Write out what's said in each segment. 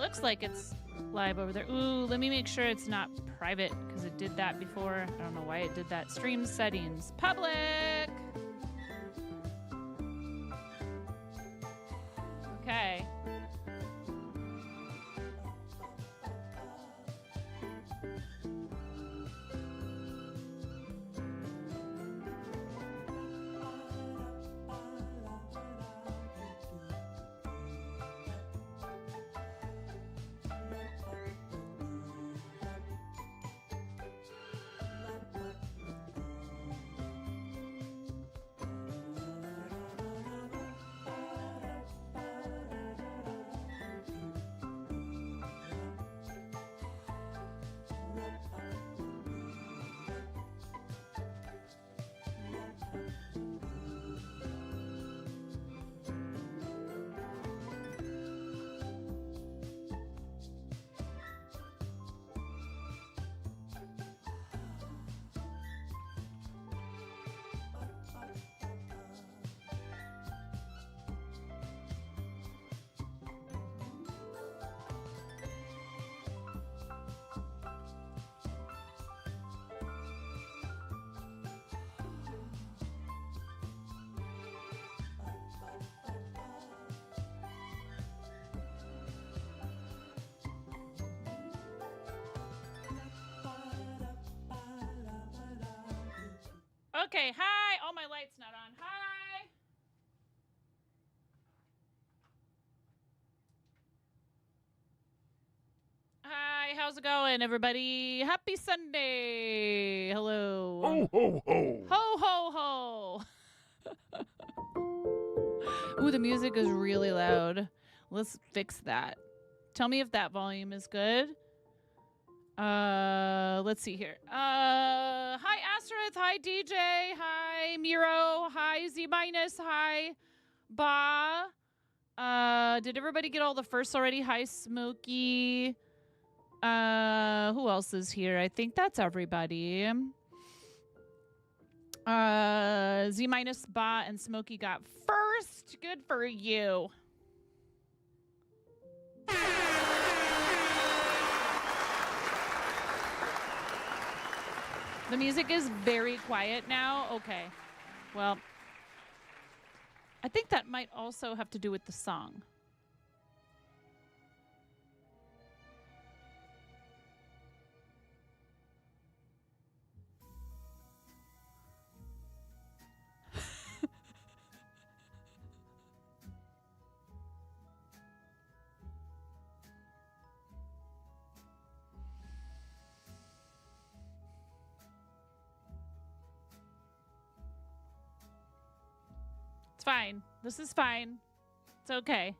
looks like it's live over there. Ooh, let me make sure it's not private because it did that before. I don't know why it did that. Stream settings. Public! Okay. Okay, hi. Oh, my light's not on. Hi. Hi, how's it going, everybody? Happy Sunday. Hello. Ho, ho, ho. Ho, ho, ho. Ooh, the music is really loud. Let's fix that. Tell me if that volume is good. Let's see here. Hi, Asterith. Hi, DJ. Hi, Miro. Hi, Z-. Hi, Ba. Did everybody get all the firsts already? Hi, Smokey. Who else is here? I think that's everybody. Z-, Ba, and Smokey got first. Good for you. The music is very quiet now. Okay. Well, I think that might also have to do with the song. It's fine. This is fine. It's okay.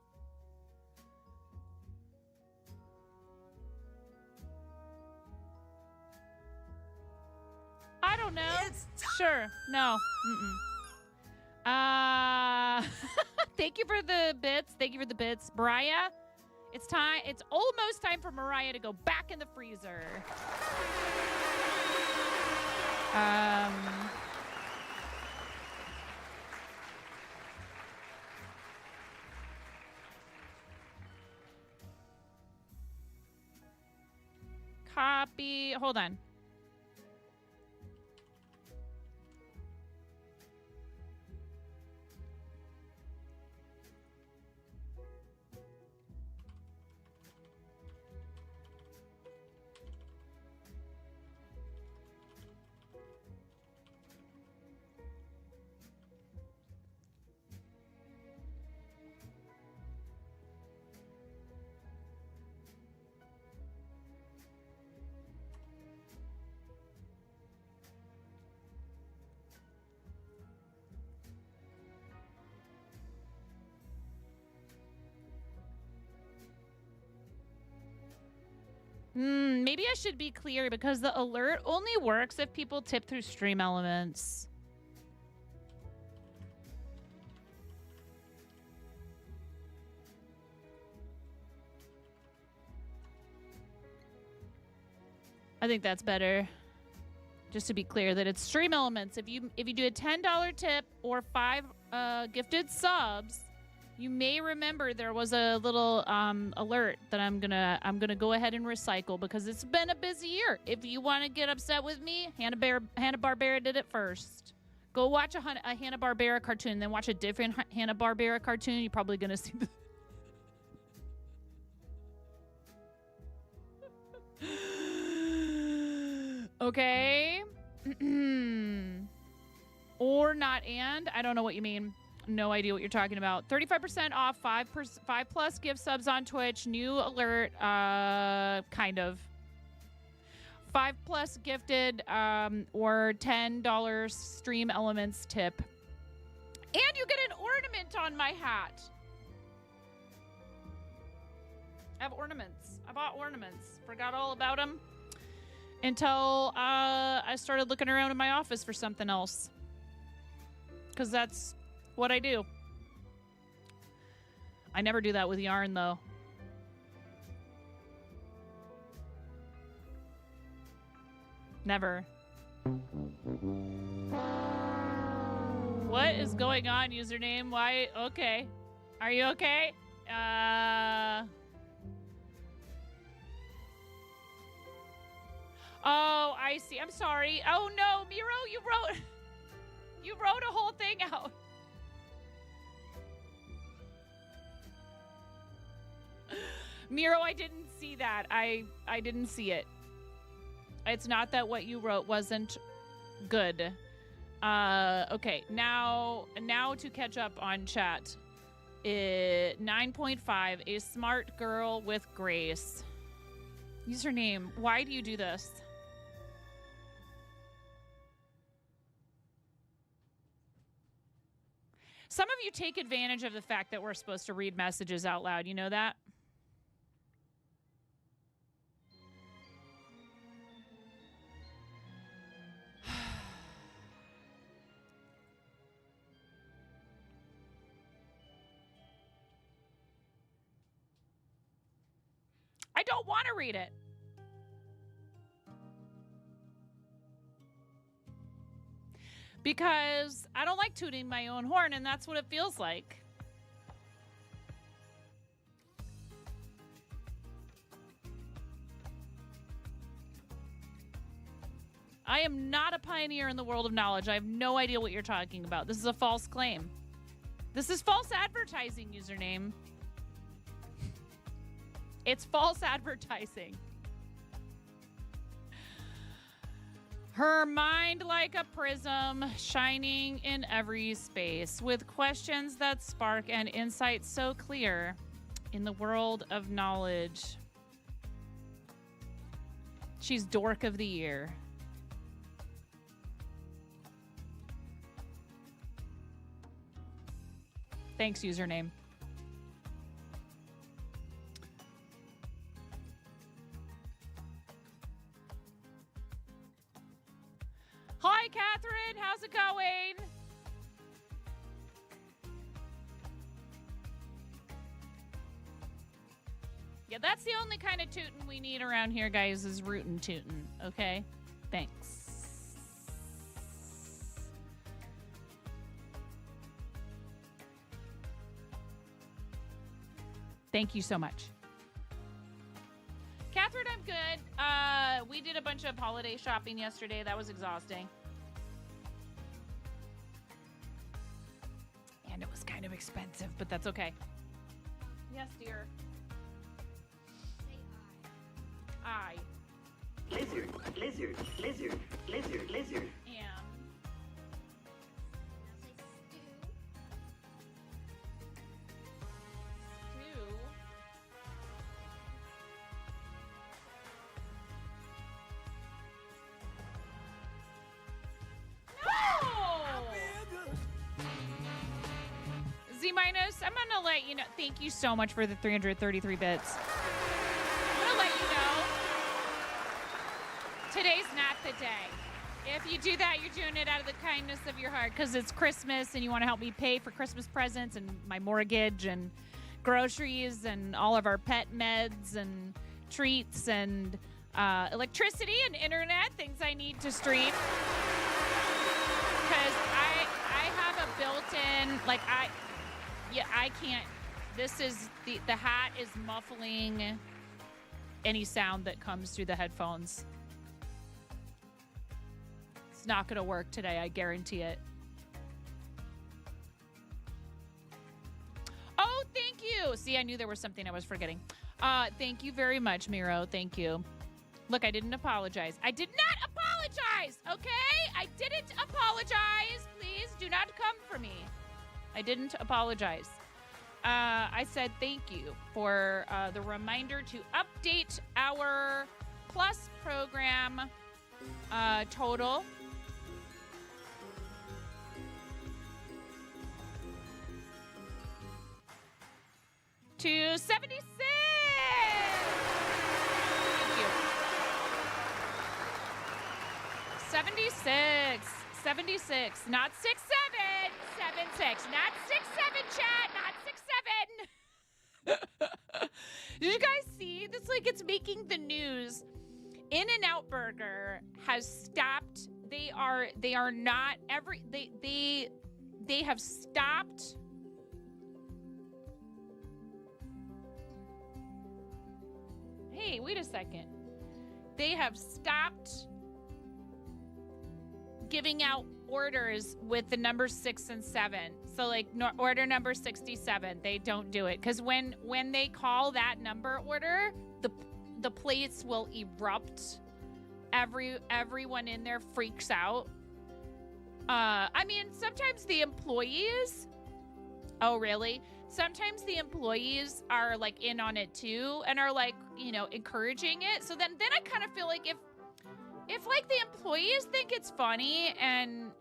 I don't know. Sure. No. Thank you for the bits. Thank you for the bits. Mariah, it's time. It's almost time for Mariah to go back in the freezer. Copy. Hold on. Maybe I should be clear because the alert only works if people tip through Stream Elements. I think that's better. Just to be clear that it's Stream Elements. If you do a $10 tip or 5 gifted subs, You may remember there was a little alert that I'm gonna go ahead and recycle because it's been a busy year. If you want to get upset with me, Hanna-Barbera did it first. Go watch a Hanna-Barbera cartoon, then watch a different Hanna-Barbera cartoon. You're probably gonna see the okay. Or not and. I don't know what you mean. No idea what you're talking about. 35% off 5 plus gift subs on Twitch. New alert. Kind of. 5 plus gifted or $10 stream elements tip. And you get an ornament on my hat. I have ornaments. I bought ornaments. Forgot all about them until I started looking around in my office for something else. Because that's what I do. I never do that with yarn, though. Never. What is going on, username? Why? Okay. Are you okay? Oh, I see. I'm sorry. Oh, no. Miro, you wrote a whole thing out. Miro, I didn't see that. I didn't see it. It's not that what you wrote wasn't good. Okay, now to catch up on chat. 9.5, a smart girl with grace. Username, why do you do this? Some of you take advantage of the fact that we're supposed to read messages out loud. You know that? I don't want to read it. Because I don't like tooting my own horn, and that's what it feels like. I am not a pioneer in the world of knowledge. I have no idea what you're talking about. This is a false claim. This is false advertising, username. It's false advertising. Her mind like a prism, shining in every space, with questions that spark and insights so clear in the world of knowledge. She's Dork of the Year. Thanks, username. Hi, Catherine. How's it going? Yeah, that's the only kind of tootin' we need around here, guys, is rootin' tootin'. Okay? Thanks. Thank you so much. Catherine, I'm good. We did a bunch of holiday shopping yesterday. That was exhausting. And it was kind of expensive, but that's okay. Yes, dear. Say I. Lizard, lizard, lizard, lizard, lizard. Am. Stew. Z minus, I'm gonna let you know. Thank you so much for the 333 bits. I'm gonna let you know. Today's not the day. If you do that, you're doing it out of the kindness of your heart because it's Christmas and you want to help me pay for Christmas presents and my mortgage and groceries and all of our pet meds and treats and electricity and internet, things I need to stream. Because I have a built-in, like Yeah, I can't. This is the hat is muffling any sound that comes through the headphones. It's not going to work today, I guarantee it. Oh, thank you. See, I knew there was something I was forgetting. Thank you very much, Miro. Thank you. Look, I didn't apologize. I did not apologize, okay? I didn't apologize. Please do not come for me. I didn't apologize. I said thank you for the reminder to update our Plus program total. To 76. Thank you. 76. 76. Not 6 7. 7 6. Not 6 7, chat. Not 6 7. Did you guys see? This like it's making the news. In-N-Out Burger has stopped. They are not every they have stopped. Hey, wait a second. They have stopped giving out orders with the number 6 and 7. So like order number 67, they don't do it because when they call that number order, the plates will erupt. Everyone in there freaks out. I mean, sometimes the employees. Oh, really? Sometimes the employees are like in on it too and are like, you know, encouraging it. So then I kind of feel like if like the employees think it's funny and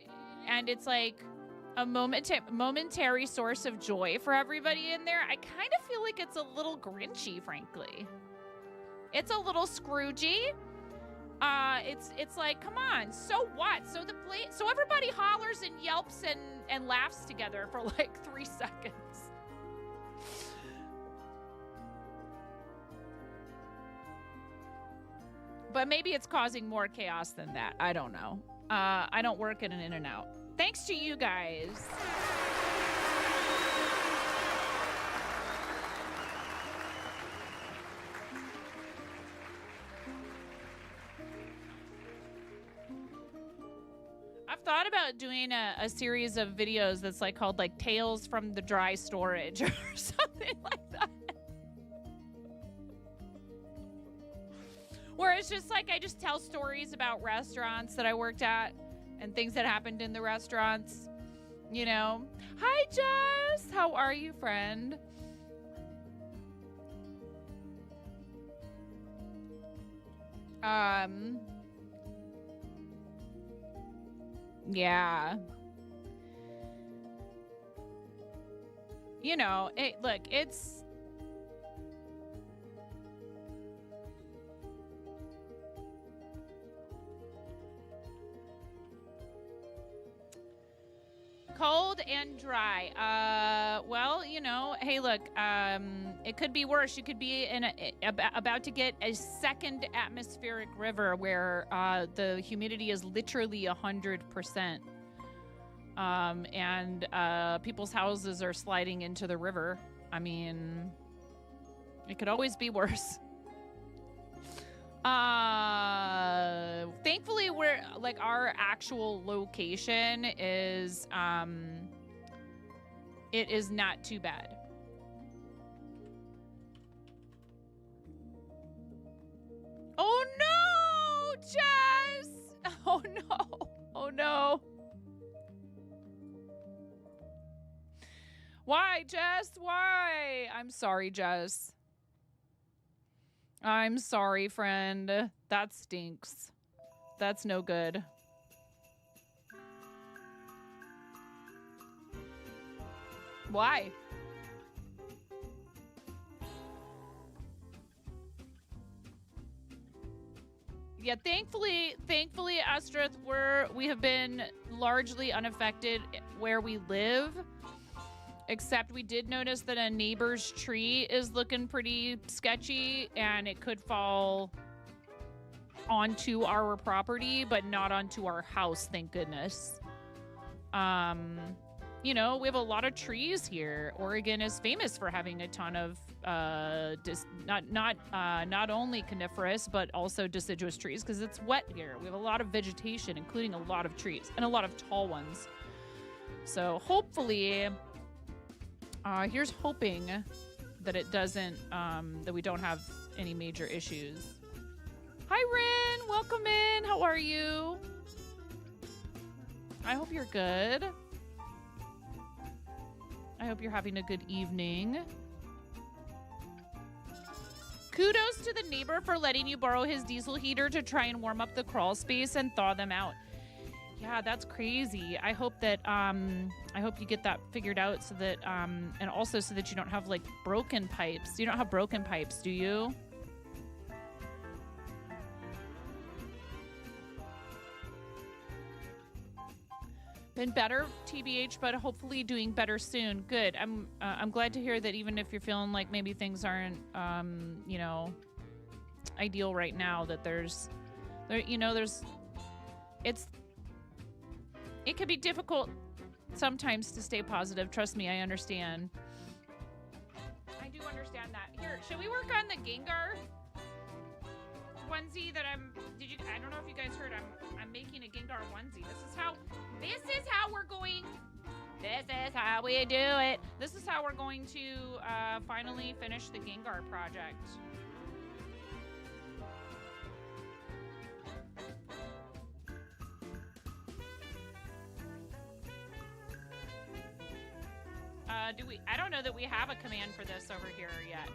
it's like a momentary source of joy for everybody in there, I kind of feel like it's a little Grinchy, frankly. It's a little Scroogey. It's like, come on, so what? So everybody hollers and yelps and laughs together for like 3 seconds. But maybe it's causing more chaos than that. I don't know. I don't work at an In-N-Out. Thanks to you guys. I've thought about doing a series of videos that's like called like Tales from the Dry Storage or something like that. Where it's just like I just tell stories about restaurants that I worked at and things that happened in the restaurants, you know. Hi, Jess. How are you, friend? Yeah. You know, look, it's cold and dry. Well, you know, hey, look, it could be worse. You could be about to get a second atmospheric river where the humidity is literally 100%. And people's houses are sliding into the river. I mean, it could always be worse. Thankfully we're like our actual location is it is not too bad. Oh no, Jess! Oh no. Oh no. Why, Jess? Why? I'm sorry, Jess. I'm sorry, friend. That stinks. That's no good. Why? Yeah, thankfully, Astrith, we have been largely unaffected where we live. Except we did notice that a neighbor's tree is looking pretty sketchy and it could fall onto our property, but not onto our house, thank goodness. you know, we have a lot of trees here. Oregon is famous for having a ton of not only coniferous but also deciduous trees because it's wet here. We have a lot of vegetation, including a lot of trees and a lot of tall ones. So hopefully, here's hoping that it doesn't, that we don't have any major issues. Hi, Rin. Welcome in. How are you? I hope you're good. I hope you're having a good evening. Kudos to the neighbor for letting you borrow his diesel heater to try and warm up the crawl space and thaw them out. Yeah, that's crazy. I hope that I hope you get that figured out so that and also so that you don't have like broken pipes. You don't have broken pipes, do you? Been better, TBH, but hopefully doing better soon. Good. I'm glad to hear that even if you're feeling like maybe things aren't you know, ideal right now, that there's it can be difficult sometimes to stay positive. Trust me, I understand. I do understand that. Here, should we work on the Gengar onesie that I don't know if you guys heard, I'm making a Gengar onesie. This is how we do it. This is how we're going to finally finish the Gengar project. I don't know that we have a command for this over here yet.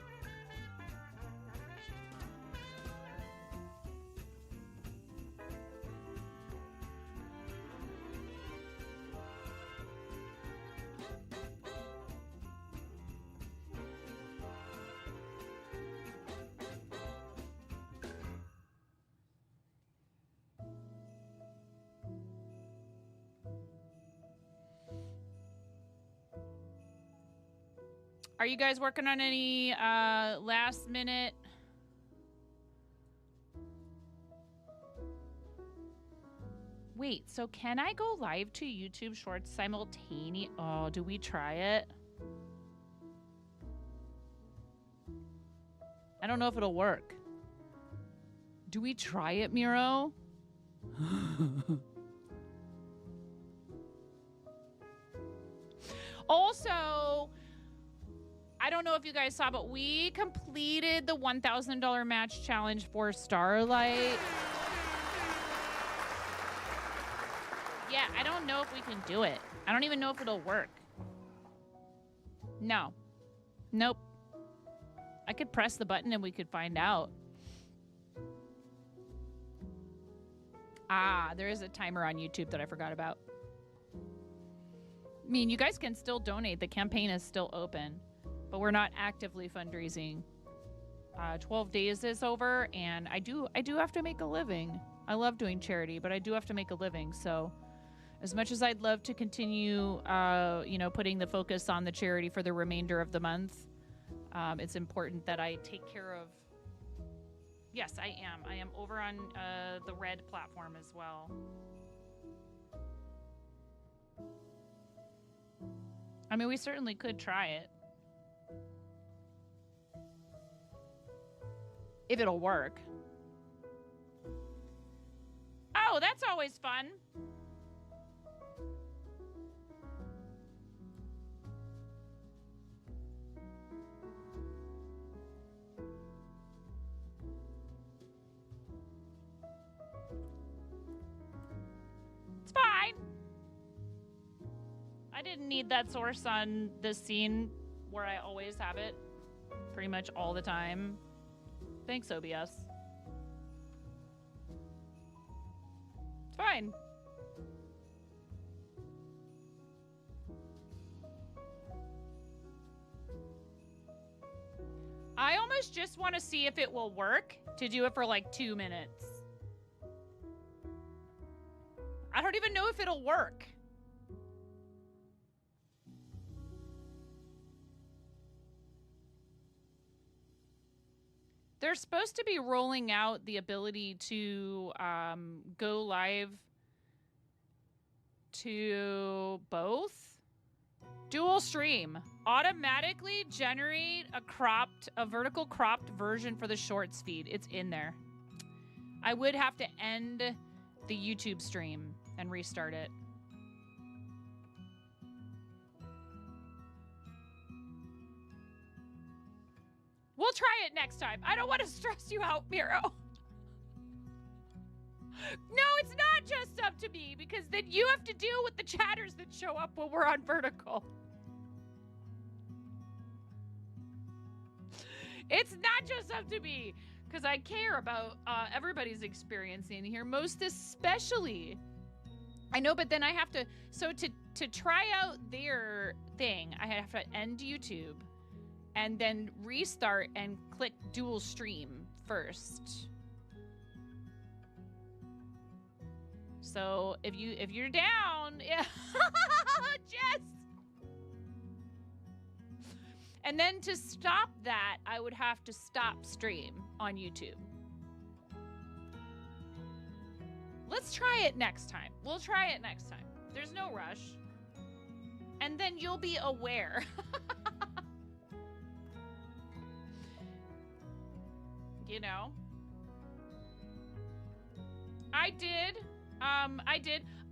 Are you guys working on any last minute? Wait, so can I go live to YouTube Shorts simultaneously? Oh, do we try it? I don't know if it'll work. Do we try it, Miro? Also, I don't know if you guys saw, but we completed the $1,000 match challenge for Starlight. Yeah, I don't know if we can do it. I don't even know if it'll work. No. Nope. I could press the button and we could find out. Ah, there is a timer on YouTube that I forgot about. I mean, you guys can still donate. The campaign is still open. But we're not actively fundraising. 12 days is over, and I do have to make a living. I love doing charity, but I do have to make a living. So, as much as I'd love to continue, you know, putting the focus on the charity for the remainder of the month, it's important that I take care of. Yes, I am. I am over on the Red platform as well. I mean, we certainly could try it. If it'll work. Oh, that's always fun. It's fine. I didn't need that source on this scene where I always have it pretty much all the time. Thanks, OBS. It's fine. I almost just want to see if it will work to do it for like 2 minutes. I don't even know if it'll work. They're supposed to be rolling out the ability to go live to both. Dual stream. Automatically generate a vertical cropped version for the shorts feed. It's in there. I would have to end the YouTube stream and restart it. We'll try it next time. I don't want to stress you out, Miro. No, it's not just up to me, because then you have to deal with the chatters that show up when we're on vertical. It's not just up to me, because I care about everybody's experience in here, most especially. I know, but then I have to, so to try out their thing, I have to end YouTube and then restart and click dual stream first. So if you're down, yeah, Jess. And then to stop that, I would have to stop stream on YouTube. Let's try it next time. We'll try it next time. There's no rush. And then you'll be aware. You know? I did.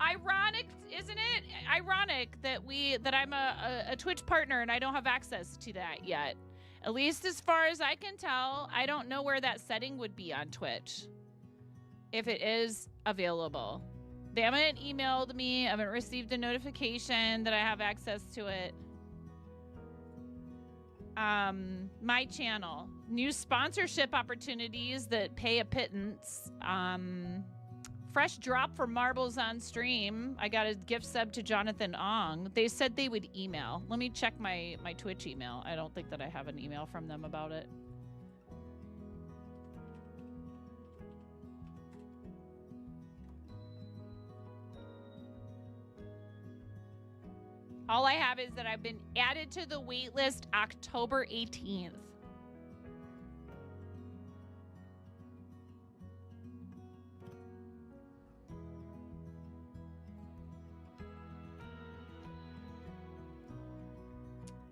Ironic, isn't it? Ironic that I'm a Twitch partner and I don't have access to that yet. At least as far as I can tell, I don't know where that setting would be on Twitch. If it is available. They haven't emailed me. I haven't received a notification that I have access to it. My channel. New sponsorship opportunities that pay a pittance. Fresh drop for marbles on stream. I got a gift sub to Jonathan Ong. They said they would email. Let me check my Twitch email. I don't think that I have an email from them about it. All I have is that I've been added to the wait list October 18th.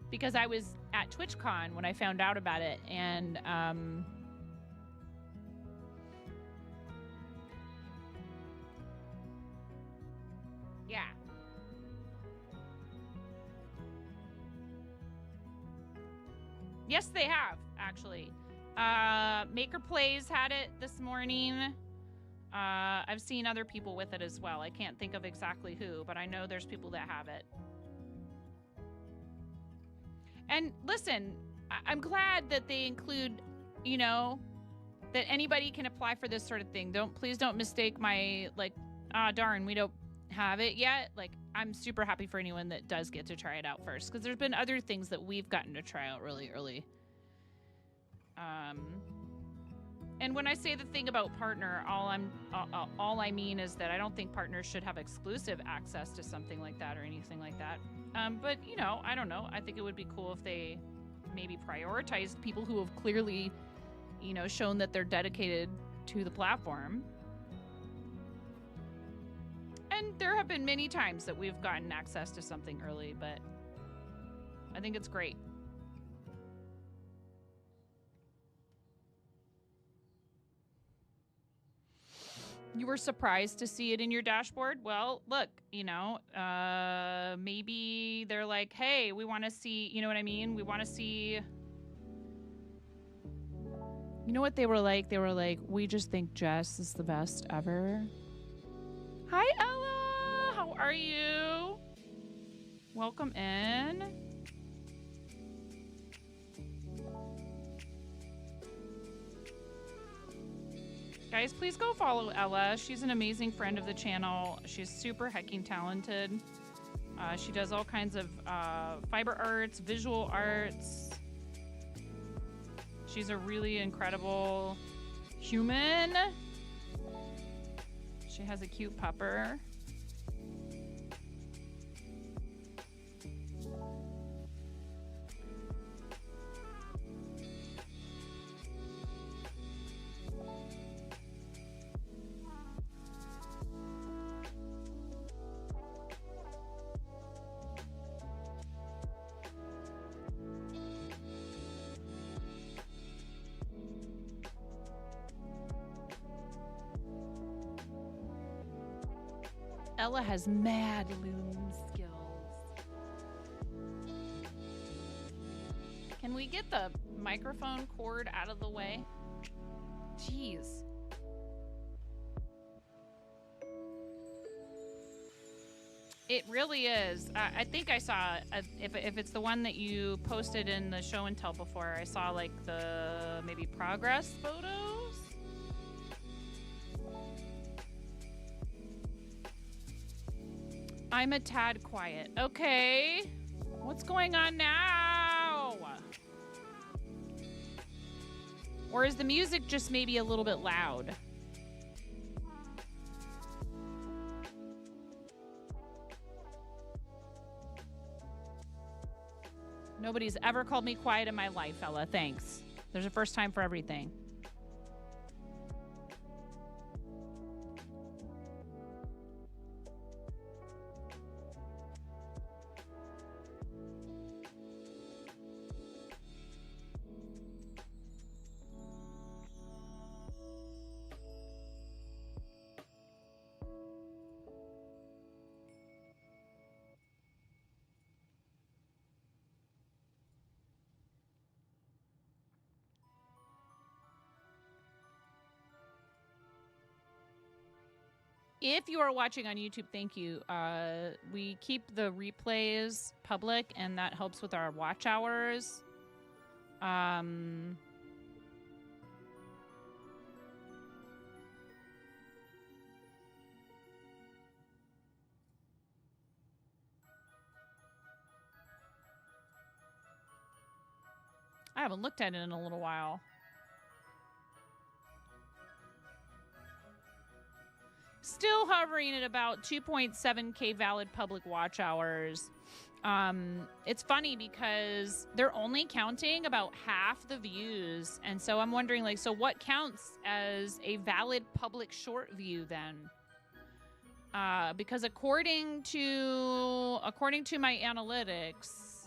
Because I was at TwitchCon when I found out about it, and yeah. Yes, they have, actually. Maker Plays had it this morning. I've seen other people with it as well. I can't think of exactly who, but I know there's people that have it. And listen, I'm glad that they include, you know, that anybody can apply for this sort of thing. Please don't mistake my, like, darn, we don't have it yet. Like, I'm super happy for anyone that does get to try it out first, because there's been other things that we've gotten to try out really early. And when I say the thing about partner, all I mean is that I don't think partners should have exclusive access to something like that or anything like that. But, you know, I don't know. I think it would be cool if they maybe prioritized people who have clearly, you know, shown that they're dedicated to the platform. And there have been many times that we've gotten access to something early, but I think it's great. You were surprised to see it in your dashboard? Well, look, you know, maybe they're like, hey, we want to see, you know what I mean? We want to see. You know what they were like? They were like, we just think Jess is the best ever. Hi, Ella. How are you? Welcome in. Guys, please go follow Ella. She's an amazing friend of the channel. She's super hecking talented. She does all kinds of fiber arts, visual arts. She's a really incredible human. She has a cute pupper. Ella has mad loom skills. Can we get the microphone cord out of the way? Jeez. It really is. I think I saw, if it's the one that you posted in the show and tell before, I saw like the maybe progress photos. I'm a tad quiet. Okay. What's going on now? Or is the music just maybe a little bit loud? Nobody's ever called me quiet in my life, Ella. Thanks. There's a first time for everything. If you are watching on YouTube, thank you. We keep the replays public, and that helps with our watch hours. I haven't looked at it in a little while. Still hovering at about 2.7K valid public watch hours. It's funny because they're only counting about half the views. And so I'm wondering, like, so what counts as a valid public short view then? Because according to my analytics,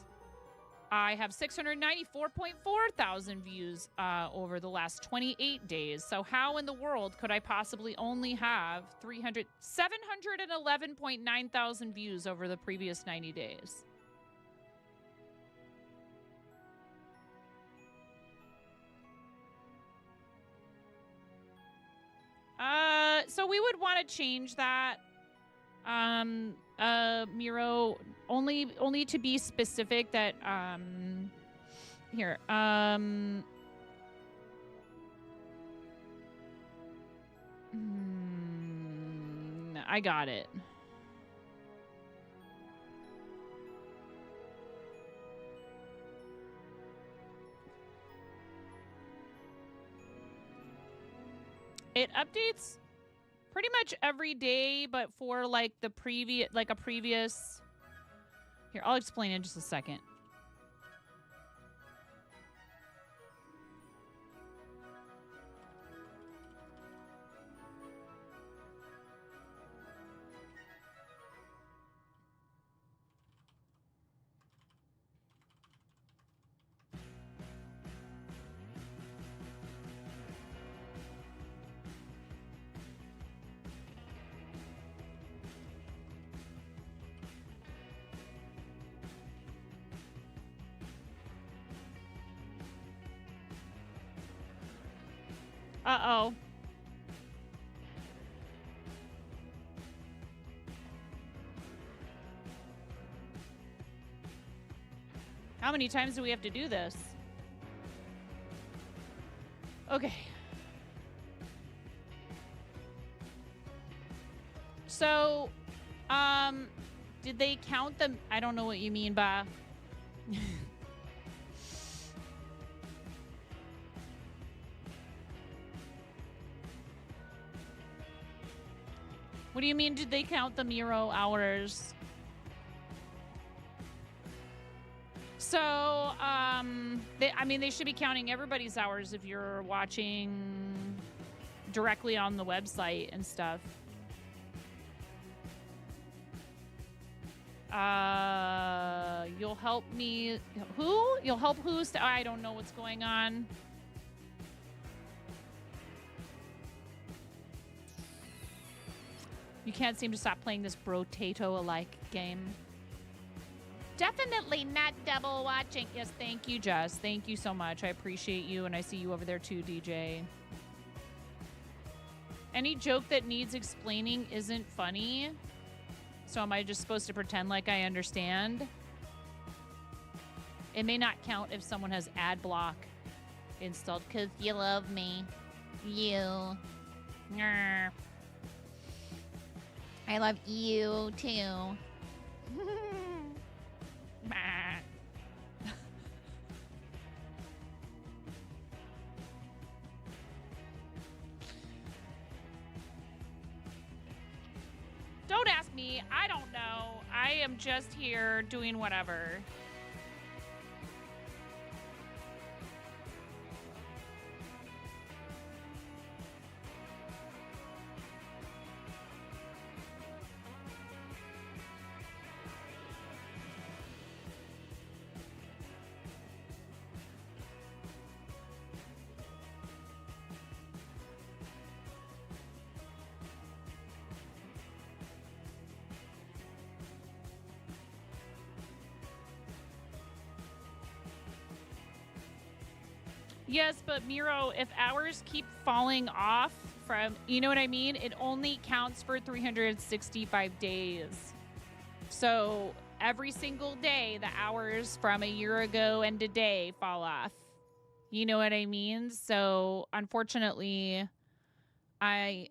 I have 694.4 thousand views over the last 28 days. So how in the world could I possibly only have 711.9 thousand views over the previous 90 days? So we would want to change that. Miro, only to be specific that, here, I got it. It updates pretty much every day, but for like the previous, like a previous. Here, I'll explain in just a second. Uh-oh. How many times do we have to do this? Okay. So, did they count them? I don't know what you mean by... What do you mean, did they count the Miro hours? So, I mean, they should be counting everybody's hours if you're watching directly on the website and stuff. You'll help me. Who? You'll help who? I don't know what's going on. You can't seem to stop playing this brotato-alike game. Definitely not double watching. Yes, thank you, Jess. Thank you so much. I appreciate you, and I see you over there too, DJ. Any joke that needs explaining isn't funny. So am I just supposed to pretend like I understand? It may not count if someone has ad block installed because you love me. You. Grr. I love you too. Don't ask me. I don't know. I am just here doing whatever. Yes, but Miro, if hours keep falling off from, you know what I mean? It only counts for 365 days. So every single day, the hours from a year ago and today fall off. You know what I mean? So unfortunately, I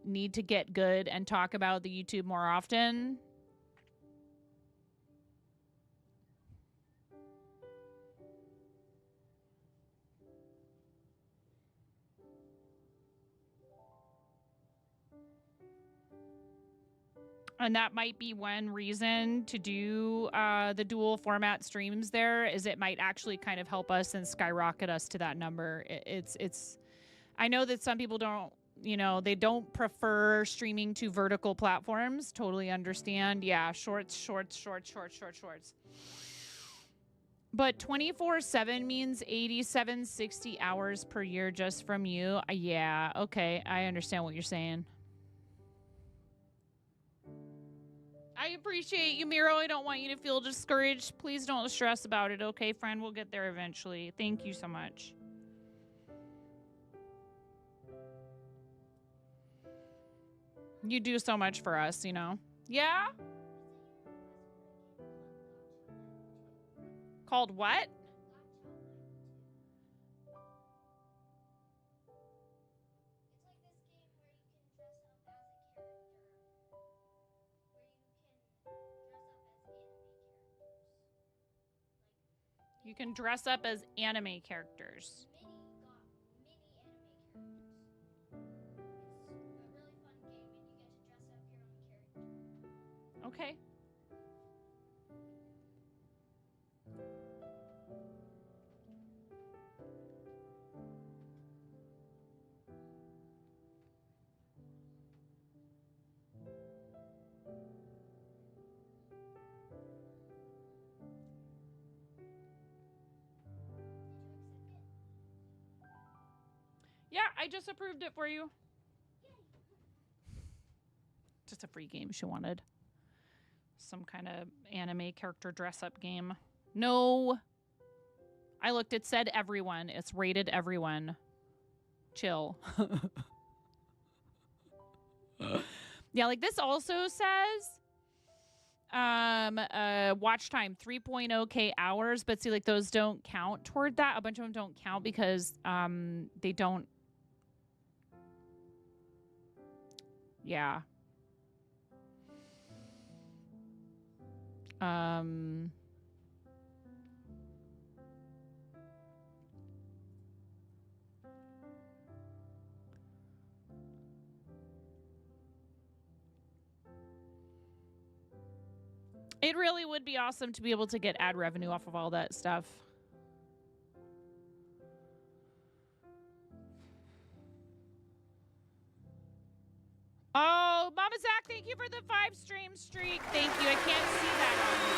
need to get good and talk about the YouTube more often. And that might be one reason to do the dual format streams there, is it might actually kind of help us and skyrocket us to that number. It's I know that some people don't, you know, they don't prefer streaming to vertical platforms. Totally understand. Yeah, shorts. But 24/7 means 87, 60 hours per year just from you. Yeah, okay. I understand what you're saying. I appreciate you, Miro. I don't want you to feel discouraged. Please don't stress about it, okay, friend? We'll get there eventually. Thank you so much. You do so much for us, you know? Yeah? Called what? You can dress up as anime characters. Okay. Yeah, I just approved it for you. Just a free game she wanted. Some kind of anime character dress-up game. No. I looked, it said everyone. It's rated everyone. Chill. Yeah, like this also says watch time 3.0k hours, but see, like those don't count toward that. A bunch of them don't count because they don't. Yeah. It really would be awesome to be able to get ad revenue off of all that stuff. Oh, Mama Zach, thank you for the 5-stream streak. Thank you. I can't see that on you.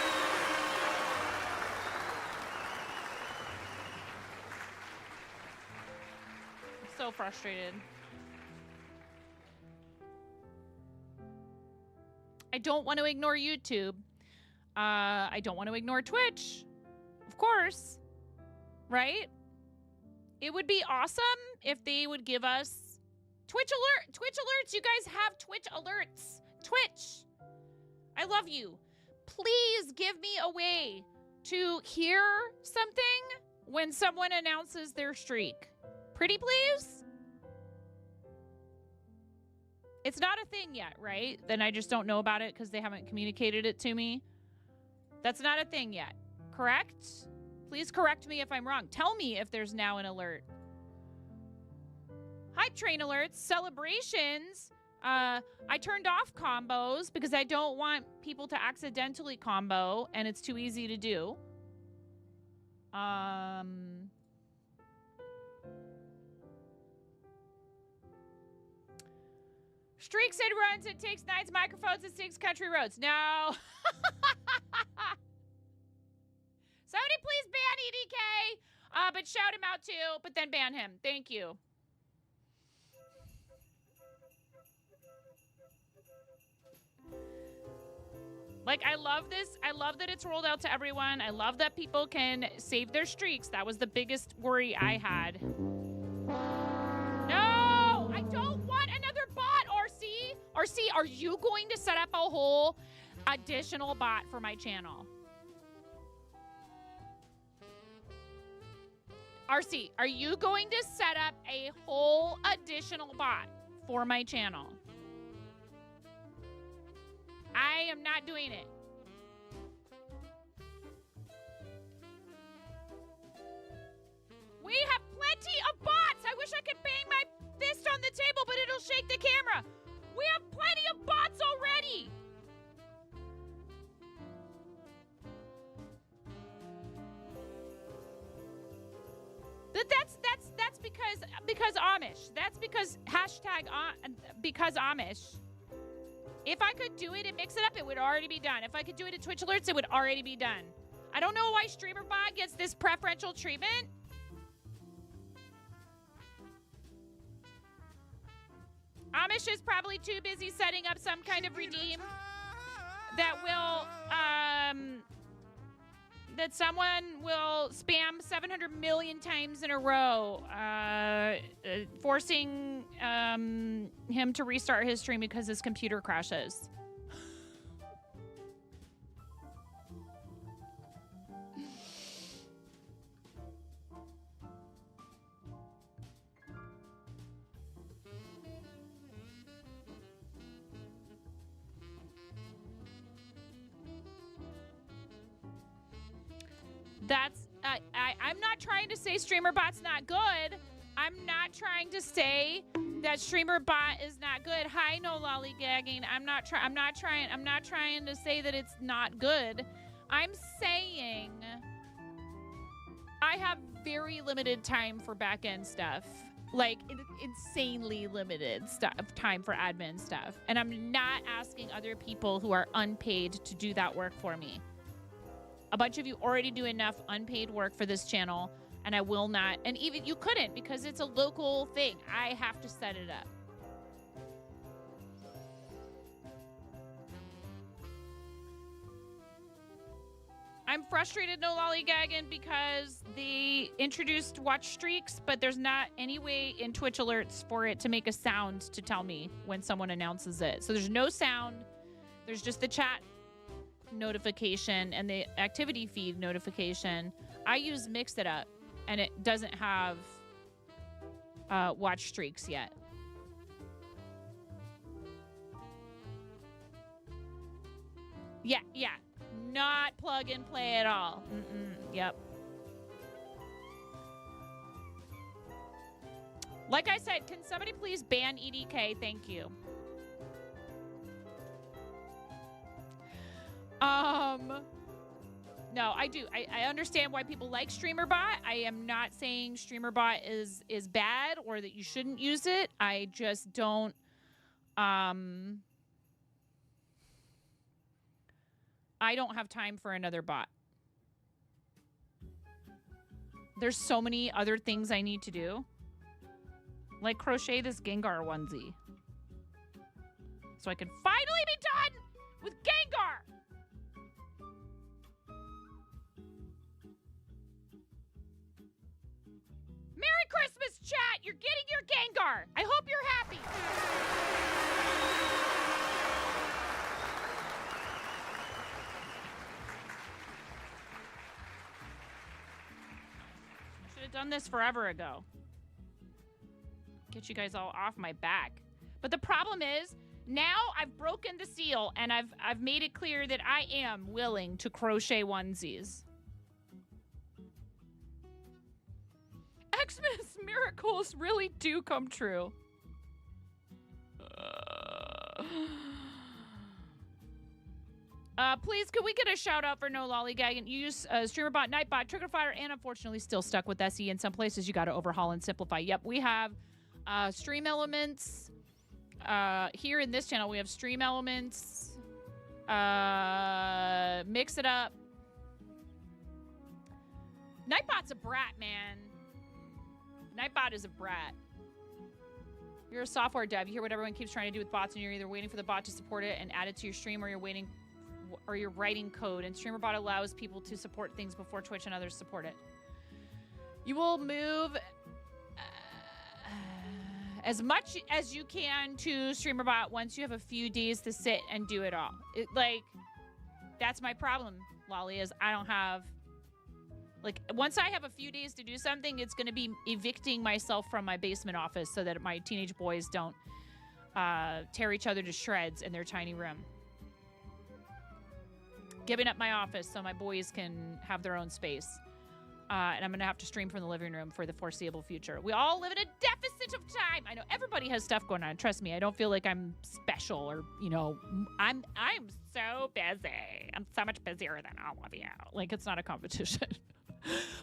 I'm so frustrated. I don't want to ignore YouTube. I don't want to ignore Twitch. Of course. Right? It would be awesome if they would give us Twitch alerts. You guys have Twitch alerts. Twitch. I love you. Please give me a way to hear something when someone announces their streak. Pretty please? It's not a thing yet, right? Then I just don't know about it because they haven't communicated it to me. That's not a thing yet, correct? Please correct me if I'm wrong. Tell me if there's now an alert. Hype train alerts, celebrations. I turned off combos because I don't want people to accidentally combo, and it's too easy to do. Streaks and runs, it takes nights, microphones, it takes country roads. No. Somebody please ban EDK, but shout him out too, but then ban him. Thank you. Like, I love this. I love that it's rolled out to everyone. I love that people can save their streaks. That was the biggest worry I had. No, I don't want another bot, RC. RC, are you going to set up a whole additional bot for my channel? RC, are you going to set up a whole additional bot for my channel? I am not doing it. We have plenty of bots. I wish I could bang my fist on the table, but it'll shake the camera. We have plenty of bots already. But that's because Amish. That's because hashtag because Amish. If I could do it and mix it up, it would already be done. If I could do it at Twitch alerts, it would already be done. I don't know why StreamerBot gets this preferential treatment. Amish is probably too busy setting up some kind of redeem that will, that someone will spam 700 million times in a row, forcing him to restart his stream because his computer crashes. That's, I'm not trying to say StreamerBot's not good. I'm not trying to say that StreamerBot is not good. Hi, no lollygagging. I'm not trying to say that it's not good. I'm saying I have very limited time for back-end stuff. Like, insanely limited time for admin stuff. And I'm not asking other people who are unpaid to do that work for me. A bunch of you already do enough unpaid work for this channel, and I will not. And even you couldn't because it's a local thing. I have to set it up. I'm frustrated, no lollygagging, because they introduced watch streaks, but there's not any way in Twitch alerts for it to make a sound to tell me when someone announces it. So there's no sound. There's just the chat notification and the activity feed notification. I use Mix It Up, and it doesn't have watch streaks yet. Yeah. Not plug and play at all. Yep. Like I said, can somebody please ban EDK? Thank you. No, I do. I understand why people like StreamerBot. I am not saying StreamerBot is bad or that you shouldn't use it. I just don't, I don't have time for another bot. There's so many other things I need to do. Like crochet this Gengar onesie. So I can finally be done with Gengar. Merry Christmas, chat. You're getting your Gengar. I hope you're happy. Should have done this forever ago. Get you guys all off my back. But the problem is, now I've broken the seal and I've made it clear that I am willing to crochet onesies. Xmas miracles really do come true. Please, could we get a shout out for no lollygagging? You use StreamerBot, Nightbot, Triggerfire, and unfortunately still stuck with SE. In some places, you got to overhaul and simplify. Yep, we have Stream Elements. Here in this channel, we have Stream Elements. Mix It Up. Nightbot's a brat, man. Nightbot is a brat. You're a software dev. You hear what everyone keeps trying to do with bots, and you're either waiting for the bot to support it and add it to your stream, or you're writing code. And StreamerBot allows people to support things before Twitch and others support it. You will move as much as you can to StreamerBot once you have a few days to sit and do it all. That's my problem, Lolly, is I don't have... once I have a few days to do something, it's going to be evicting myself from my basement office so that my teenage boys don't tear each other to shreds in their tiny room. Giving up my office so my boys can have their own space. And I'm going to have to stream from the living room for the foreseeable future. We all live in a deficit of time. I know everybody has stuff going on. Trust me, I don't feel like I'm special or, I'm so busy. I'm so much busier than all of you. It's not a competition.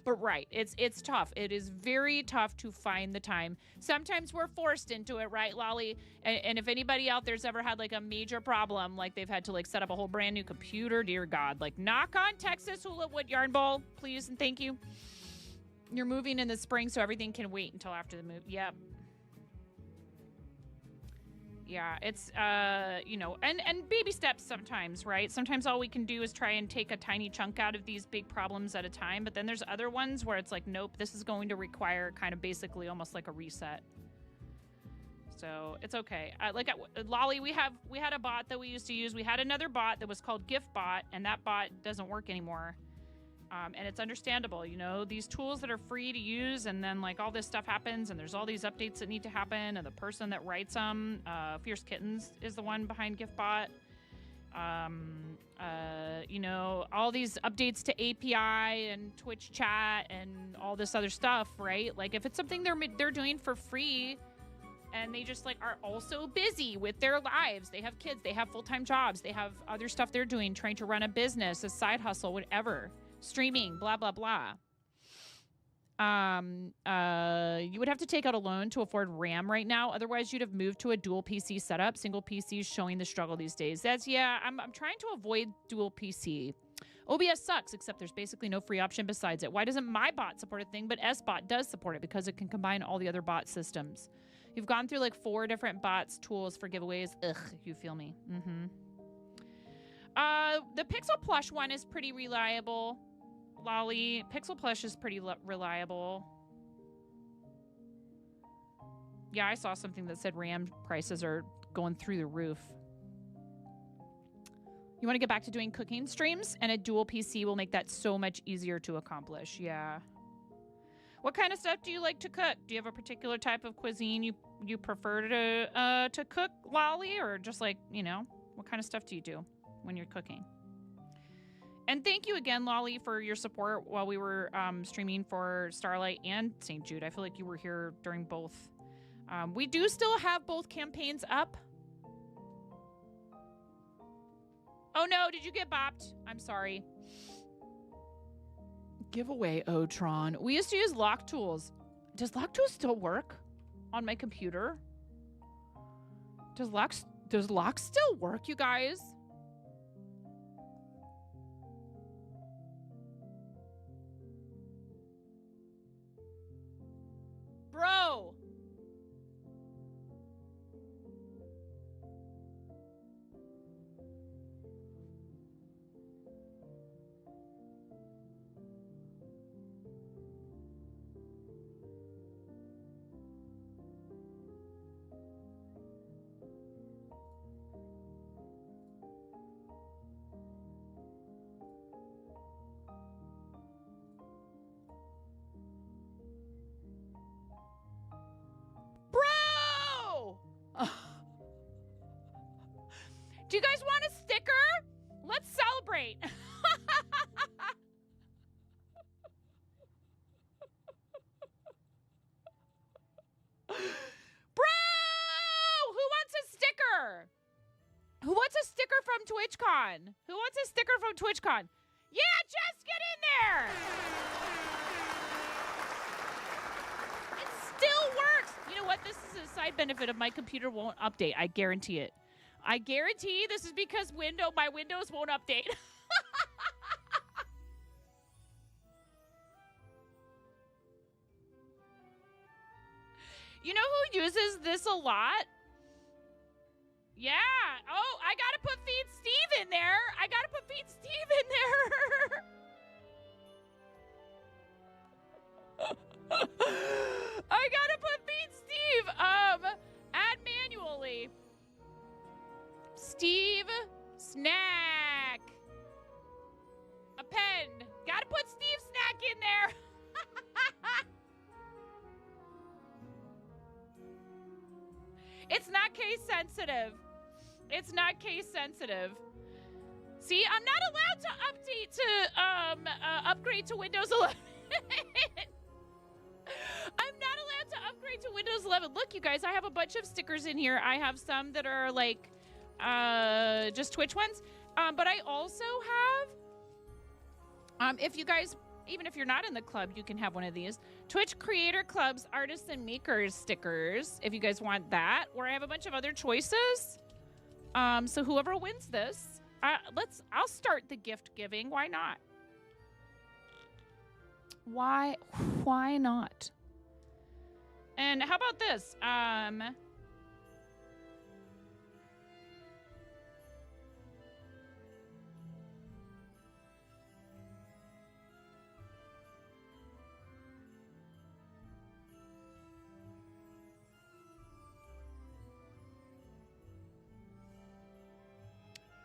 But right, it's tough. It is very tough to find the time. Sometimes we're forced into it, right, Lolly? And if anybody out there's ever had a major problem, they've had to set up a whole brand new computer, dear God, knock on Texas Hula Wood Yarn Bowl, please and thank you. You're moving in the spring, so everything can wait until after the move. Yep. Yeah, it's, and baby steps sometimes, right? Sometimes all we can do is try and take a tiny chunk out of these big problems at a time. But then there's other ones where it's nope, this is going to require kind of basically almost like a reset. So it's okay. Lolly, we had a bot that we used to use. We had another bot that was called GiftBot, and that bot doesn't work anymore. And it's understandable, these tools that are free to use, and then all this stuff happens, and there's all these updates that need to happen, and the person that writes them, Fierce Kittens is the one behind GiftBot. All these updates to API and Twitch chat and all this other stuff, right? If it's something they're doing for free, and they just are also busy with their lives, they have kids, they have full-time jobs, they have other stuff they're doing, trying to run a business, a side hustle, whatever. Streaming, blah, blah, blah. You would have to take out a loan to afford RAM right now. Otherwise, you'd have moved to a dual PC setup. Single PC is showing the struggle these days. I'm trying to avoid dual PC. OBS sucks, except there's basically no free option besides it. Why doesn't my bot support a thing, but SBot does support it? Because it can combine all the other bot systems. You've gone through 4 different bots tools for giveaways. Ugh, you feel me. The Pixel Plush one is pretty reliable. Lolly, Pixel Plush is pretty reliable. Yeah, I saw something that said RAM prices are going through the roof. You want to get back to doing cooking streams, and a dual PC will make that so much easier to accomplish. Yeah. What kind of stuff do you like to cook? Do you have a particular type of cuisine you prefer to cook, Lolly, or just what kind of stuff do you do when you're cooking? And thank you again, Lolly, for your support while we were streaming for Starlight and St. Jude. I feel like you were here during both. We do still have both campaigns up. Oh no, did you get bopped? I'm sorry. Giveaway, Otron. We used to use Lock Tools. Does Lock Tools still work on my computer? Does Lock still work, you guys? Bro. Do you guys want a sticker? Let's celebrate. Bro! Who wants a sticker? Who wants a sticker from TwitchCon? Who wants a sticker from TwitchCon? Yeah, just get in there! It still works. You know what? This is a side benefit of my computer won't update. I guarantee it. I guarantee this is because my Windows won't update. You know who uses this a lot? Yeah. Oh, I gotta put Feed Steve in there. I gotta put Feed Steve in there. I gotta put Feed Steve. Add manually. Steve Snack. A pen. Gotta put Steve Snack in there. It's not case sensitive. It's not case sensitive. See, I'm not allowed to update to upgrade to Windows 11. I'm not allowed to upgrade to Windows 11. Look, you guys, I have a bunch of stickers in here. I have some that are like just Twitch ones. But I also have, if you guys, even if you're not in the club, you can have one of these. Twitch Creator Club's Artists and Makers stickers, if you guys want that. Or I have a bunch of other choices. So whoever wins this, I'll start the gift giving. Why not? Why not? And how about this?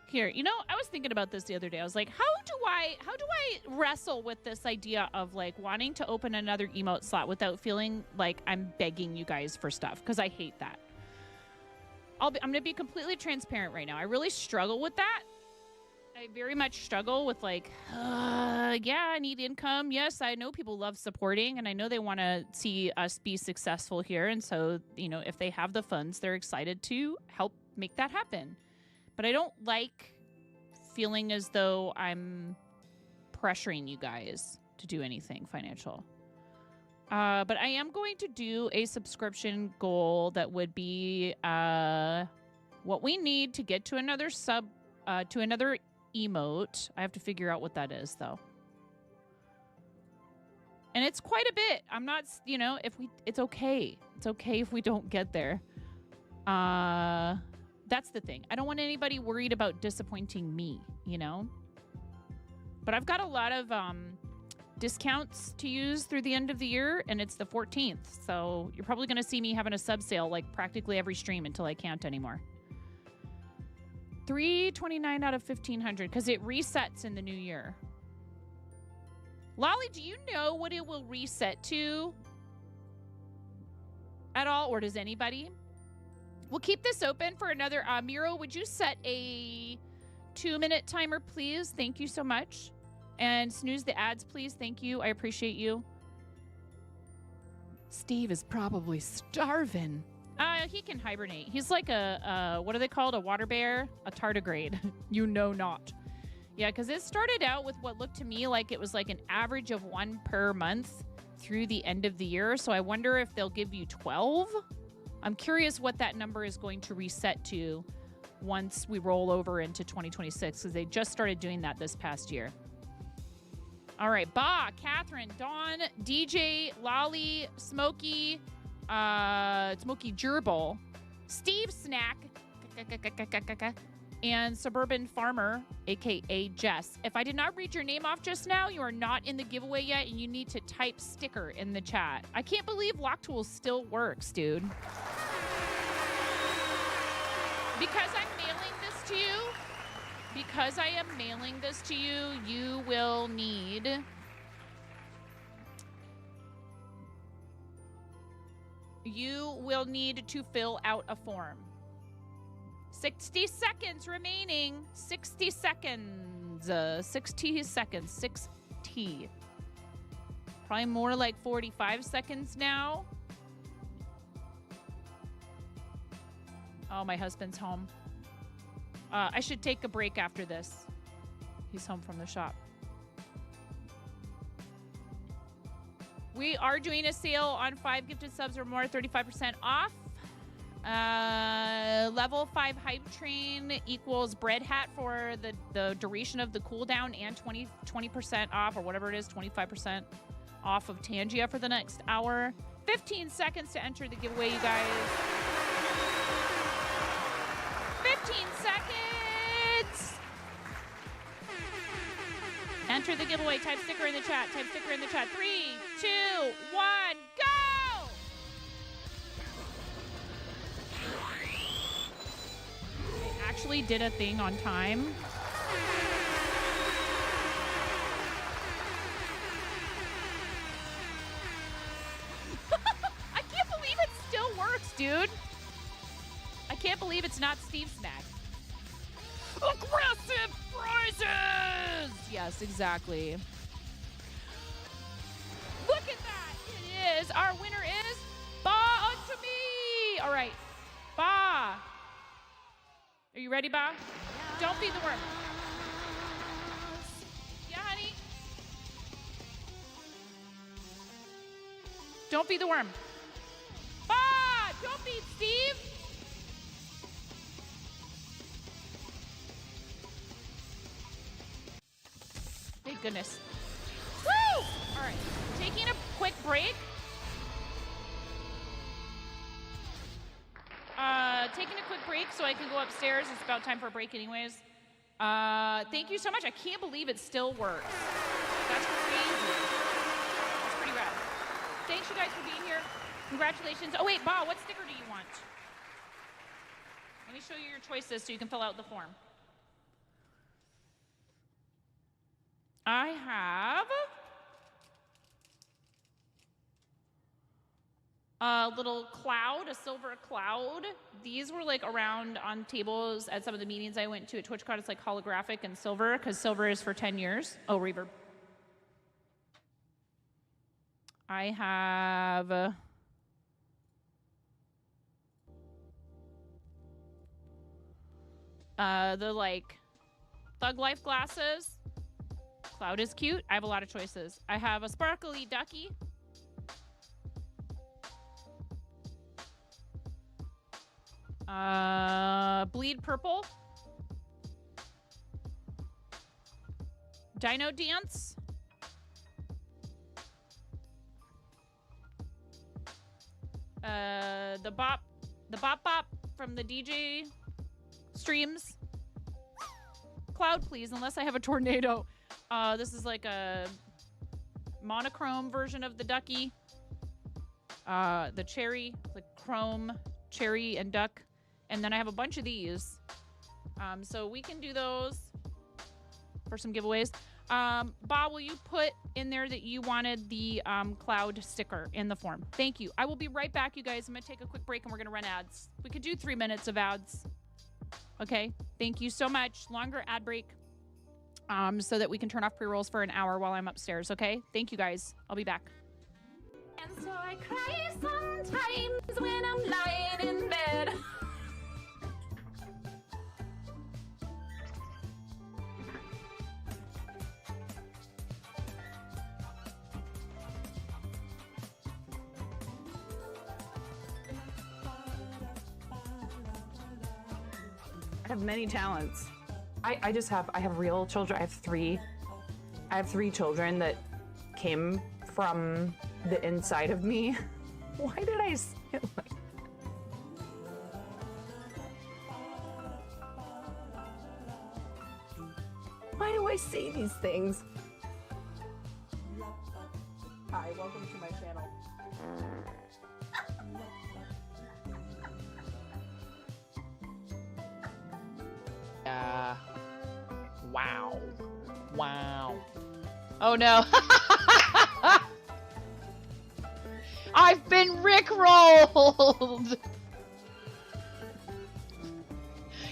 Here, you know, I was thinking about this the other day. I was like, how do I wrestle with this idea of like wanting to open another emote slot without feeling like I'm begging you guys for stuff? Because I hate that. I'm going to be completely transparent right now. I really struggle with that. I very much struggle with like, yeah, I need income. Yes, I know people love supporting and I know they want to see us be successful here. And so, you know, if they have the funds, they're excited to help make that happen. But I don't like feeling as though I'm pressuring you guys to do anything financial. But I am going to do a subscription goal that would be what we need to get to another to another emote. I have to figure out what that is, though. And it's quite a bit. I'm not, you know, it's okay. It's okay if we don't get there. That's the thing. I don't want anybody worried about disappointing me, you know? But I've got a lot of discounts to use through the end of the year, and it's the 14th. So you're probably going to see me having a sub sale like practically every stream until I can't anymore. $329 out of 1,500 because it resets in the new year. Lolly, do you know what it will reset to at all, or does anybody? We'll keep this open for another. Miro, would you set a 2-minute timer, please? Thank you so much. And snooze the ads, please. Thank you. I appreciate you. Steve is probably starving. He can hibernate. He's like a what are they called? A water bear? A tardigrade. You know not. Yeah, because it started out with what looked to me like it was like an average of 1 per month through the end of the year. So I wonder if they'll give you 12. I'm curious what that number is going to reset to once we roll over into 2026, because they just started doing that this past year. All right, Ba, Catherine, Dawn, DJ, Lolly, Smokey, Smokey Gerbil, Steve Snack, and Suburban Farmer, aka Jess. If I did not read your name off just now, you are not in the giveaway yet, and you need to type sticker in the chat. I can't believe Lock Tools still works, dude. Because I'm mailing this to you, because I am mailing this to you, you will need to fill out a form. 60 seconds remaining. 60 seconds. 60 seconds. 6T. Probably more like 45 seconds now. Oh, my husband's home. I should take a break after this. He's home from the shop. We are doing a sale on 5 gifted subs or more, 35% off. Level 5 hype train equals bread hat for the duration of the cooldown and 20% off, or whatever it is, 25% off of Tangia for the next hour. 15 seconds to enter the giveaway, you guys. 15 seconds. Enter the giveaway. Type sticker in the chat. Type sticker in the chat. 3, 2, 1, go! I actually did a thing on time. I can't believe it still works, dude. I can't believe it's not Steve Smack. Aggressive prizes! Yes, exactly. Look at that! It is. Our winner is Ba Unto Me! All right. Ba. Are you ready, Ba? Don't feed the worm. Yeah, honey? Don't feed the worm. Ba! Don't feed Steve! Thank goodness. Woo! All right, taking a quick break. Taking a quick break so I can go upstairs. It's about time for a break anyways. Thank you so much. I can't believe it still works. That's crazy. That's pretty rad. Thanks you guys for being here. Congratulations. Oh wait, Ba, what sticker do you want? Let me show you your choices so you can fill out the form. I have a little cloud, a silver cloud. These were like around on tables at some of the meetings I went to at TwitchCon. It's like holographic and silver because silver is for 10 years. Oh, reverb. I have the like Thug Life glasses. Cloud is cute. I have a lot of choices. I have a sparkly ducky. Bleed purple. Dino dance. The bop from the DJ streams. Cloud, please, unless I have a tornado. This is like a monochrome version of the ducky. The cherry, the chrome, cherry, and duck. And then I have a bunch of these. So we can do those for some giveaways. Bob, will you put in there that you wanted the cloud sticker in the form? Thank you. I will be right back, you guys. I'm going to take a quick break and we're going to run ads. We could do 3 minutes of ads. Okay. Thank you so much. Longer ad break. So that we can turn off pre-rolls for an hour while I'm upstairs, okay? Thank you, guys. I'll be back. And so I cry sometimes when I'm lying in bed. I have many talents. I have real children. I have three children that came from the inside of me. Why did I say it like Why do I say these things? Hi, welcome to my channel. Wow. Wow. Oh no. I've been rickrolled.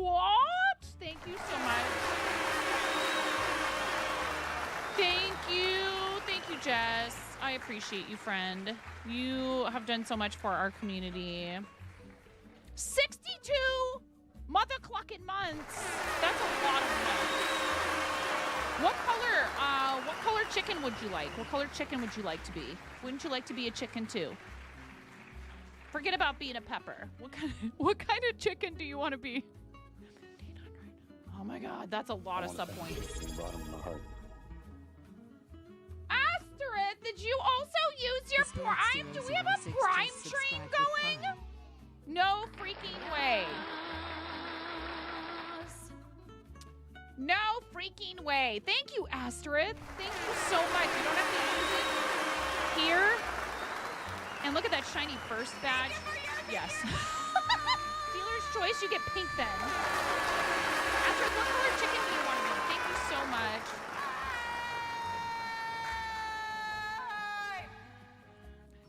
What? Thank you so much. Thank you. Thank you, Jess. I appreciate you, friend. You have done so much for our community. 62 mother clucking months. That's a lot of months. What color chicken would you like? What color chicken would you like to be? Wouldn't you like to be a chicken too? Forget about being a pepper. What kind of chicken do you want to be? Oh my god, that's a lot of sub points. Asterith, did you also use your Prime? Do we have a Prime stream going? No freaking way. No freaking way. Thank you, Asterith. Thank you so much. You don't have to use it here. And look at that shiny first badge. Yes. Dealer's choice, you get pink then. Asterith, what color chicken do you want to be? Thank you so much.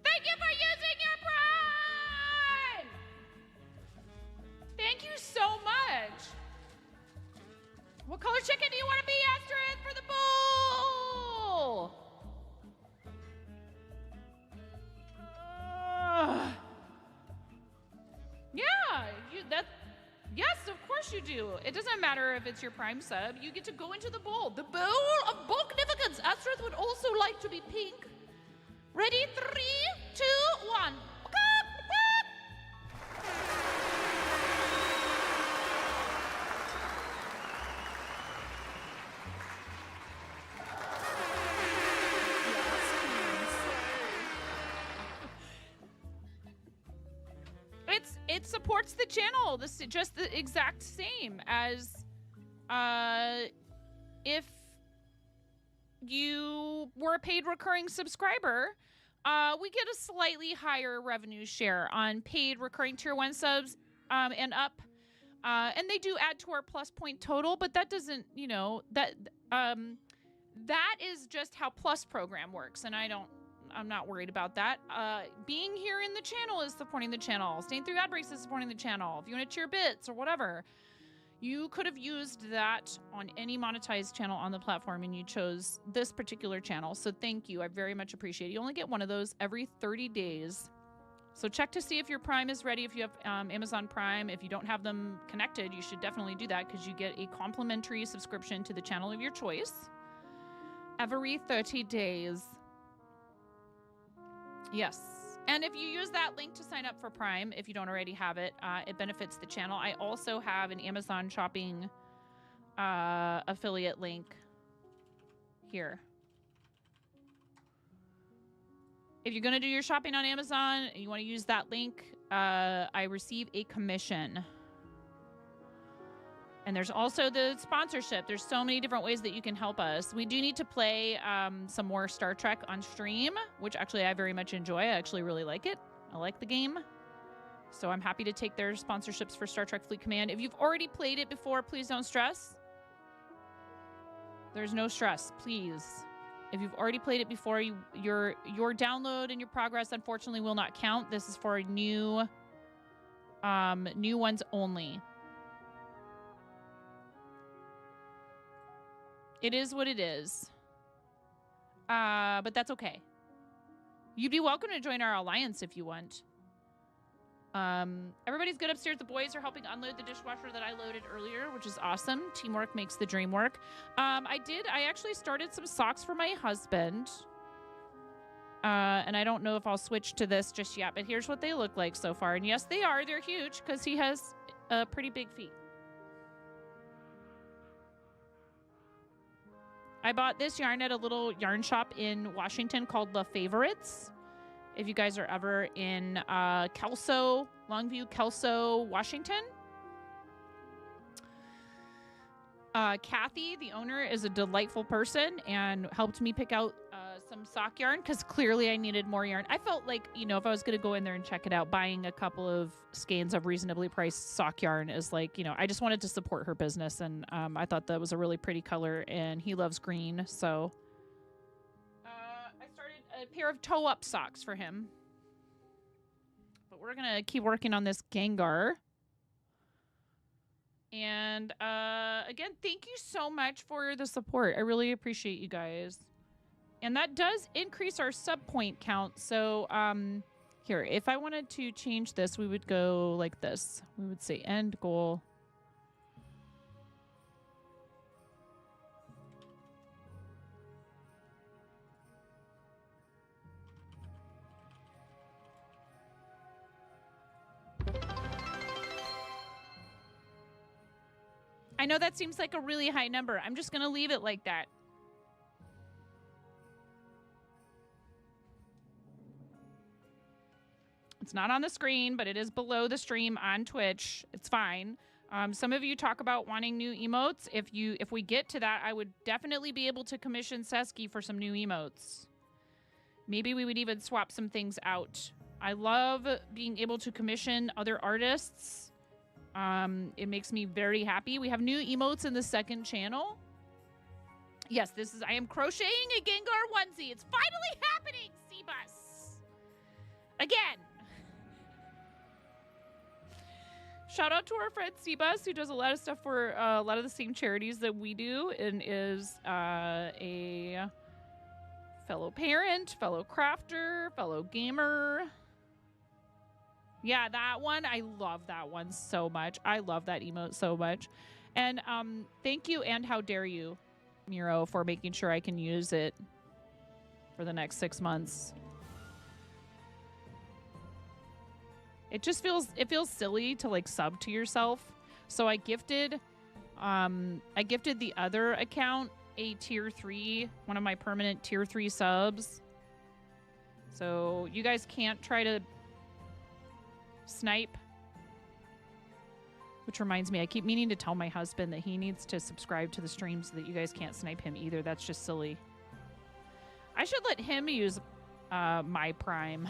Thank you for using your Prime! Thank you so much. What color chicken do you want to be, Asterith, for the bull? Yes, of course you do. It doesn't matter if it's your Prime sub. You get to go into the bowl. The bowl of bulknificence. Asterith would also like to be pink. Ready? 3, 2, 1. It supports the channel. This is just the exact same as if you were a paid recurring subscriber. We get a slightly higher revenue share on paid recurring tier 1 subs and up. And they do add to our plus point total, but that doesn't, you know, that is just how plus program works. And I'm not worried about that. Being here in the channel is supporting the channel. Staying through ad breaks is supporting the channel. If you want to cheer bits or whatever, you could have used that on any monetized channel on the platform, and you chose this particular channel. So thank you. I very much appreciate it. You only get one of those every 30 days. So check to see if your Prime is ready. If you have Amazon Prime, if you don't have them connected, you should definitely do that because you get a complimentary subscription to the channel of your choice every 30 days. Yes. And if you use that link to sign up for Prime, if you don't already have it, it benefits the channel. I also have an Amazon shopping affiliate link here. If you're going to do your shopping on Amazon and you want to use that link, I receive a commission. And there's also the sponsorship. There's so many different ways that you can help us. We do need to play some more Star Trek on stream, which actually I very much enjoy. I actually really like it. I like the game. So I'm happy to take their sponsorships for Star Trek Fleet Command. If you've already played it before, please don't stress. There's no stress, please. If you've already played it before, your download and your progress unfortunately will not count. This is for new ones only. It is what it is. But that's okay. You'd be welcome to join our alliance if you want. Everybody's good upstairs. The boys are helping unload the dishwasher that I loaded earlier, which is awesome. Teamwork makes the dream work. I actually started some socks for my husband. And I don't know if I'll switch to this just yet, but here's what they look like so far. And yes, they are. They're huge because he has pretty big feet. I bought this yarn at a little yarn shop in Washington called La Favorites. If you guys are ever in Kelso, Longview, Kelso, Washington. Kathy, the owner, is a delightful person and helped me pick out some sock yarn because clearly I needed more yarn. I felt like, you know, if I was going to go in there and check it out, buying a couple of skeins of reasonably priced sock yarn is like, you know, I just wanted to support her business. And I thought that was a really pretty color and he loves green. So I started a pair of toe-up socks for him. But we're going to keep working on this Gengar. And again, thank you so much for the support. I really appreciate you guys. And that does increase our sub point count. So here, if I wanted to change this, we would go like this. We would say end goal. I know that seems like a really high number. I'm just going to leave it like that. It's not on the screen, but it is below the stream on Twitch. It's fine. Some of you talk about wanting new emotes. If we get to that, I would definitely be able to commission Sesky for some new emotes. Maybe we would even swap some things out. I love being able to commission other artists. It makes me very happy. We have new emotes in the second channel. Yes, I am crocheting a Gengar onesie. It's finally happening, Seabus. Again. Shout out to our friend Seabus, who does a lot of stuff for a lot of the same charities that we do, and is a fellow parent, fellow crafter, fellow gamer. Yeah, that one, I love that one so much. I love that emote so much. And thank you, and how dare you, Miro, for making sure I can use it for the next 6 months. It just feels silly to like sub to yourself. So I gifted the other account a tier 3, one of my permanent tier 3 subs. So you guys can't try to snipe. Which reminds me, I keep meaning to tell my husband that he needs to subscribe to the stream so that you guys can't snipe him either. That's just silly. I should let him use my Prime.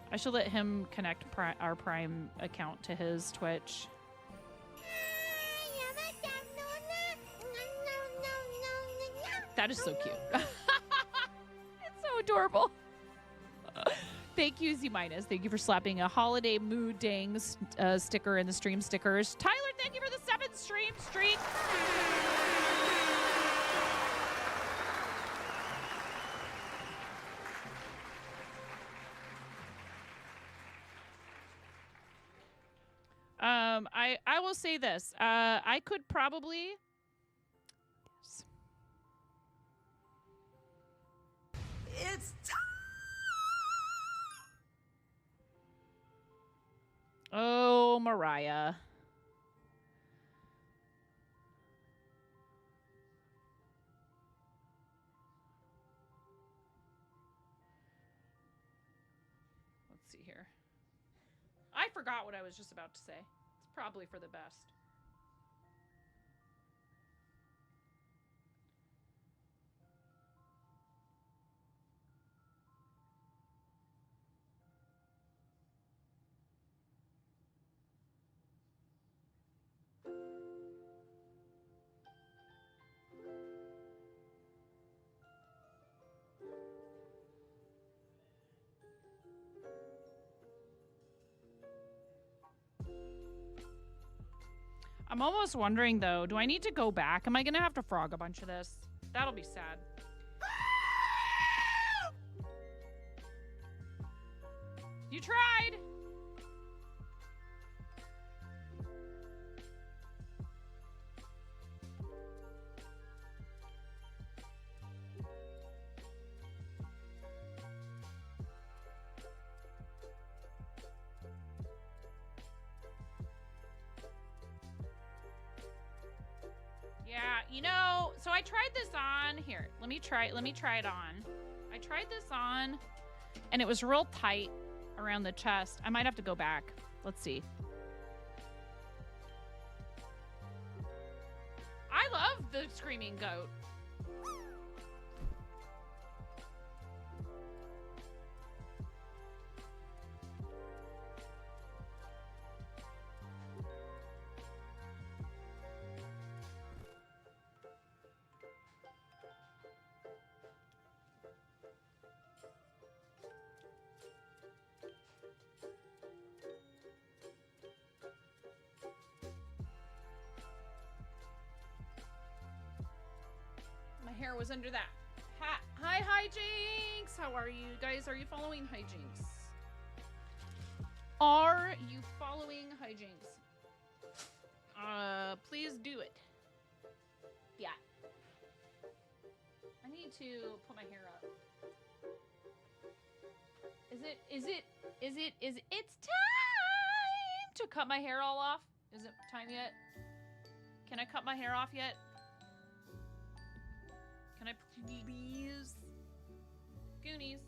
I should let him connect our Prime account to his Twitch. That is so cute. It's so adorable. Thank you, Z-. Thank you for slapping a holiday mood dang sticker in the stream stickers. Tyler, thank you for the 7th stream streak. I will say this. I could probably... It's Oh, Mariah. Let's see here. I forgot what I was just about to say. It's probably for the best. I'm almost wondering, though, do I need to go back? Am I going to have to frog a bunch of this? That'll be sad. You tried! Yeah, you know, so I tried this on. Here, let me try it on. I tried this on, and it was real tight around the chest. I might have to go back. Let's see. I love the screaming goat. was under that hat. Hi, Hijinks. How are you guys? Are you following Hijinks? Are you following Hijinks? Please do it. Yeah. I need to put my hair up. It's time to cut my hair all off? Is it time yet? Can I cut my hair off yet? Can I please? Goonies.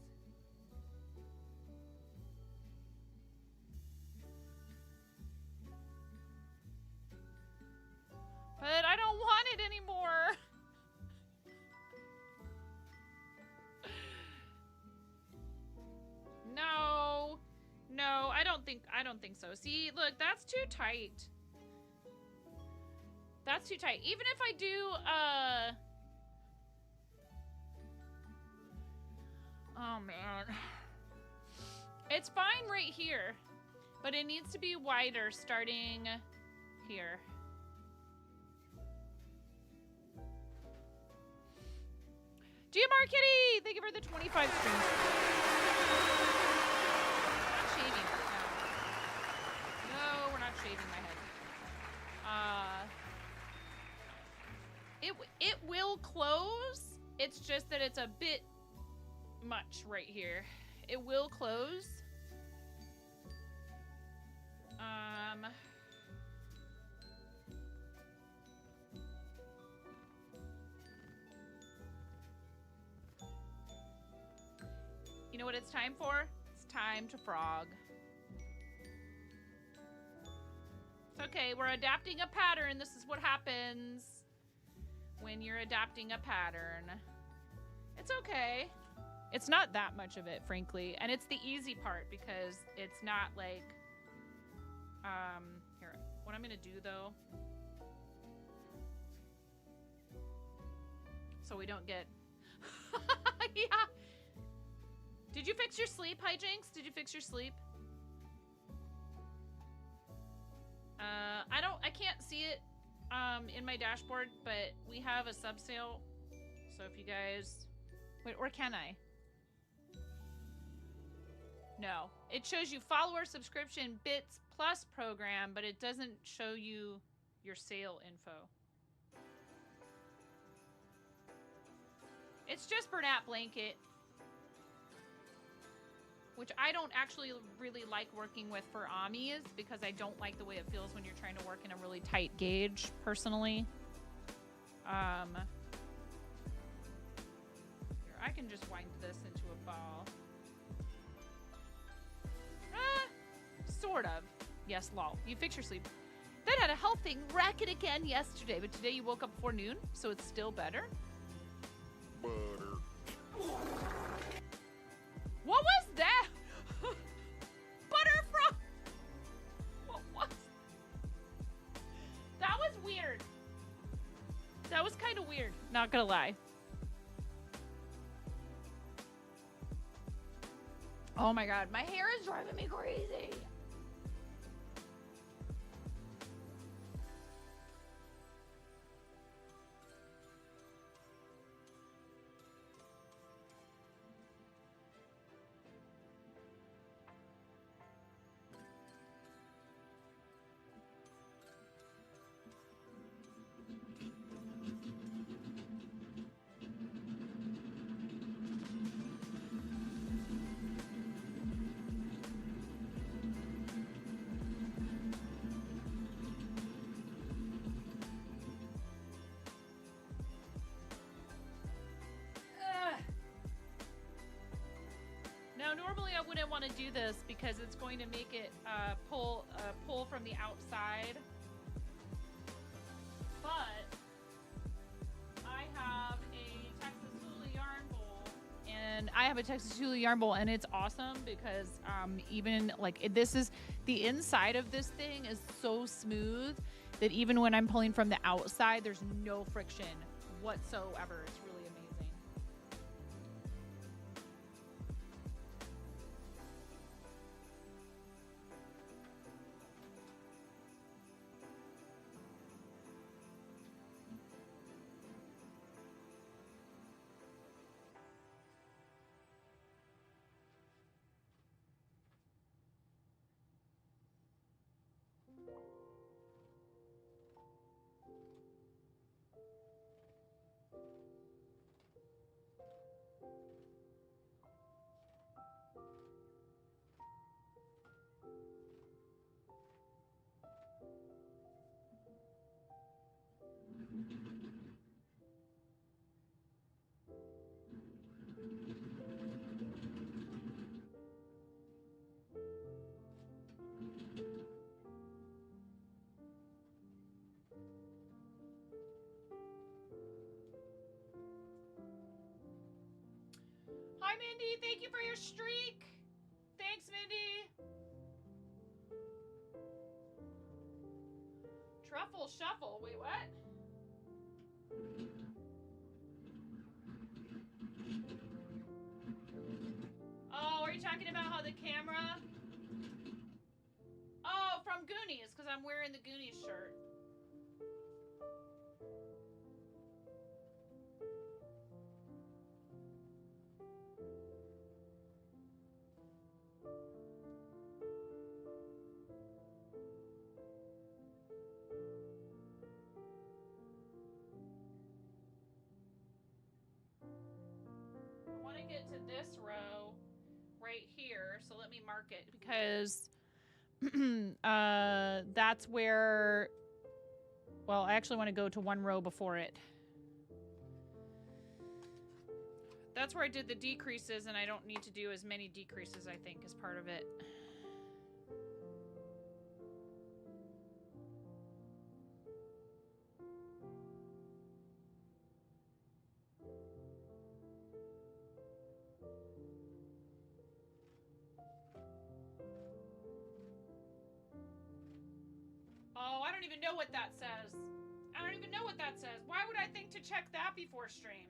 But I don't want it anymore. No. No, I don't think so. See, look, that's too tight. That's too tight. Even if I do oh man. It's fine right here. But it needs to be wider starting here. GMR Kitty! Thank you for the 25 streams. We're not shaving. No, we're not shaving my head. It will close. It's just that it's a bit much right here. It will close. You know what it's time for? It's time to frog. It's okay, we're adapting a pattern. This is what happens when you're adapting a pattern. It's okay. It's not that much of it, frankly. And it's the easy part because it's not like, here, what I'm gonna do though, so we don't get, yeah. Did you fix your sleep, Hijinks? Did you fix your sleep? I can't see it in my dashboard, but we have a sub sale. So if you guys, wait, or can I? No, it shows you follower subscription bits plus program, but it doesn't show you your sale info. It's just Bernat Blanket, which I don't actually really like working with for Amis because I don't like the way it feels when you're trying to work in a really tight gauge, personally. Here, I can just wind this into a ball. Sort of. Yes, lol. You fix your sleep. Then had a health thing, rack it again yesterday, but today you woke up before noon, so it's still better. Butter. What was that? Butterfrog. What was? That was weird. That was kind of weird. Not gonna lie. Oh my god, my hair is driving me crazy. Now, normally I wouldn't want to do this because it's going to make it pull from the outside. But I have a Texas Hula yarn bowl, and it's awesome because even like this is the inside of this thing is so smooth that even when I'm pulling from the outside, there's no friction whatsoever. It's really amazing. Hi, Mindy. Thank you for your streak. Thanks, Mindy. Truffle shuffle. Wait, what? Oh, are you talking about how the camera? Oh, from Goonies, because I'm wearing the Goonies shirt. I want to get to this row right here, so let me mark it because that's where, well, I actually want to go to one row before it. That's where I did the decreases, and I don't need to do as many decreases, I think, as part of it. Oh, I don't even know what that says. I don't even know what that says. Why would I think to check that before stream?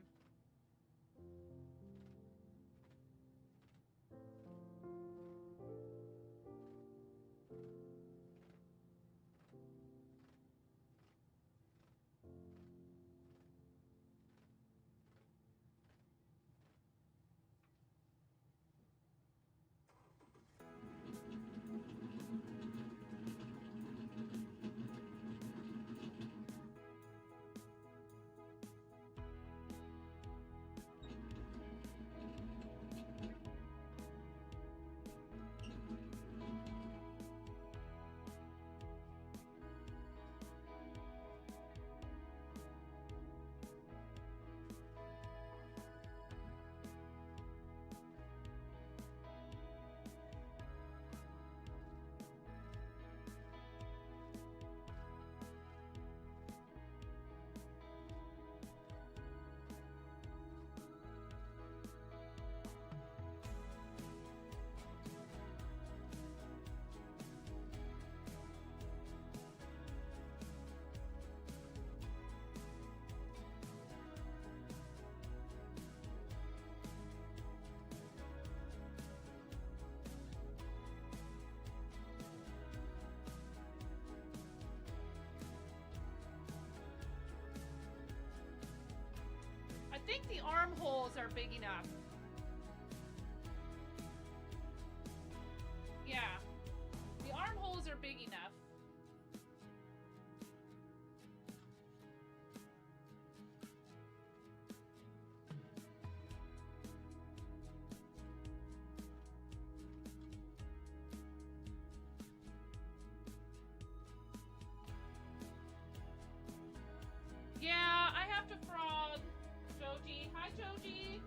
I think the armholes are big enough. Yeah. The armholes are big enough. Yeah, I have to frog. Joji. Hi, Joji.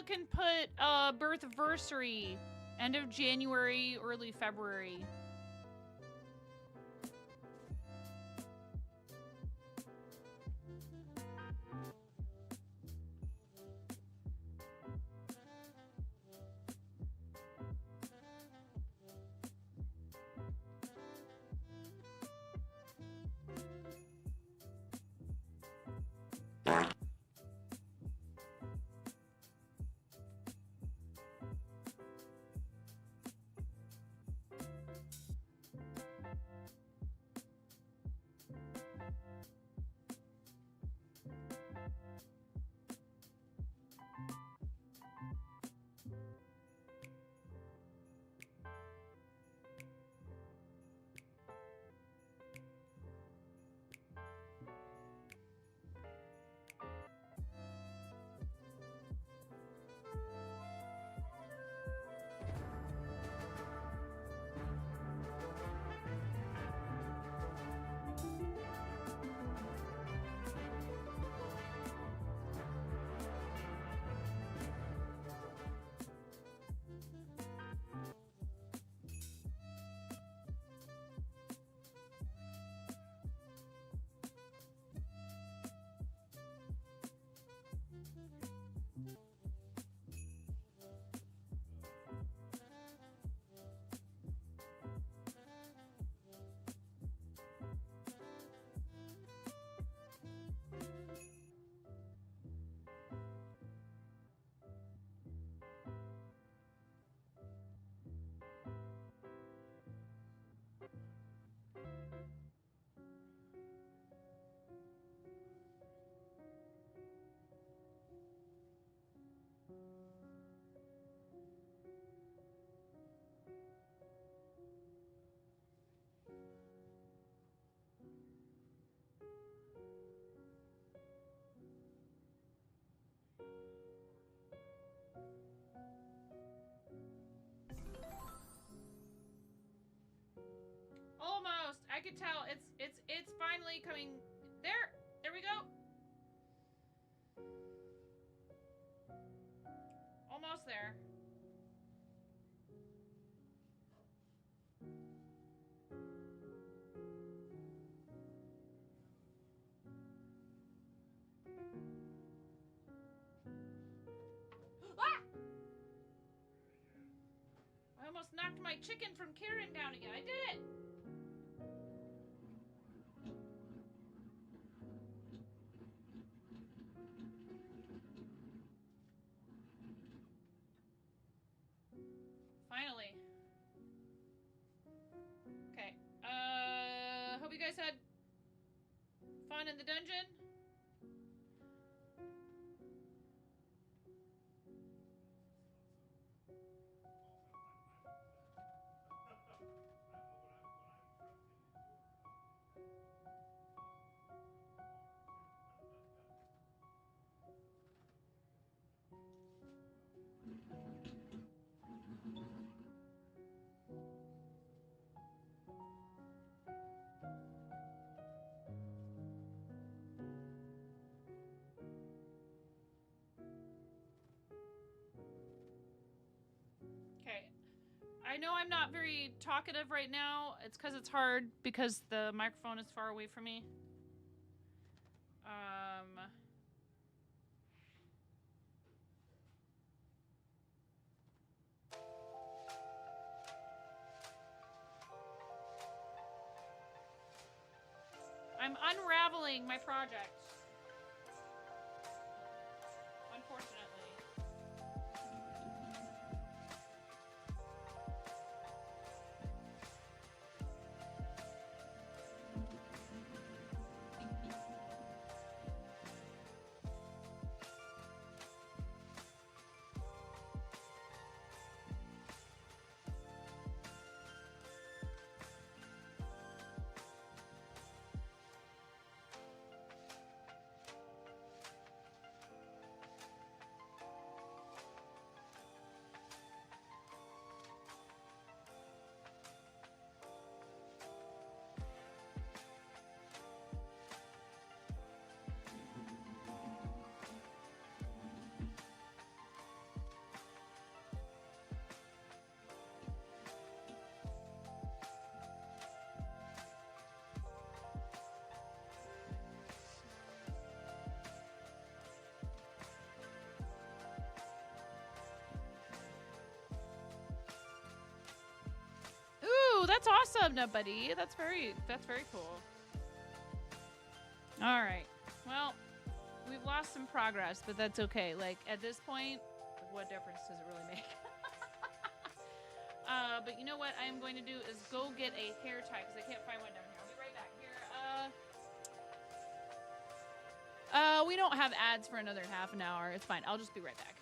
can put birthversary, end of January, early February. Almost. I could tell. It's finally coming. There. There we go. Almost there. Ah! I almost knocked my chicken from Karen down again. I did it. Finally. Okay. Hope you guys had fun in the dungeon. Okay. I know I'm not very talkative right now. It's because it's hard because the microphone is far away from me. I'm unraveling my project. Unfortunately. you. That's awesome, buddy. That's very cool. All right. Well, we've lost some progress, but that's okay. Like, at this point, what difference does it really make? But you know what I'm going to do is go get a hair tie because I can't find one down here. I'll be right back here. We don't have ads for another half an hour. It's fine. I'll just be right back.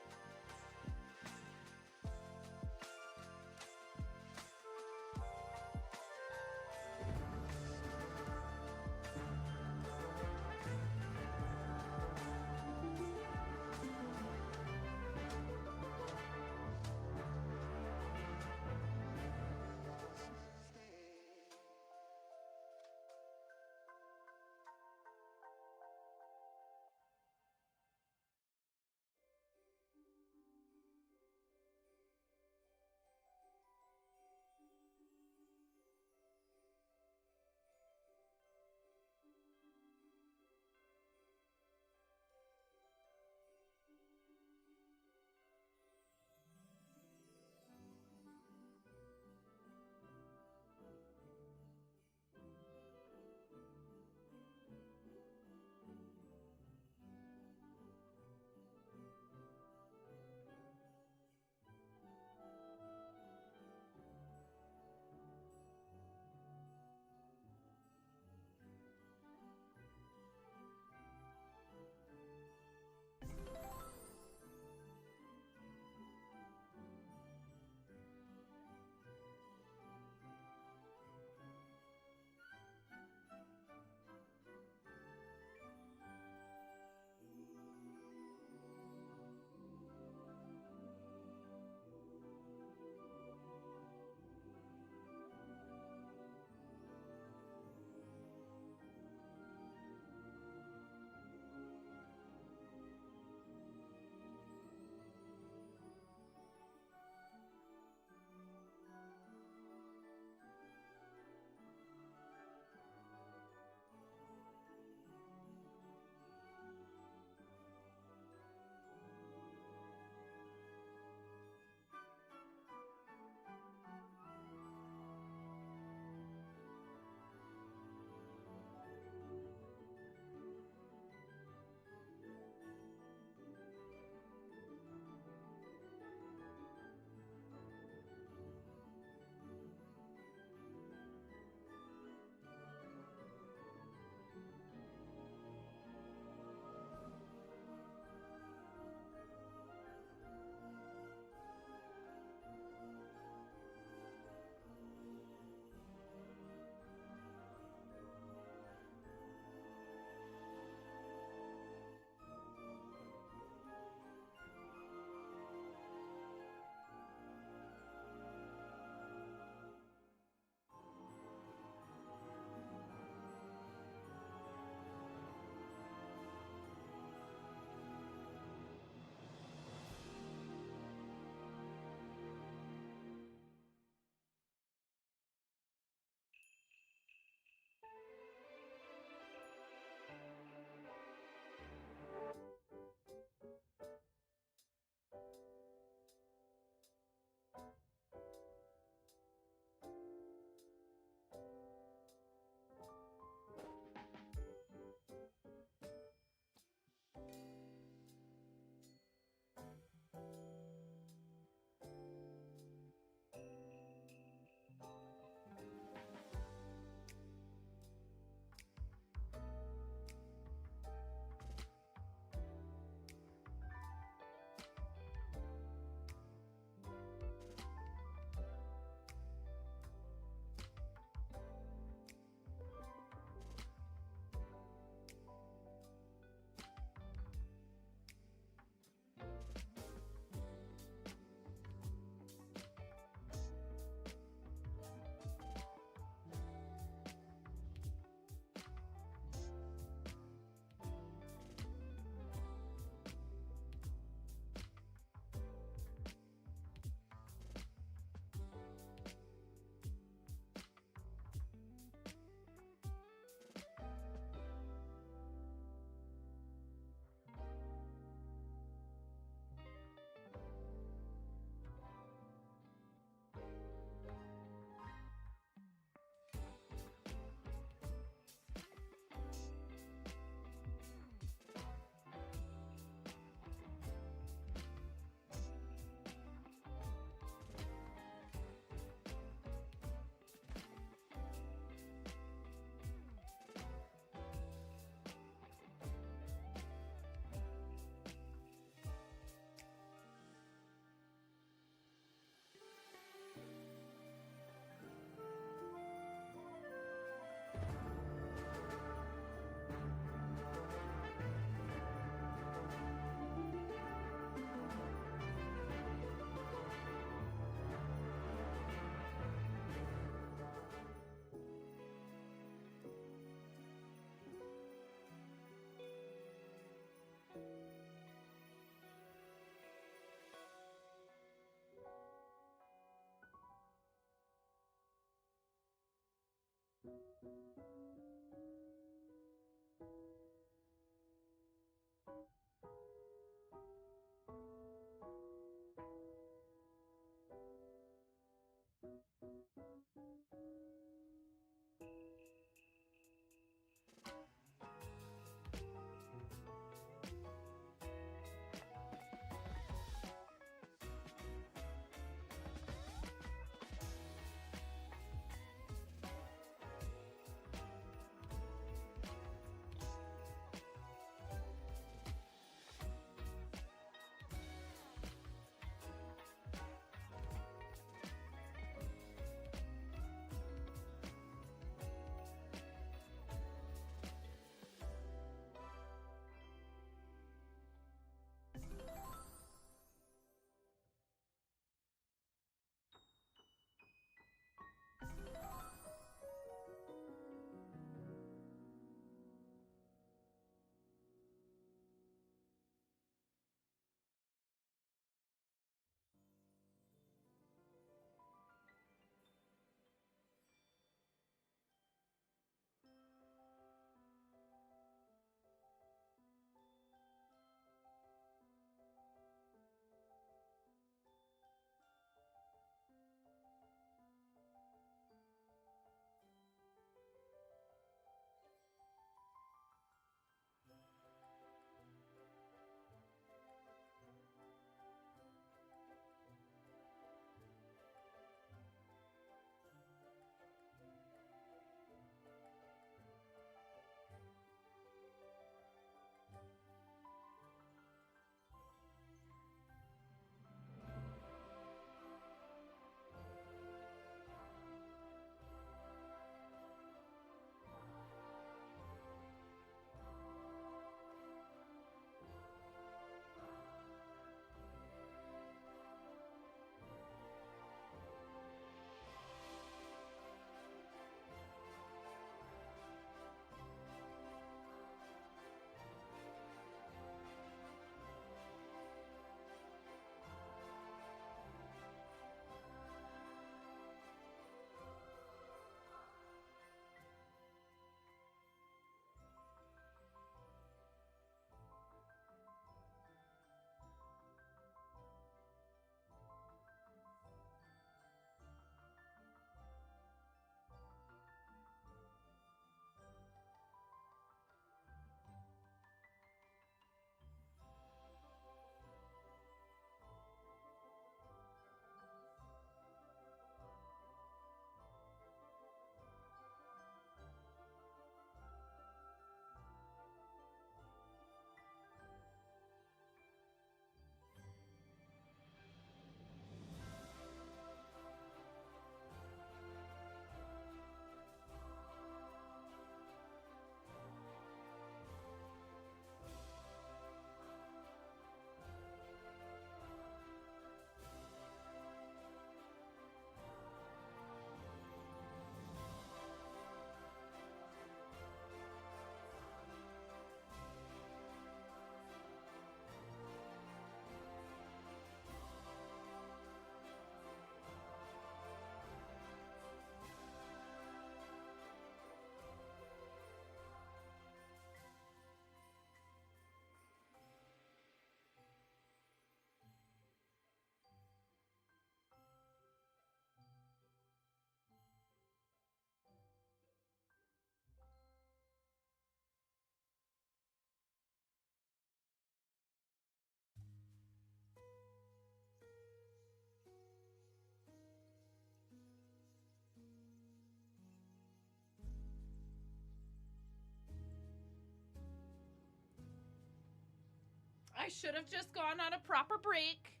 I should have just gone on a proper break.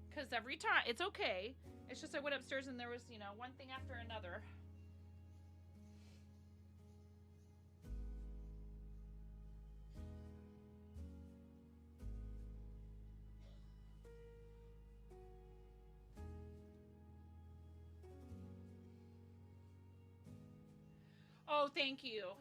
Because every time, it's okay. It's just I went upstairs and there was, you know, one thing after another. Oh, thank you.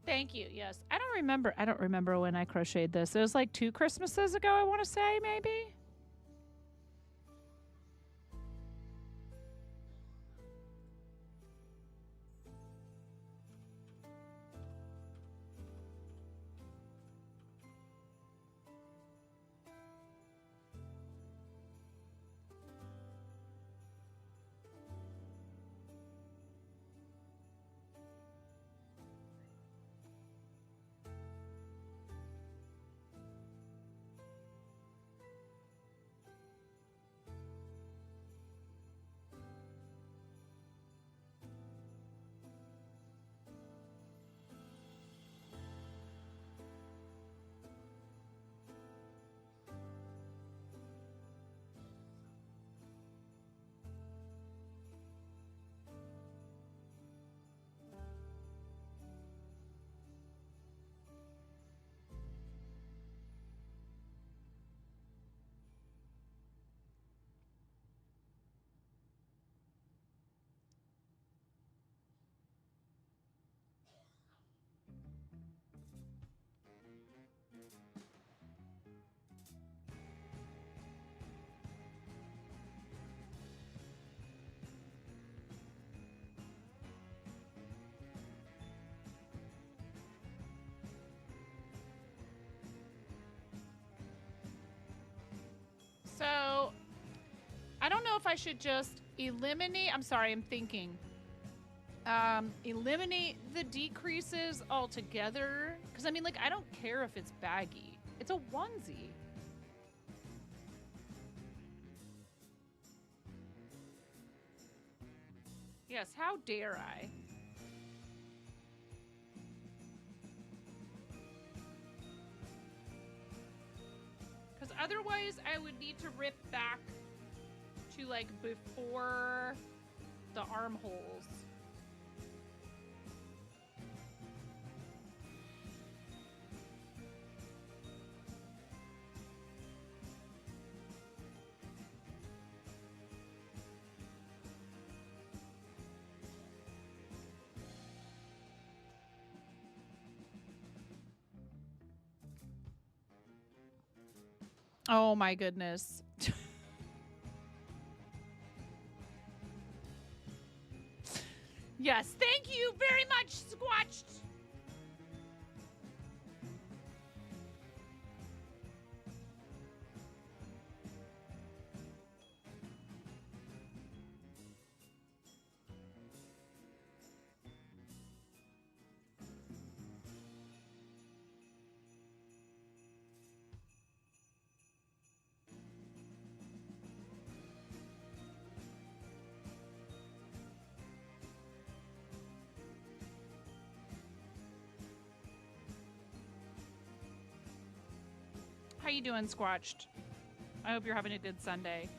Thank you. Yes. I don't remember when I crocheted this. It was like 2 Christmases ago, I want to say, maybe. So, I don't know if I should just eliminate. I'm sorry, I'm thinking. Eliminate the decreases altogether. Because, I mean, like, I don't care if it's baggy. It's a onesie. Yes, how dare I? Because otherwise, I would need to rip back to, like, before the armholes. Oh my goodness. Yes, thank you very much, Squatched. How you doing, Squatched? I hope you're having a good Sunday.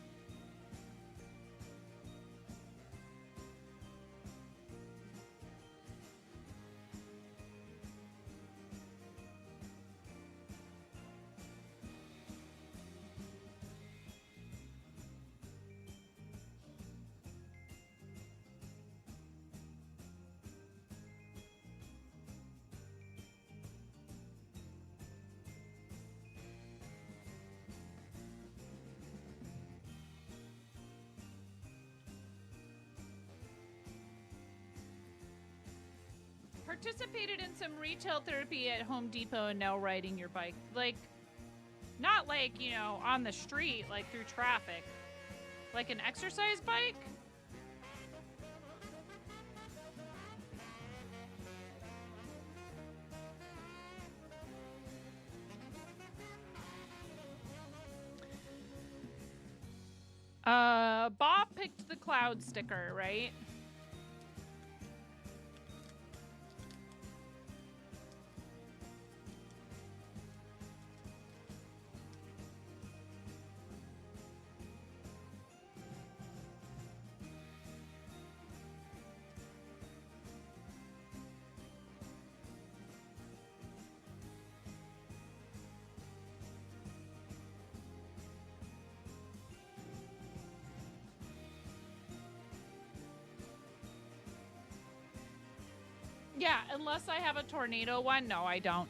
Participated in some retail therapy at Home Depot and now riding your bike. Like, not like, you know, on the street, like through traffic. Like an exercise bike? Bob picked the cloud sticker, right? Yeah, unless I have a tornado one. No, I don't.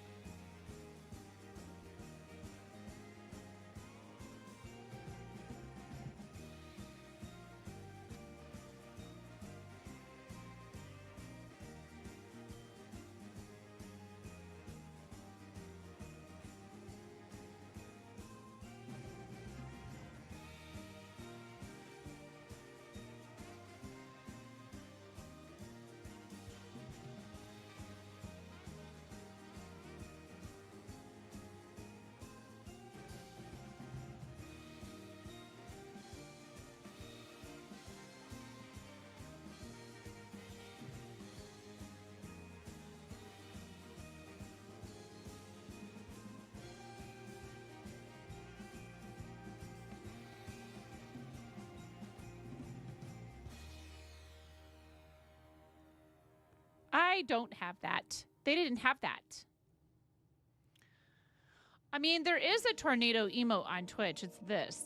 I don't have that. They didn't have that. I mean, there is a tornado emote on Twitch. It's this.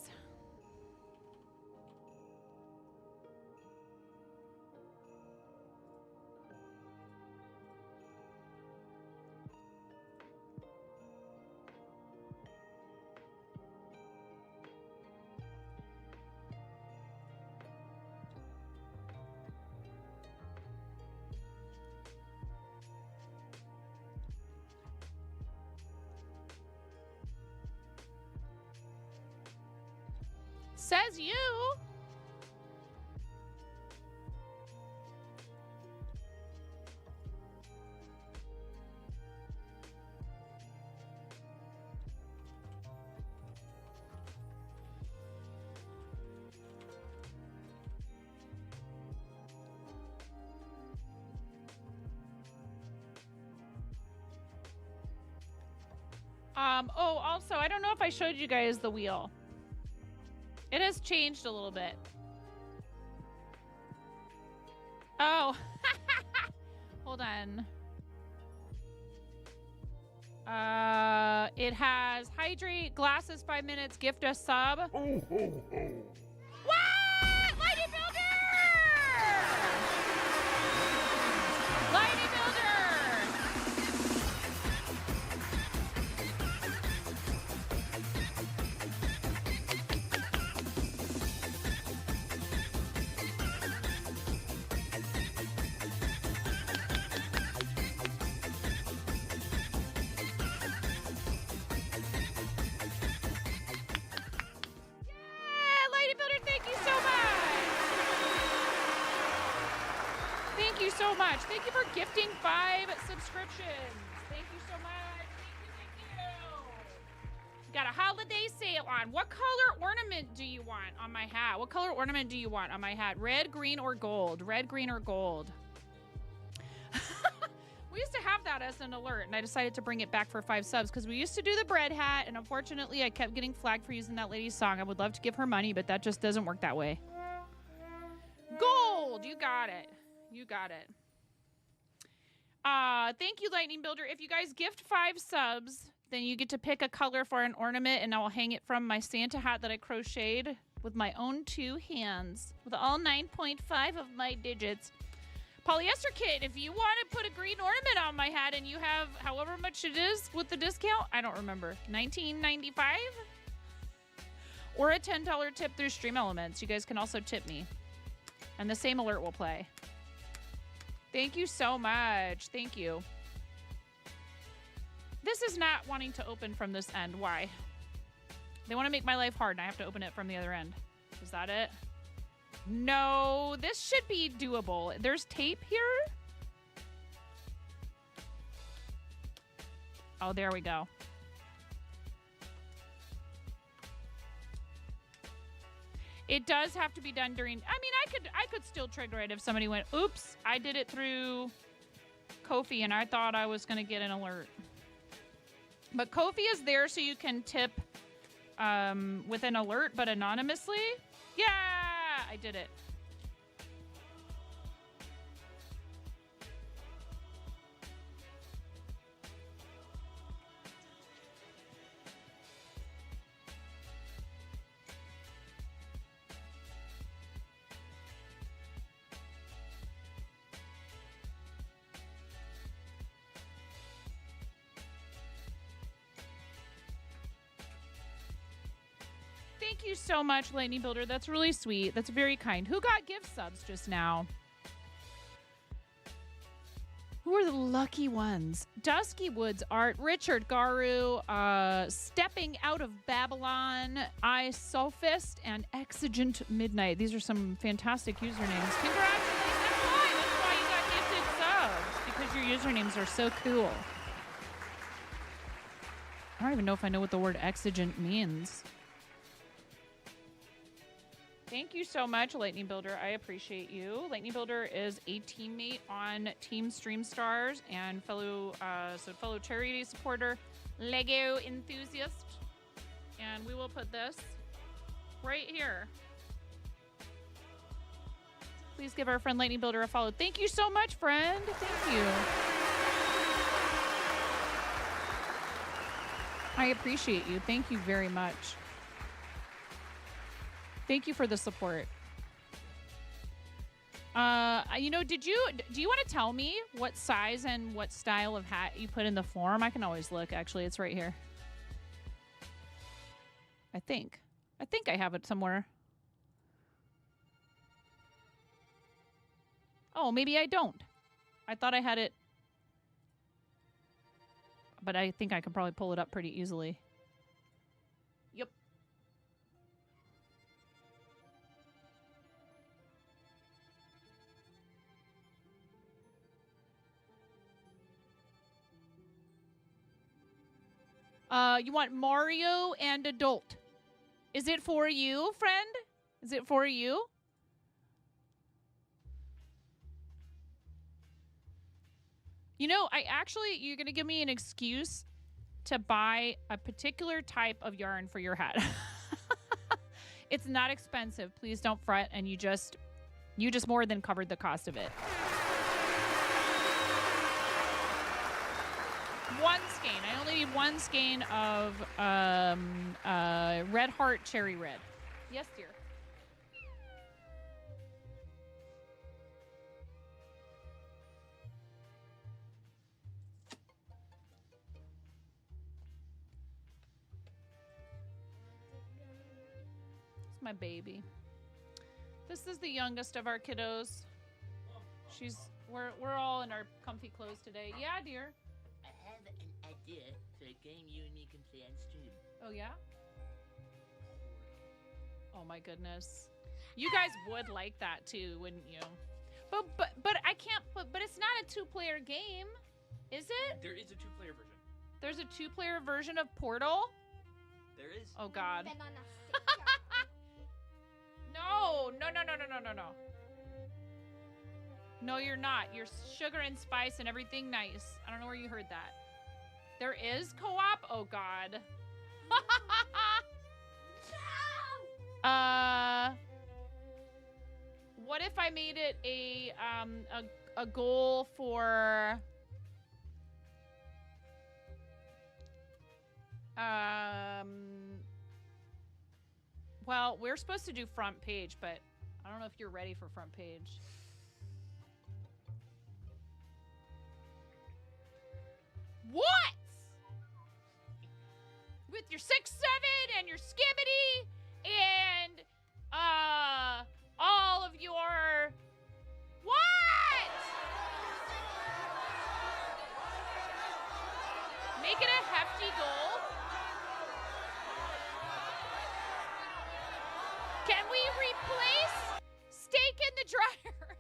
Says you. Oh, also, I don't know if I showed you guys the wheel. It has changed a little bit. Oh. Hold on. It has hydrate, glasses 5 minutes, gift a sub. Ho, ho, ho. What? Lighting Builder! Lighting Builder! So much. Thank you for gifting 5 subscriptions. Thank you so much. Thank you. Got a holiday sale on. What color ornament do you want on my hat? What color ornament do you want on my hat? Red, green, or gold? Red, green, or gold? We used to have that as an alert, and I decided to bring it back for 5 subs because we used to do the bread hat, and unfortunately, I kept getting flagged for using that lady's song. I would love to give her money, but that just doesn't work that way. Gold! You got it. You got it. Thank you, Lightning Builder. If you guys gift 5 subs, then you get to pick a color for an ornament, and I will hang it from my Santa hat that I crocheted with my own 2 hands, with all 9.5 of my digits. Polyester Kit, if you want to put a green ornament on my hat and you have however much it is with the discount, I don't remember, $19.95? Or a $10 tip through Stream Elements. You guys can also tip me. And the same alert will play. Thank you so much. Thank you. This is not wanting to open from this end. Why? They want to make my life hard, and I have to open it from the other end. Is that it? No, this should be doable. There's tape here. Oh, there we go. It does have to be done during... I mean, I could still trigger it if somebody went, oops, I did it through Ko-fi and I thought I was going to get an alert. But Ko-fi is there so you can tip with an alert, but anonymously. Yeah, I did it. Thank you so much, Lightning Builder. That's really sweet. That's very kind. Who got gift subs just now? Who are the lucky ones? Dusky Woods Art, Richard Garu, Stepping Out of Babylon, I Sophist, and Exigent Midnight. These are some fantastic usernames. Congratulations. That's why you got gifted subs, because your usernames are so cool. I don't even know if I know what the word exigent means. Thank you so much, Lightning Builder. I appreciate you. Lightning Builder is a teammate on Team Stream Stars and fellow charity supporter, Lego enthusiast. And we will put this right here. Please give our friend Lightning Builder a follow. Thank you so much, friend. Thank you. I appreciate you. Thank you very much. Thank you for the support. You know, do you want to tell me what size and what style of hat you put in the form? I can always look. Actually, it's right here. I think I have it somewhere. Oh, maybe I don't. I thought I had it, but I think I can probably pull it up pretty easily. Yep. You want Mario and adult. Is it for you, friend? Is it for you? You know, you're going to give me an excuse to buy a particular type of yarn for your hat. It's not expensive. Please don't fret. And you just more than covered the cost of it. One skein. I only need one skein of Red Heart Cherry Red. Yes, dear. It's my baby. This is the youngest of our kiddos. We're all in our comfy clothes today. Yeah, dear. I have an idea for a game you and me can play on stream. Oh, yeah? Oh, my goodness. You guys would like that, too, wouldn't you? But I can't... But it's not a two-player game, is it? There is a two-player version. There's a two-player version of Portal? There is. Oh, God. No. No, you're not. You're sugar and spice and everything nice. I don't know where you heard that. There is co-op? Oh, God. What if I made it a goal for well, we're supposed to do front page, but I don't know if you're ready for front page. What? With your 6'7" and your skibbity and all of your what? Make it a hefty goal. Can we replace steak in the dryer?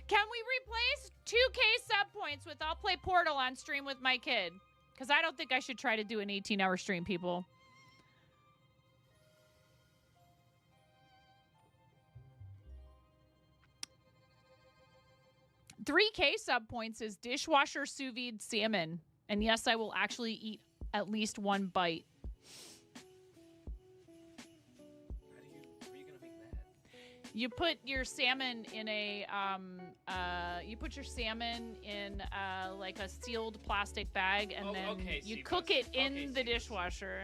Can we replace 2K sub points with I'll play Portal on stream with my kid? Because I don't think I should try to do an 18-hour stream, people. $3K sub points is dishwasher sous vide salmon. And yes, I will actually eat at least one bite. How are you gonna make that? You put your salmon in a like a sealed plastic bag, and then you cook it in the dishwasher.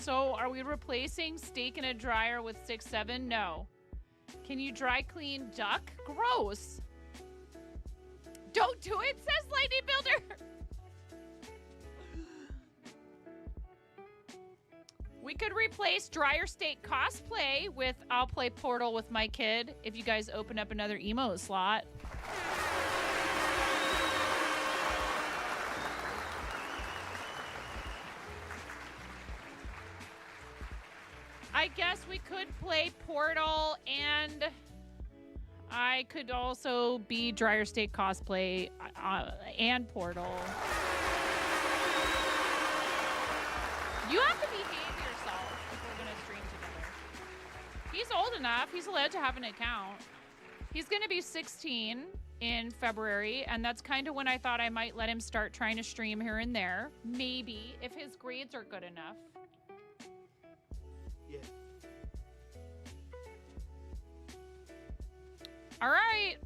So are we replacing steak in a dryer with 6-7? No. Can you dry clean duck? Gross. Don't do it, says Lightning Builder. We could replace dryer steak cosplay with I'll play Portal with my kid if you guys open up another emote slot. I guess we could play Portal, and I could also be dryer steak cosplay and Portal. You have to behave yourself if we're going to stream together. He's old enough. He's allowed to have an account. He's going to be 16 in February, and that's kind of when I thought I might let him start trying to stream here and there. Maybe, if his grades are good enough. Yeah. All right.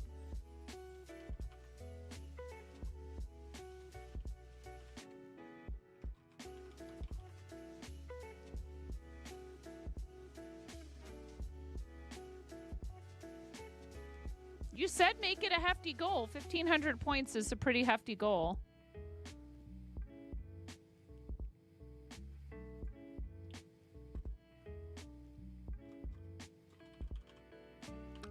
You said make it a hefty goal. 1,500 points is a pretty hefty goal.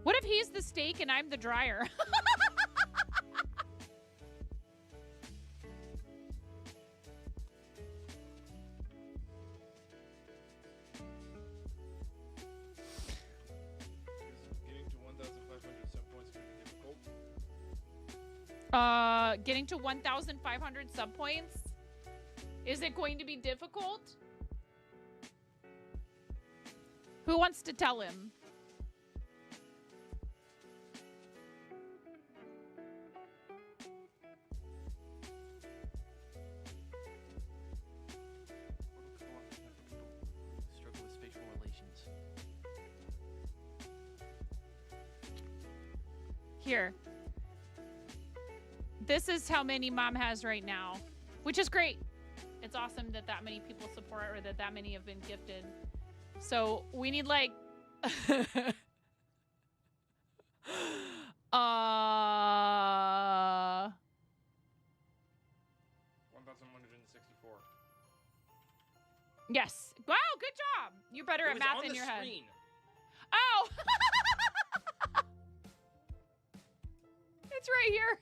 What if he's the steak and I'm the dryer? Getting to 1,500 sub points can be difficult. Getting to 1,500 sub points? Is it going to be difficult? Who wants to tell him? Struggle with spatial relations. Here. This is how many Mom has right now, which is great. It's awesome that that many people support or that many have been gifted. So we need like... 1,164. Yes. Wow, good job. You're better at math in your head. Screen. Oh! It's right here.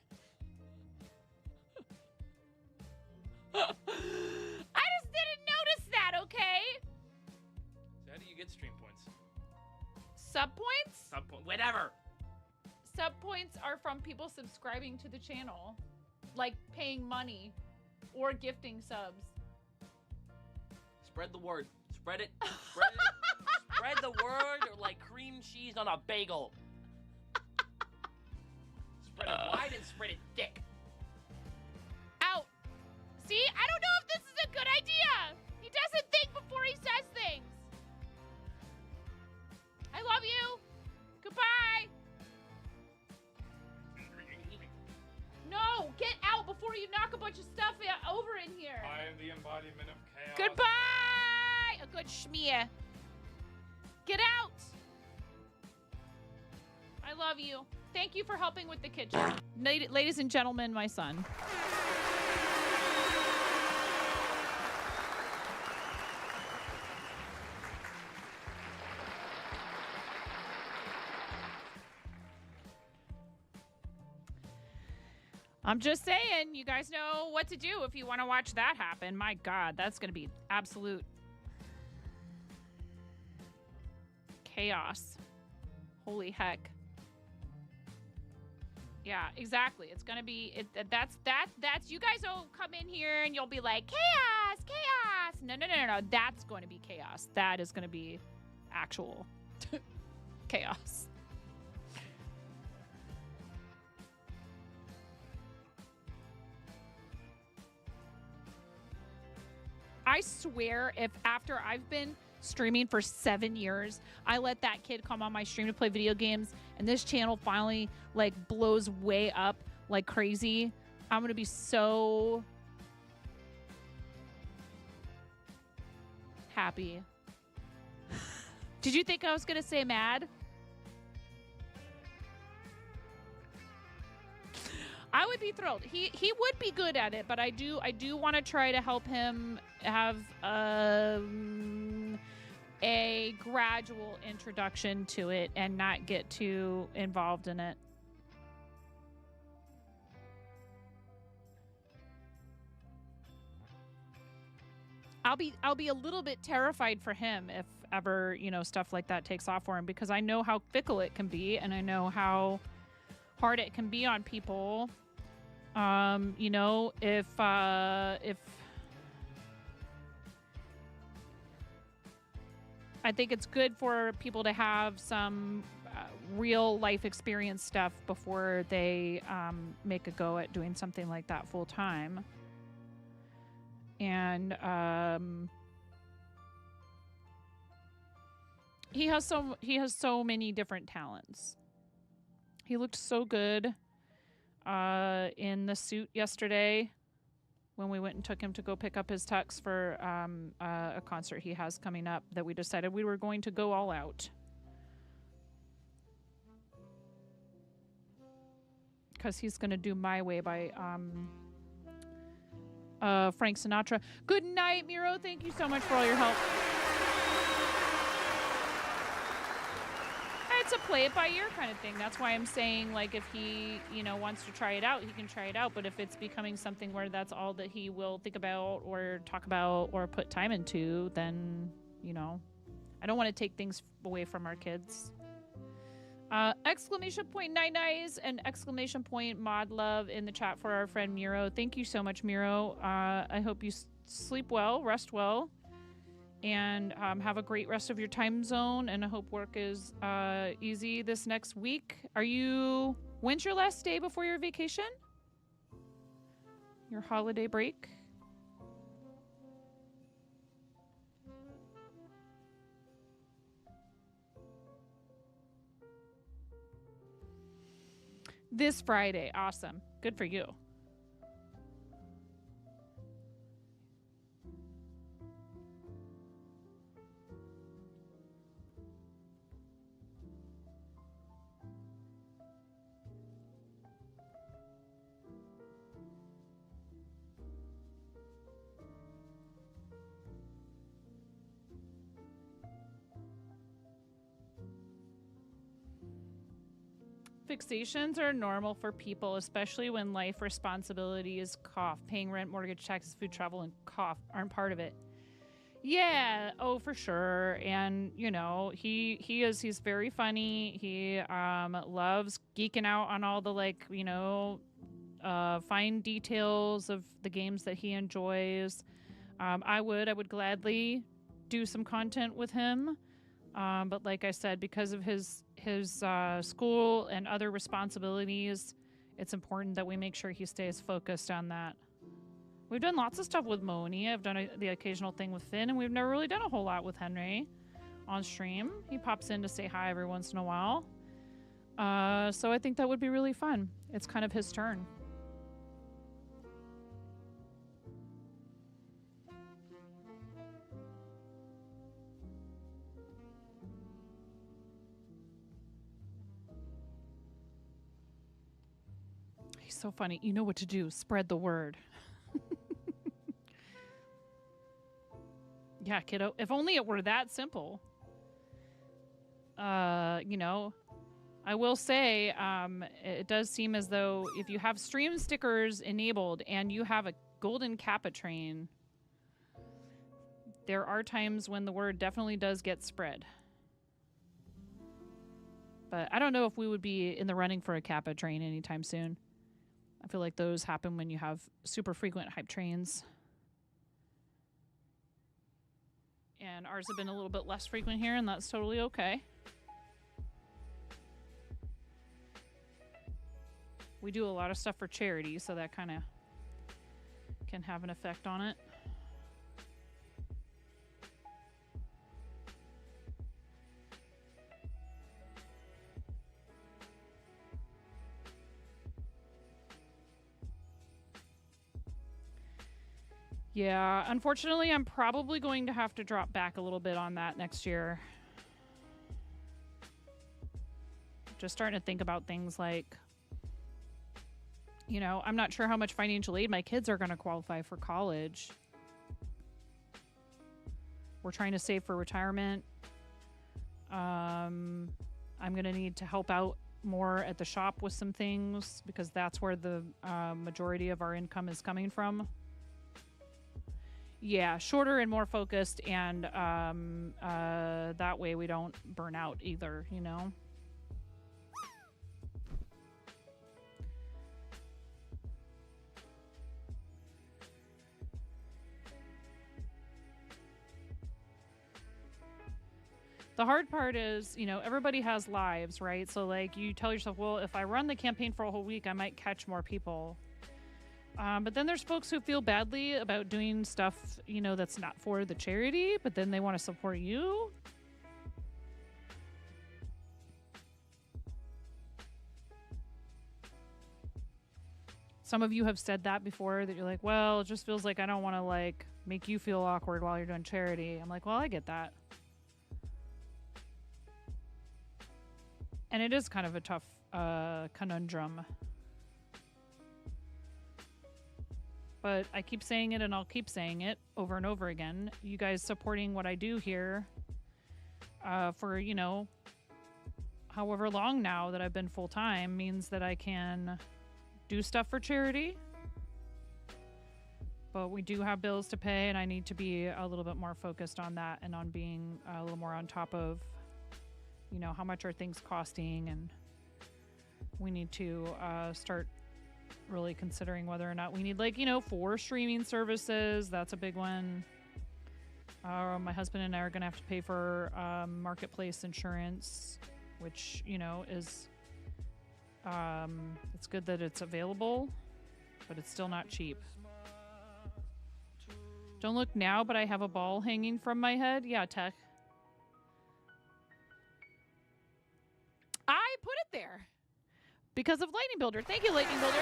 I just didn't notice that, okay? So how do you get stream points? Sub points? Sub point, whatever. Sub points are from people subscribing to the channel, like paying money or gifting subs. Spread the word. Spread it. Spread it. Spread the word like cream cheese on a bagel. Spread it wide and spread it thick. Out. See, I don't know if this is a good idea. He doesn't think before he says things. I love you. Goodbye. No, get out before you knock a bunch of stuff over in here. I am the embodiment of chaos. Goodbye. A good schmear. Get out. I love you. Thank you for helping with the kitchen. Ladies and gentlemen, my son. I'm just saying, you guys know what to do if you want to watch that happen. My God, that's going to be absolute chaos. Holy heck. Yeah, exactly. It's going to be, that's, you guys will come in here and you'll be like, chaos, chaos. No. That's going to be chaos. That is going to be actual chaos. I swear if after I've been streaming for 7 years, I let that kid come on my stream to play video games and this channel finally like blows way up like crazy, I'm gonna be so happy. Did you think I was gonna say mad? I would be thrilled. He would be good at it, but I do want to try to help him have a gradual introduction to it and not get too involved in it. I'll be a little bit terrified for him if ever, you know, stuff like that takes off for him, because I know how fickle it can be, and I know how hard it can be on people. You know, if I think it's good for people to have some real life experience stuff before they make a go at doing something like that full time. And he has so many different talents. He looked so good in the suit yesterday when we went and took him to go pick up his tux for a concert he has coming up that we decided we were going to go all out. Because he's going to do My Way by Frank Sinatra. Good night, Miro. Thank you so much for all your help. It's a play it by ear kind of thing. That's why I'm saying, like, if he, you know, wants to try it out, he can try it out. But if it's becoming something where that's all that he will think about or talk about or put time into, then, you know, I don't want to take things away from our kids. Exclamation point nine nice and exclamation point mod love in the chat for our friend Miro. Thank you so much, Miro. I hope you sleep well, rest well, and have a great rest of your time zone. And I hope work is easy this next week. When's your last day before your vacation? Your holiday break? This Friday. Awesome. Good for you. Fixations are normal for people, especially when life responsibilities, cough, paying rent, mortgage, taxes, food, travel, and cough aren't part of it. Yeah, oh, for sure. And, you know, he's very funny. He loves geeking out on all the, like, you know, fine details of the games that he enjoys. I would gladly do some content with him. But like I said, because of his school and other responsibilities, it's important that we make sure he stays focused on that. We've done lots of stuff with Moni. I've done the occasional thing with Finn, and we've never really done a whole lot with Henry on stream. He pops in to say hi every once in a while. So I think that would be really fun. It's kind of his turn. So funny. You know what to do. Spread the word. Yeah, kiddo. If only it were that simple. You know, I will say, it does seem as though if you have stream stickers enabled and you have a golden Kappa train, there are times when the word definitely does get spread. But I don't know if we would be in the running for a Kappa train anytime soon. I feel like those happen when you have super frequent hype trains. And ours have been a little bit less frequent here, and that's totally okay. We do a lot of stuff for charity, so that kind of can have an effect on it. Yeah, unfortunately, I'm probably going to have to drop back a little bit on that next year. Just starting to think about things like, you know, I'm not sure how much financial aid my kids are going to qualify for college. We're trying to save for retirement. I'm going to need to help out more at the shop with some things because that's where the majority of our income is coming from. Yeah, shorter and more focused, and that way we don't burn out either, you know? The hard part is, you know, everybody has lives, right? So, like, you tell yourself, well, if I run the campaign for a whole week, I might catch more people. But then there's folks who feel badly about doing stuff, you know, that's not for the charity, but then they want to support you. Some of you have said that before, that you're like, well, it just feels like I don't want to, like, make you feel awkward while you're doing charity. I'm like, well, I get that. And it is kind of a tough conundrum. But I keep saying it, and I'll keep saying it over and over again. You guys supporting what I do here for, you know, however long now that I've been full-time means that I can do stuff for charity. But we do have bills to pay, and I need to be a little bit more focused on that and on being a little more on top of, you know, how much are things costing, and we need to start really considering whether or not we need, like, you know, 4 streaming services. That's a big one. My husband and I are going to have to pay for marketplace insurance, which, you know, is it's good that it's available, but it's still not cheap. Don't look now, but I have a ball hanging from my head. Yeah, Tech. I put it there because of Lightning Builder. Thank you, Lightning Builder.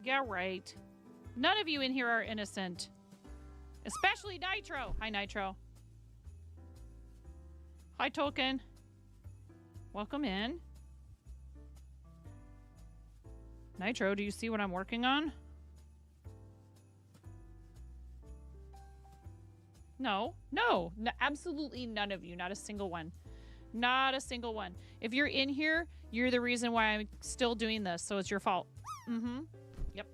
Yeah, right. None of you in here are innocent. Especially Nitro. Hi, Nitro. Hi, Token. Welcome in. Nitro, do you see what I'm working on? No, absolutely none of you. Not a single one. Not a single one. If you're in here, you're the reason why I'm still doing this, so it's your fault. Mm-hmm. Yep.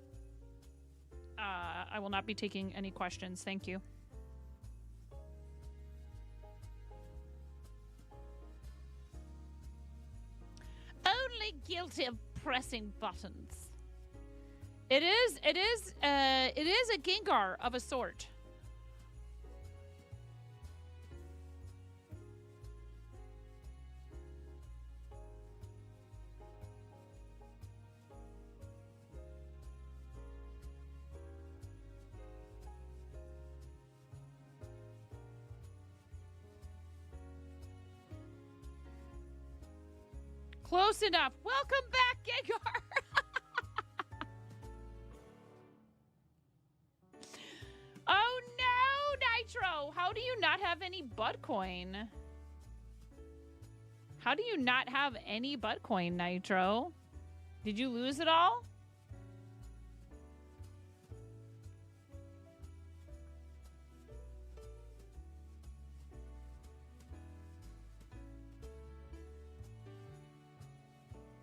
I will not be taking any questions. Thank you. Only guilty of pressing buttons. It is a Gengar of a sort. Close enough. Welcome back, Gengar. Oh no, Nitro. How do you not have any Buttcoin? How do you not have any Buttcoin, Nitro? Did you lose it all?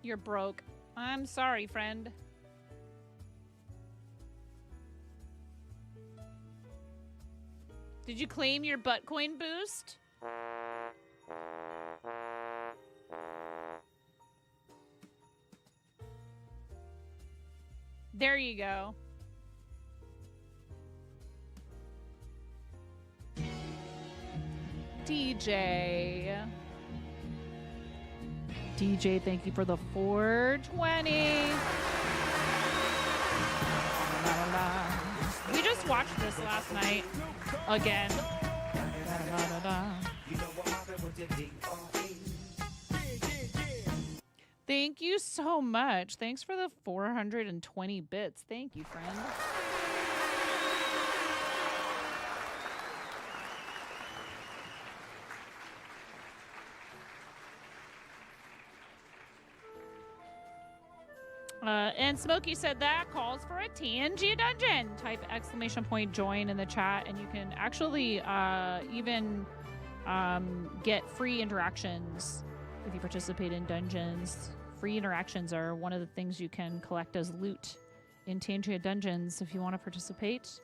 You're broke. I'm sorry, friend. Did you claim your Buttcoin boost? There you go. DJ, thank you for the 420. La, la, la. We just watched this last night again. Da-da-da-da-da. Thank you so much. Thanks for the 420 bits. Thank you, friend. And Smokey said that calls for a TNG dungeon. Type ! join in the chat, and you can actually even get free interactions if you participate in dungeons. Free interactions are one of the things you can collect as loot in TNG dungeons if you want to participate.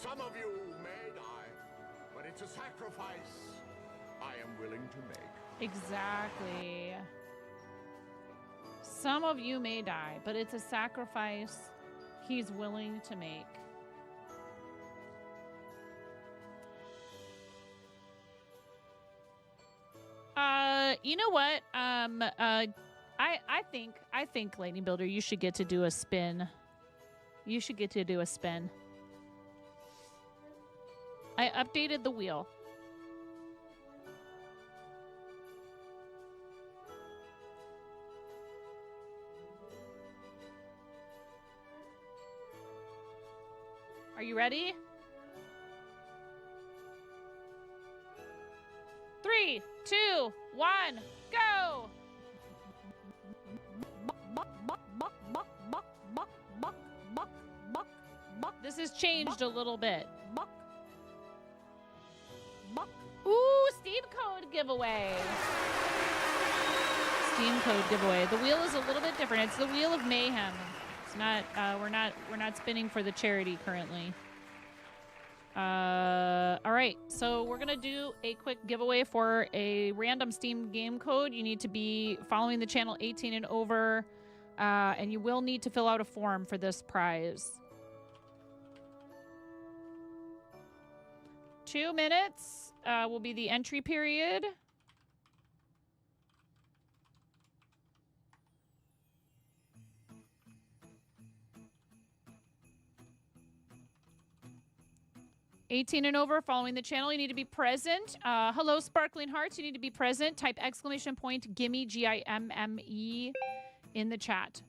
Some of you may die, but it's a sacrifice I am willing to make. Exactly. Some of you may die, but it's a sacrifice he's willing to make. You know what? I think Lightning Builder, you should get to do a spin. You should get to do a spin. I updated the wheel. Are you ready? 3, 2, 1, go! This has changed a little bit. Ooh, Steam code giveaway. Steam code giveaway. The wheel is a little bit different. It's the Wheel of Mayhem. It's not. We're not spinning for the charity currently. All right. So we're gonna do a quick giveaway for a random Steam game code. You need to be following the channel 18 and over, and you will need to fill out a form for this prize. 2 minutes will be the entry period. '18 and over, following the channel, you need to be present. Hello, Sparkling Hearts, you need to be present. Type ! Gimme, Gimme, in the chat. !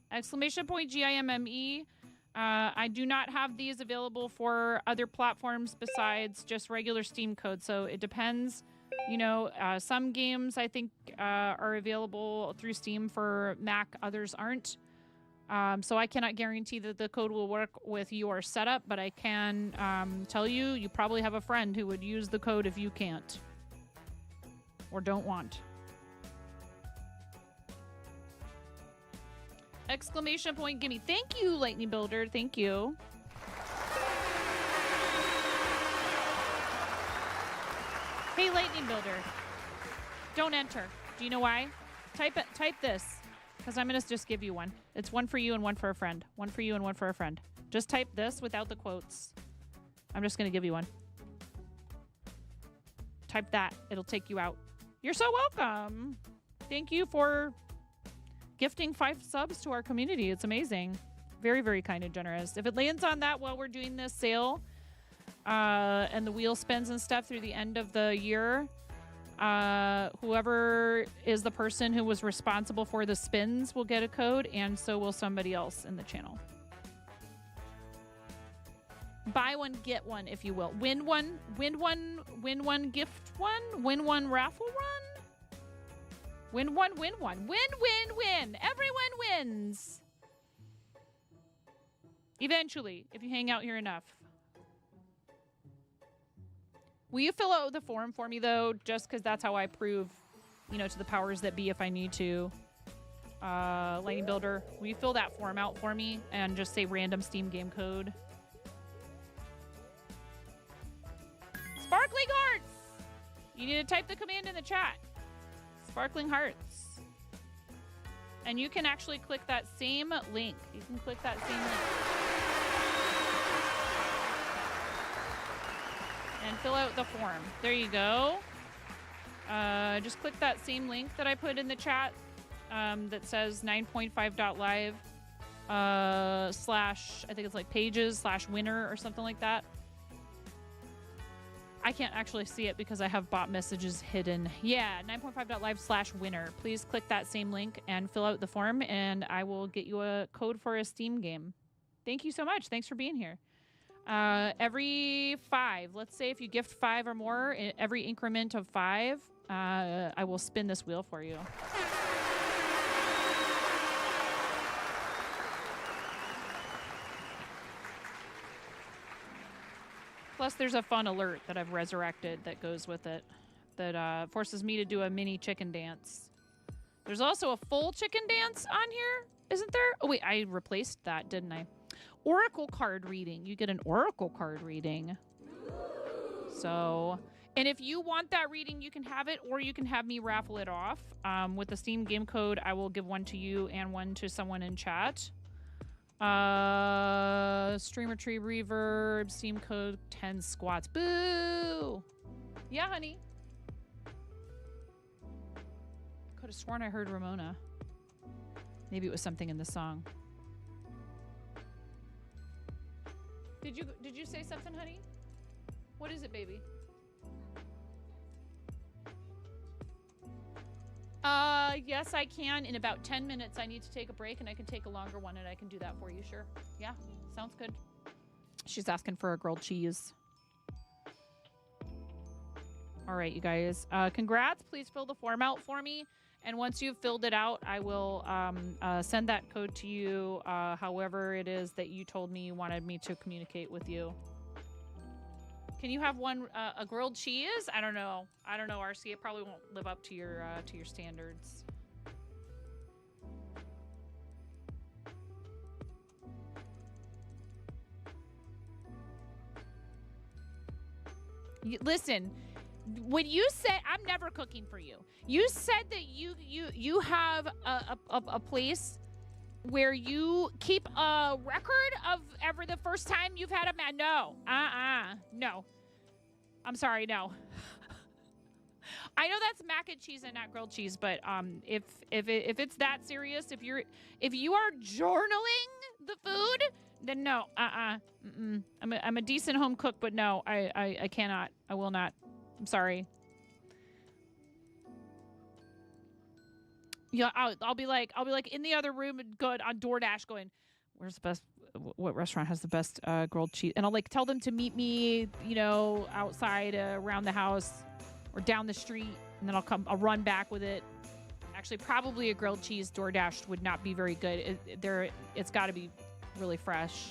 Gimme. I do not have these available for other platforms besides just regular Steam code, so it depends. You know, some games I think are available through Steam for Mac, others aren't. So I cannot guarantee that the code will work with your setup, but I can tell you, you probably have a friend who would use the code if you can't or don't want. ! Gimme. Thank you, Lightning Builder. Thank you. Hey, Lightning Builder. Don't enter. Do you know why? Type this, because I'm going to just give you one. It's one for you and one for a friend. One for you and one for a friend. Just type this without the quotes. I'm just going to give you one. Type that. It'll take you out. You're so welcome. Thank you for gifting 5 subs to our community. It's amazing. Very, very kind and generous. If it lands on that while we're doing this sale and the wheel spins and stuff through the end of the year, whoever is the person who was responsible for the spins will get a code, and so will somebody else in the channel. Buy one, get one, if you will. Win one, gift one, win one, raffle run. Win one, win one. Win. Everyone wins. Eventually, if you hang out here enough. Will you fill out the form for me, though? Just because that's how I prove, you know, to the powers that be if I need to. Lightning Builder, will you fill that form out for me and just say random Steam game code? Sparkling Hearts! You need to type the command in the chat. Sparkling Hearts. And you can actually click that same link. You can click that same link. And fill out the form. There you go. Just click that same link that I put in the chat that says 9.5.live slash, I think it's like pages / winner or something like that. I can't actually see it because I have bot messages hidden. Yeah, 9.5.live / winner. Please click that same link and fill out the form, and I will get you a code for a Steam game. Thank you so much. Thanks for being here. Every 5, let's say if you gift 5 or more, every increment of 5, I will spin this wheel for you. Plus, there's a fun alert that I've resurrected that goes with it that forces me to do a mini chicken dance. There's also a full chicken dance on here, isn't there? Oh, wait, I replaced that, didn't I? Oracle card reading. You get an oracle card reading. So, and if you want that reading, you can have it, or you can have me raffle it off. With the Steam game code, I will give one to you and one to someone in chat. Streamer tree reverb, Steam code 10 squats. Boo! Yeah, honey. Could have sworn I heard Ramona. Maybe it was something in the song. Did you say something, honey? What is it, baby? Yes, I can. In about 10 minutes, I need to take a break, and I can take a longer one, and I can do that for you, sure. Yeah, sounds good. She's asking for a grilled cheese. All right, you guys. Congrats. Please fill the form out for me. And once you've filled it out, I will send that code to you, however it is that you told me you wanted me to communicate with you. Can you have one, a grilled cheese? I don't know. I don't know, RC. It probably won't live up to your standards. Listen, when you said, I'm never cooking for you. You said that you have a place where you keep a record of the first time you've had a man. No, no. I'm sorry, no. I know that's mac and cheese and not grilled cheese, but if it's that serious, if you are journaling the food, then no, I'm a decent home cook, but no, I cannot, I will not. I'm sorry. Yeah, I'll be like in the other room and good on DoorDash going, where's the best, what restaurant has the best grilled cheese? And I'll like tell them to meet me, you know, outside around the house or down the street, and then I'll run back with it. Actually, probably a grilled cheese DoorDash would not be very good. It's got to be really fresh.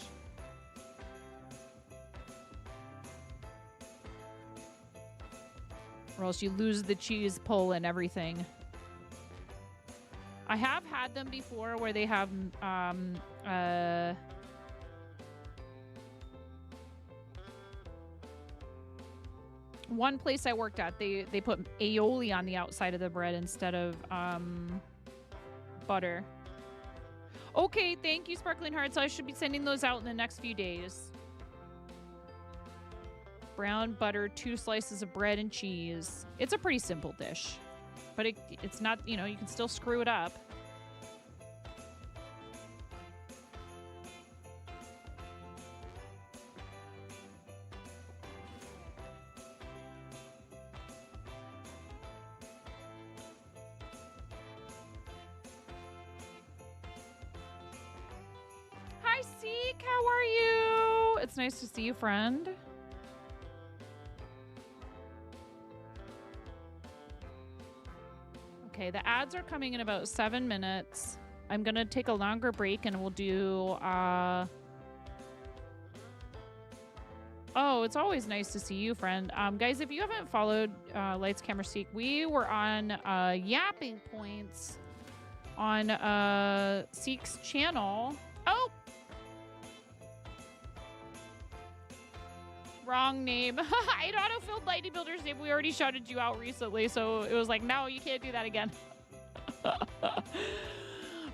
Or else you lose the cheese pull and everything. I have had them before where they have one place I worked at, they put aioli on the outside of the bread instead of butter. Okay, thank you, Sparkling Hearts. I should be sending those out in the next few days. Brown butter, 2 slices of bread and cheese. It's a pretty simple dish, but it's not, you know, you can still screw it up. Hi, Seek. How are you? It's nice to see you, friend. Okay, the ads are coming in about 7 minutes. I'm gonna take a longer break and we'll do, oh, it's always nice to see you, friend. Guys, if you haven't followed Lights Camera Seek, we were on Yapping Points on Seek's channel. Oh! Wrong name. It autofilled Lightning Builder's name. We already shouted you out recently, so it was like, no, you can't do that again.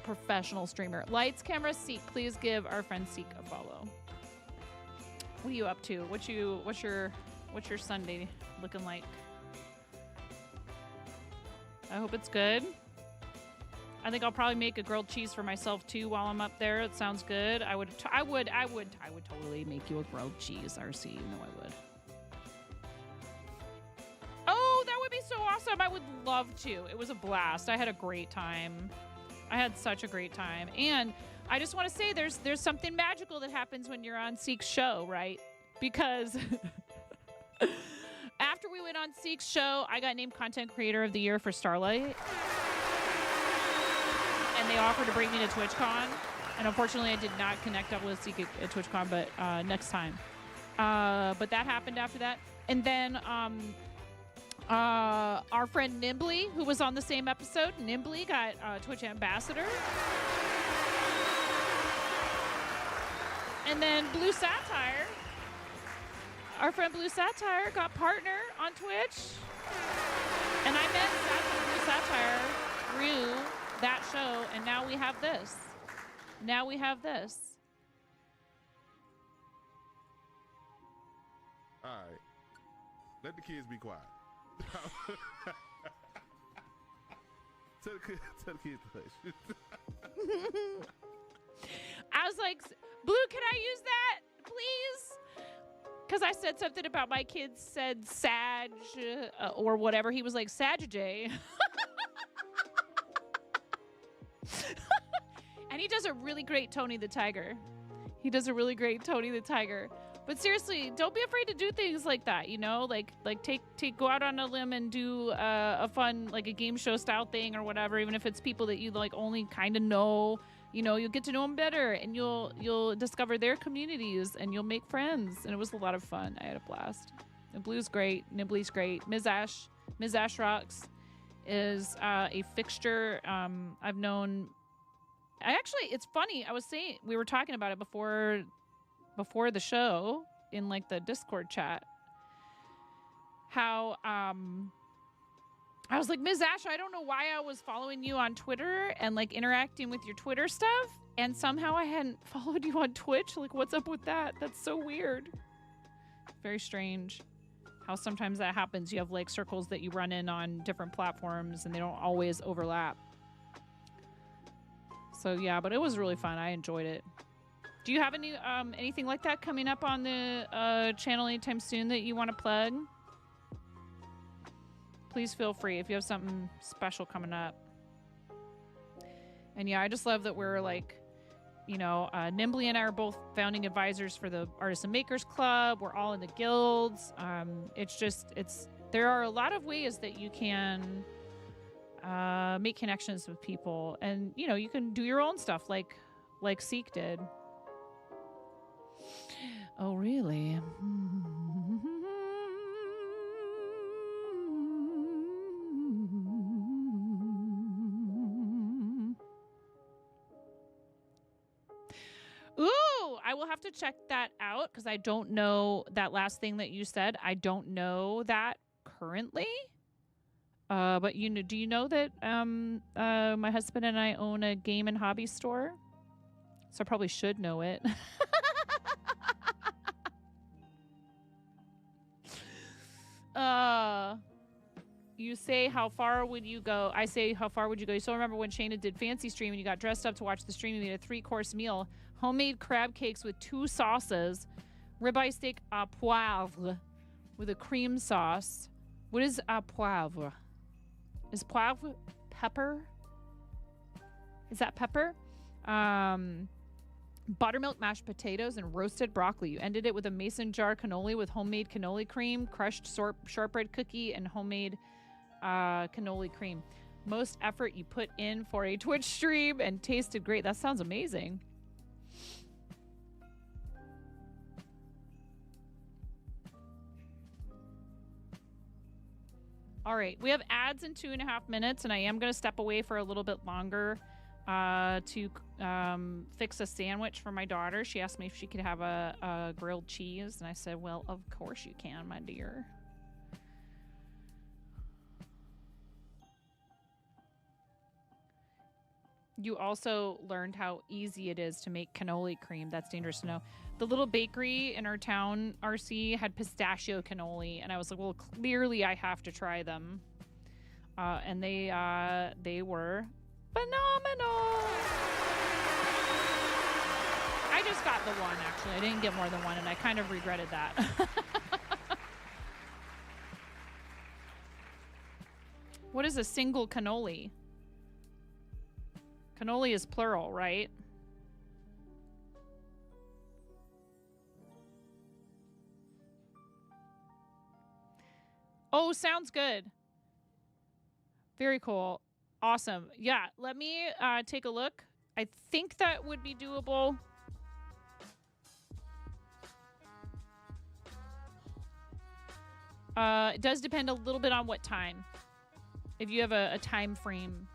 professional streamer. Lights, camera, Seek. Please give our friend Seek a follow. What are you up to? What's your Sunday looking like? I hope it's good. I think I'll probably make a grilled cheese for myself too while I'm up there. It sounds good. I would totally make you a grilled cheese, RC. You know I would. Oh, that would be so awesome. I would love to. It was a blast. I had a great time. I had such a great time. And I just want to say there's something magical that happens when you're on Seek's show, right? Because after we went on Seek's show, I got named Content Creator of the Year for Starlight. And they offered to bring me to TwitchCon. And unfortunately, I did not connect up with Seek at TwitchCon, but next time. But that happened after that. And then our friend Nimbly, who was on the same episode, Nimbly got Twitch Ambassador. And then Blue Satire, our friend Blue Satire got partner on Twitch. And I met Blue Satire through that show, and now we have this. Now we have this. All right. Let the kids be quiet. Tell the kids to hush. I was like, Blue, can I use that, please? Because I said something about my kids said Sag or whatever. He was like, Saturday. And he does a really great Tony the Tiger. He does a really great Tony the Tiger. But seriously, don't be afraid to do things like that, you know? Like go out on a limb and do a fun, like a game show style thing or whatever, even if it's people that you like only kind of know. You know, you'll get to know them better, and you'll discover their communities, and you'll make friends. And it was a lot of fun. I had a blast. And Blue's great. Nimbly's great. Ms. Ash Rocks is a fixture. I've known. It's funny. I was saying, we were talking about it before the show in like the Discord chat. How I was like, Ms. Ash, I don't know why I was following you on Twitter and like interacting with your Twitter stuff, and somehow I hadn't followed you on Twitch. Like, what's up with that? That's so weird. Very strange how sometimes that happens. You have like circles that you run in on different platforms and they don't always overlap. So yeah, but it was really fun. I enjoyed it. Do you have any anything like that coming up on the channel anytime soon that you want to plug? Please feel free if you have something special coming up. And yeah, I just love that we're like, you know, Nimbly and I are both founding advisors for the Artists and Makers Club. We're all in the guilds. There are a lot of ways that you can make connections with people, and you know, you can do your own stuff like Seek did. Oh, really? Ooh, I will have to check that out because I don't know that last thing that you said. I don't know that currently. But do you know that my husband and I own a game and hobby store? So I probably should know it. You say, how far would you go? I say, how far would you go? You still remember when Shayna did Fancy Stream and you got dressed up to watch the stream? You made a 3-course meal, homemade crab cakes with 2 sauces, ribeye steak à poivre with a cream sauce. What is à poivre? Is poivre pepper? Is that pepper? Buttermilk mashed potatoes and roasted broccoli. You ended it with a mason jar cannoli with homemade cannoli cream, crushed shortbread cookie, and homemade cannoli cream. Most effort you put in for a Twitch stream and tasted great. That sounds amazing. All right, we have ads in 2.5 minutes, and I am going to step away for a little bit longer to fix a sandwich for my daughter. She asked me if she could have a grilled cheese, and I said, well, of course you can, my dear. You also learned how easy it is to make cannoli cream. That's dangerous to know. The little bakery in our town, RC, had pistachio cannoli, and I was like, well, clearly I have to try them. And they were phenomenal. I just got the one, actually. I didn't get more than one, and I kind of regretted that. What is a single cannoli? Cannoli is plural, right? Oh, sounds good. Very cool. Awesome. Yeah, let me take a look. I think that would be doable. It does depend a little bit on what time. If you have a time frame.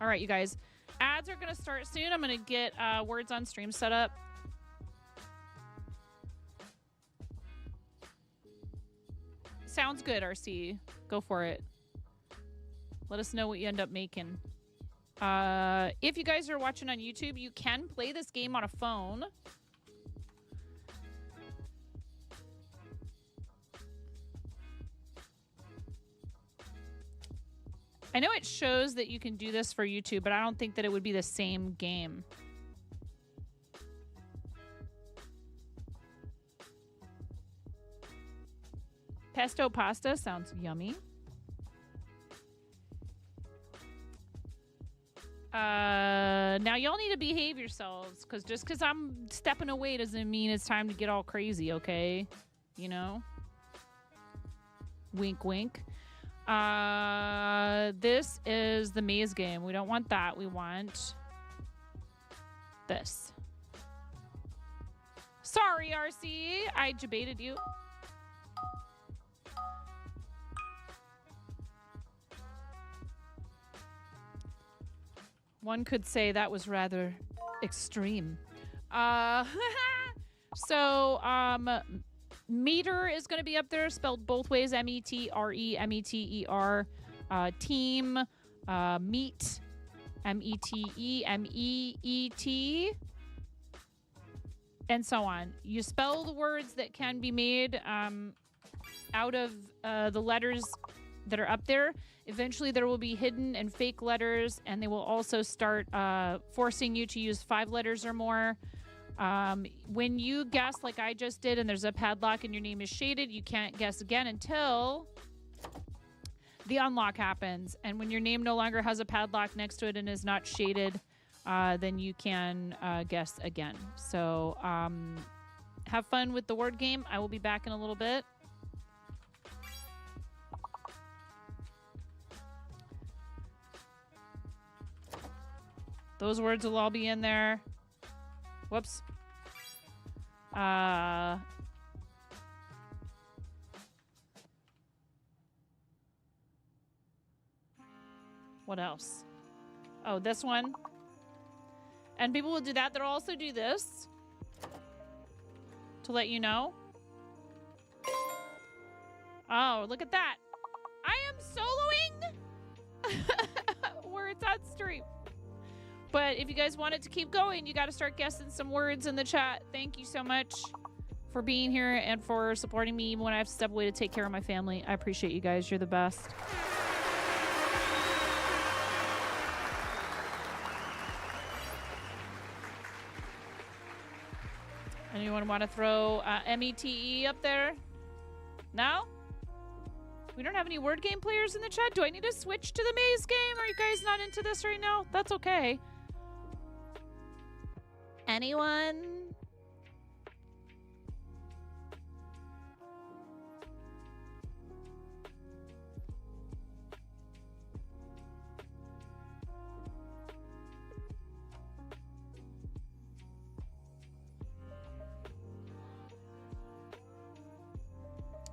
All right, you guys. Ads are going to start soon. I'm going to get words on stream set up. Sounds good, RC. Go for it. Let us know what you end up making. If you guys are watching on YouTube, you can play this game on a phone. I know it shows that you can do this for YouTube, but I don't think that it would be the same game. Pesto pasta sounds yummy. Now y'all need to behave yourselves, because just because I'm stepping away doesn't mean it's time to get all crazy, okay? You know? Wink, wink. This is the maze game. We don't want that. We want this. Sorry, RC. I debated you. One could say that was rather extreme. Meter is going to be up there, spelled both ways, M-E-T-R-E, M-E-T-E-R. Team, meet, M-E-T-E, M-E-E-T, and so on. You spell the words that can be made out of the letters that are up there. Eventually, there will be hidden and fake letters, and they will also start forcing you to use 5 letters or more. When you guess like I just did and there's a padlock and your name is shaded, you can't guess again until the unlock happens. And when your name no longer has a padlock next to it and is not shaded, then you can guess again. So have fun with the word game. I will be back in a little bit. Those words will all be in there. Whoops. What else? Oh, this one. And people will do that. They'll also do this to let you know. Oh, look at that. I am soloing words on stream. But if you guys want it to keep going, you got to start guessing some words in the chat. Thank you so much for being here and for supporting me even when I have to step away to take care of my family. I appreciate you guys. You're the best. Anyone want to throw M-E-T-E up there? No? We don't have any word game players in the chat. Do I need to switch to the maze game? Are you guys not into this right now? That's okay. Anyone?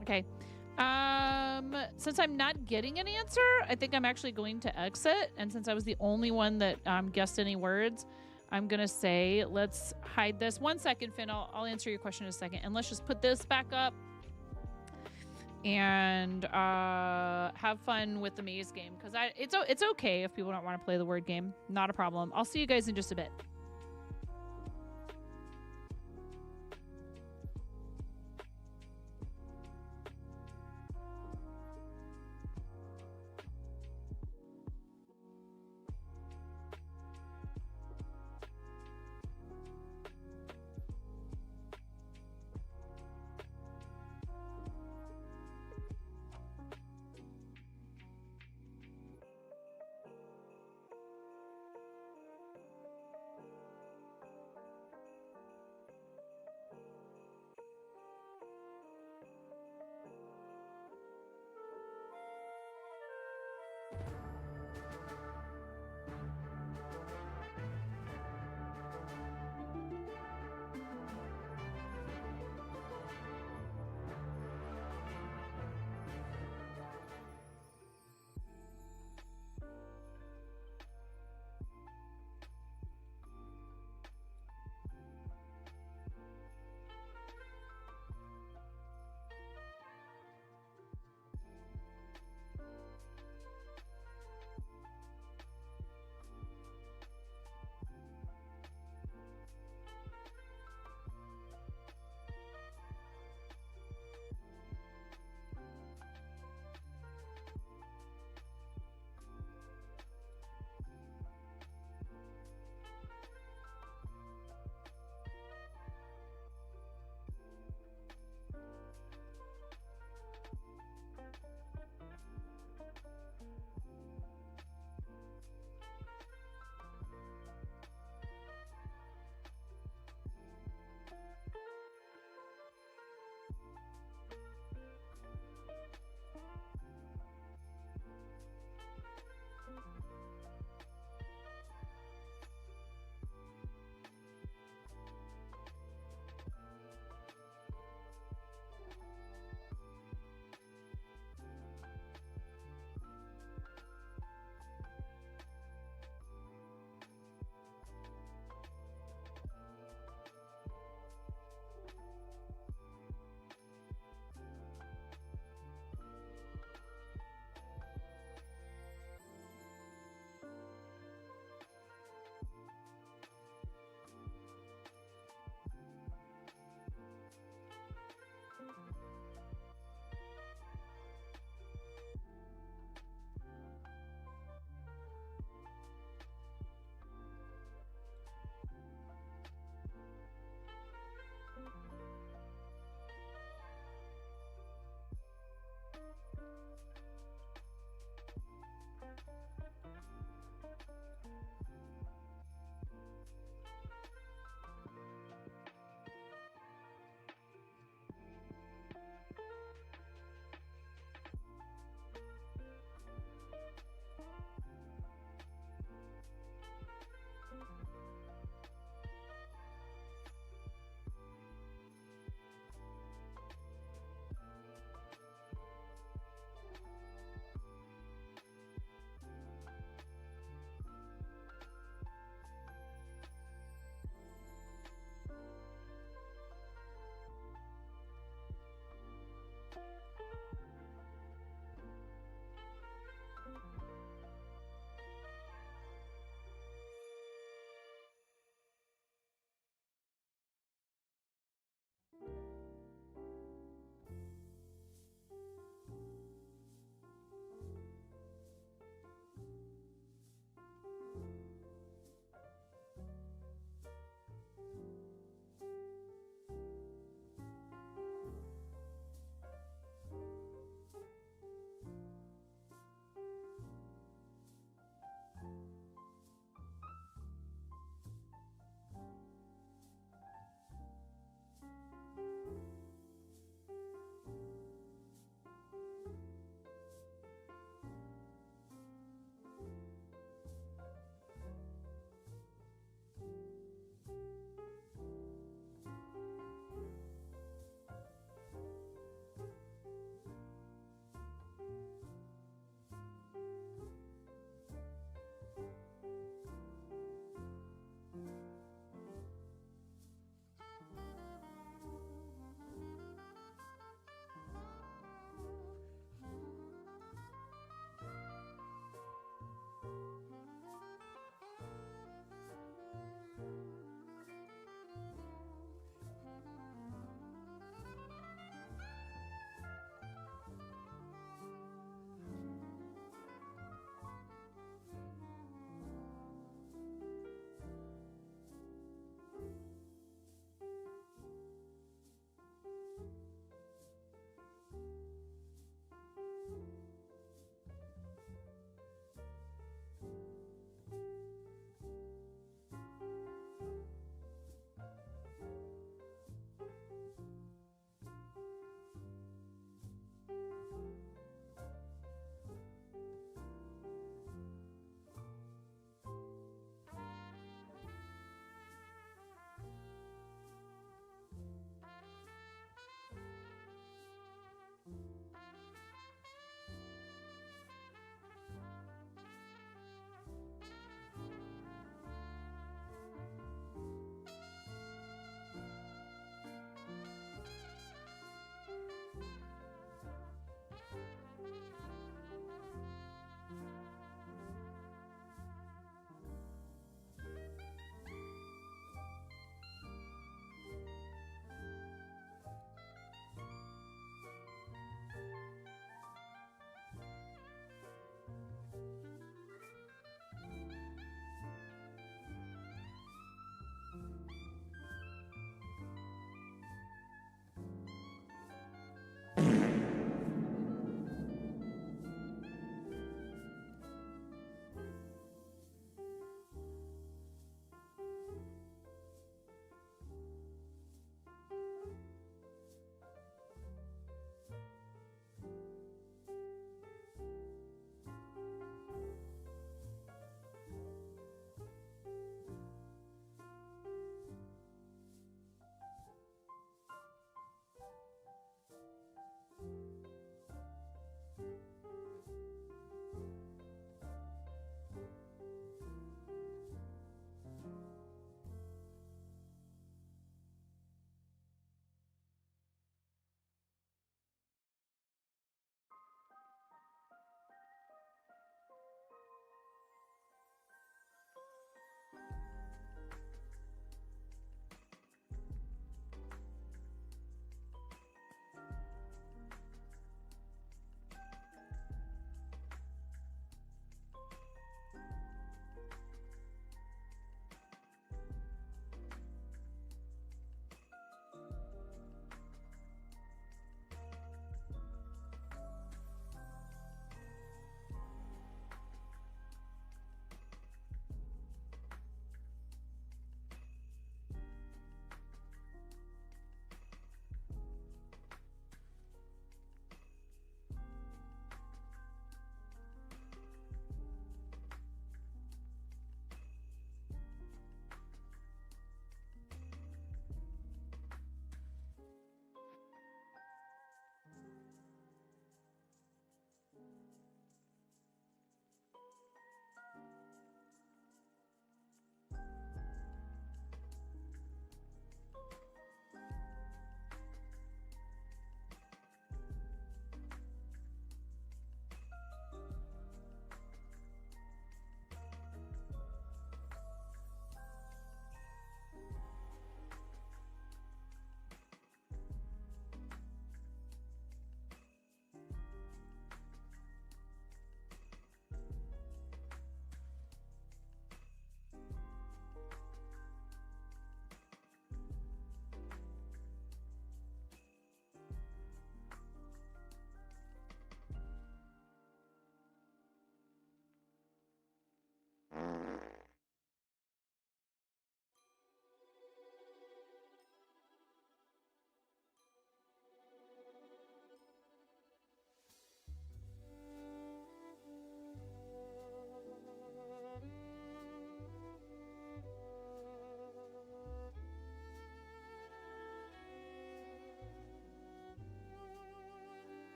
Okay. Since I'm not getting an answer, I think I'm actually going to exit. And since I was the only one that guessed any words, I'm going to say, let's hide this. 1 second, Finn. I'll answer your question in a second. And let's just put this back up. and have fun with the maze game, because it's okay if people don't want to play the word game. Not a problem. I'll see you guys in just a bit.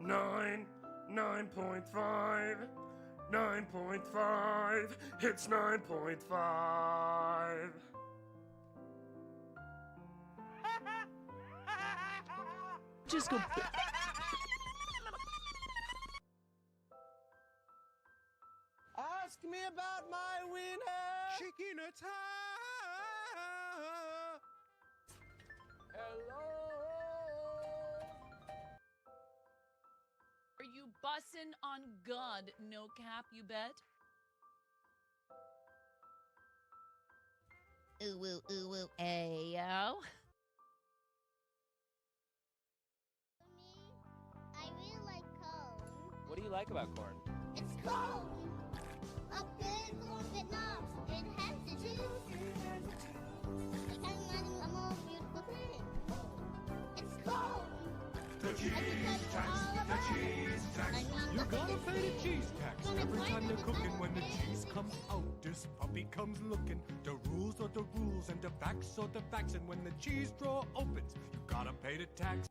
9.5. 9.5. It's 9.5. Just go. Ask me about my wiener. Chicken attack! Hello. Are you bussin' on God? No cap, you bet. Ooh, ooh, ooh, ooh, ayo. I really like corn. What do you like about corn? It's corn. A good corn Vietnam. It has the juice. It can run a more beautiful thing. It's corn. The cheese tax, the cheese tax. You gotta pay the cheese tax every time you're cooking. When the cheese comes out, this puppy comes looking. The rules are the rules and the facts are the facts. And when the cheese drawer opens, you gotta pay the tax.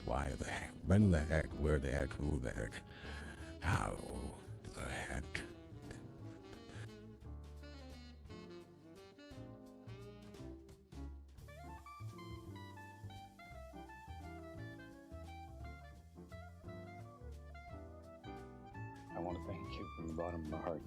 Why the heck? When the heck? Where the heck? Who the heck? How the heck? I want to thank you from the bottom of my heart.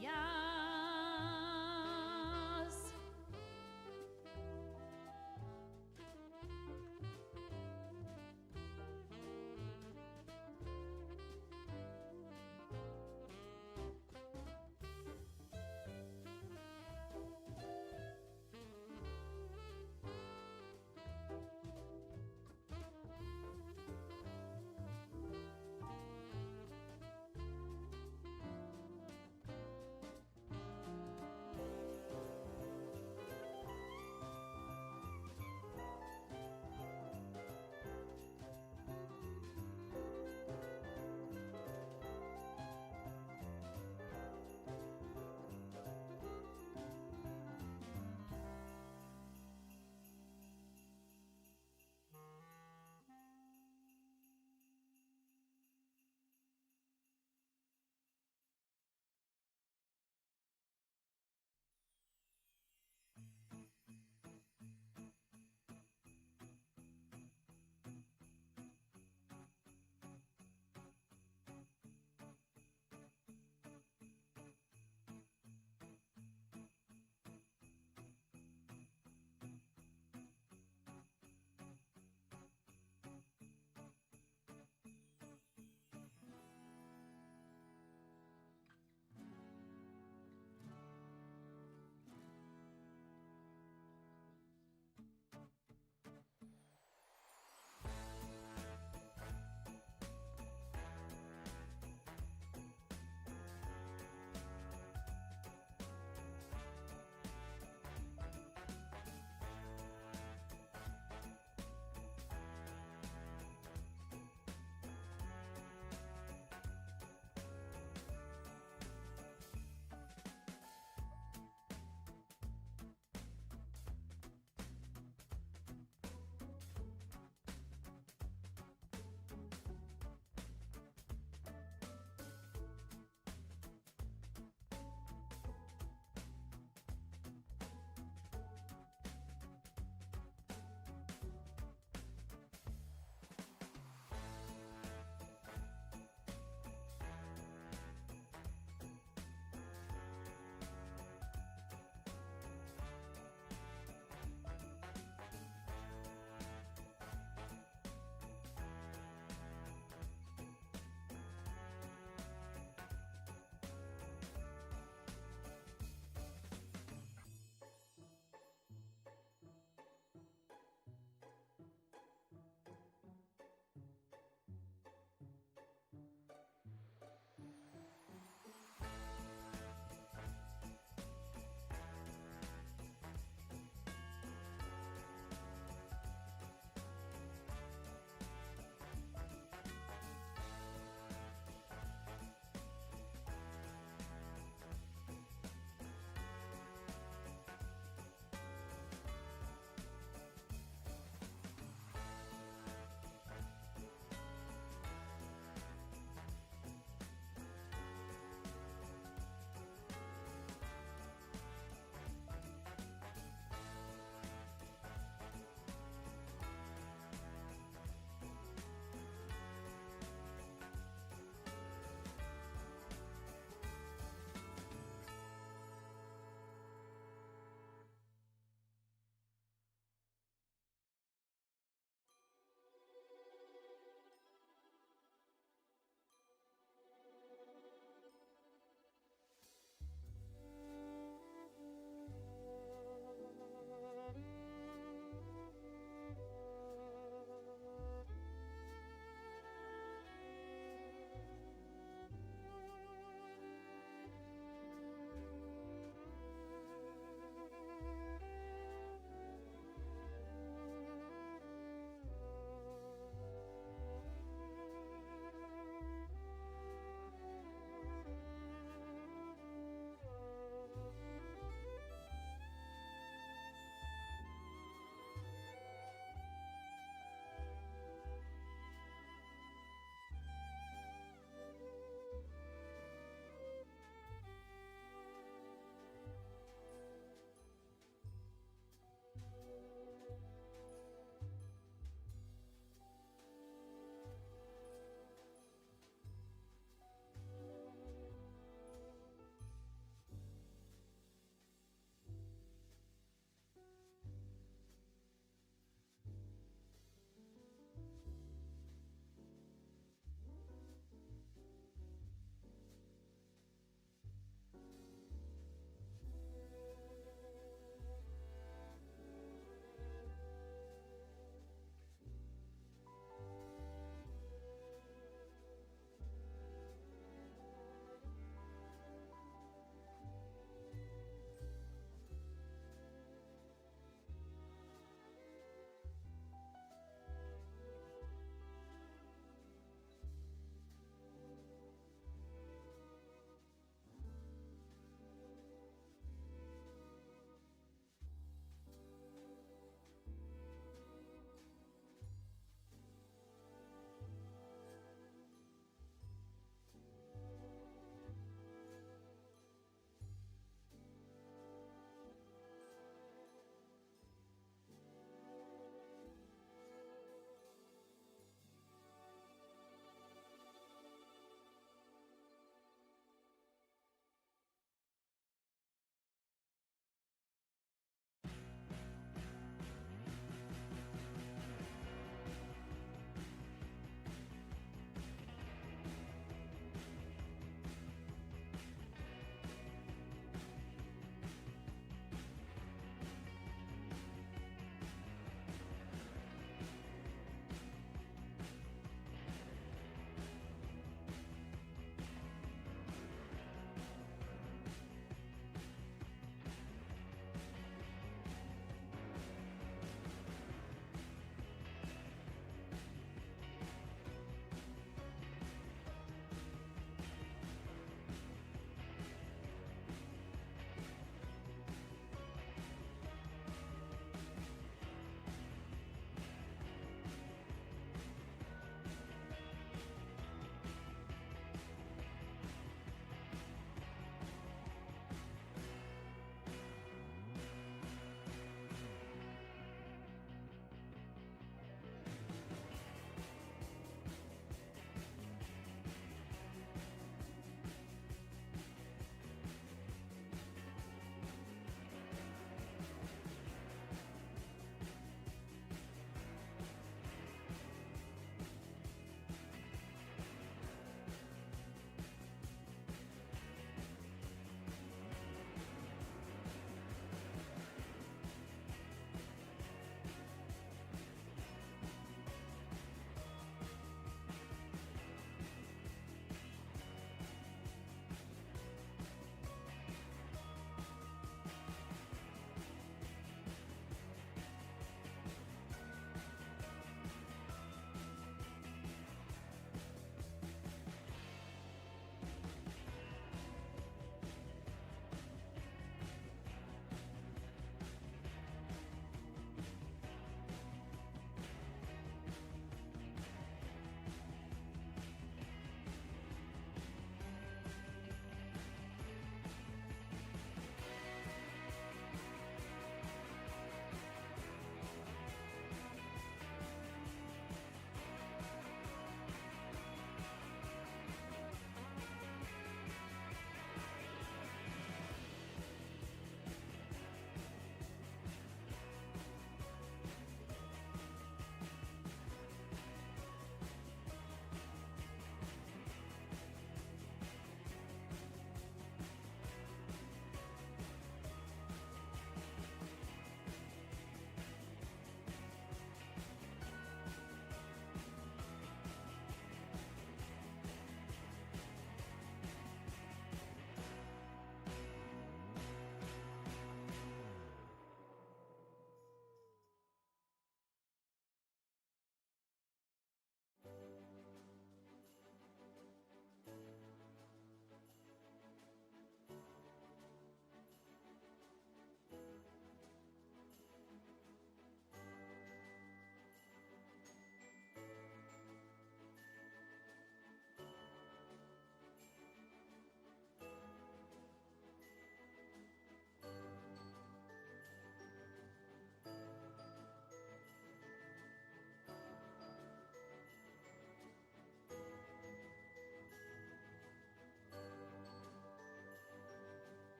Yes.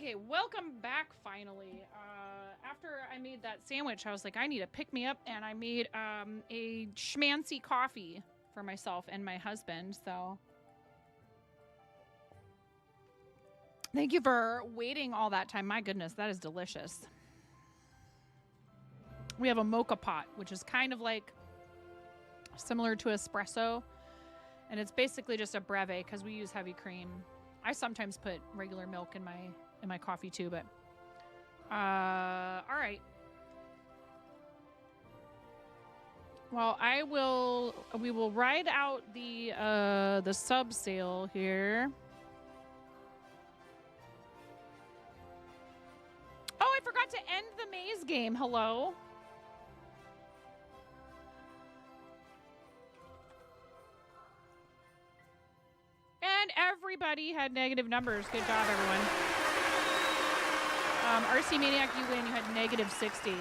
Okay, welcome back finally. After I made that sandwich, I was like, I need to pick me up, and I made a schmancy coffee for myself and my husband, so. Thank you for waiting all that time. My goodness, that is delicious. We have a mocha pot, which is kind of like similar to espresso, and it's basically just a breve because we use heavy cream. I sometimes put regular milk in my coffee too, but all right. Well, we will ride out the sub sale here. Oh, I forgot to end the maze game. Hello. And everybody had negative numbers. Good job, everyone. RC Maniac, you win. You had negative 60.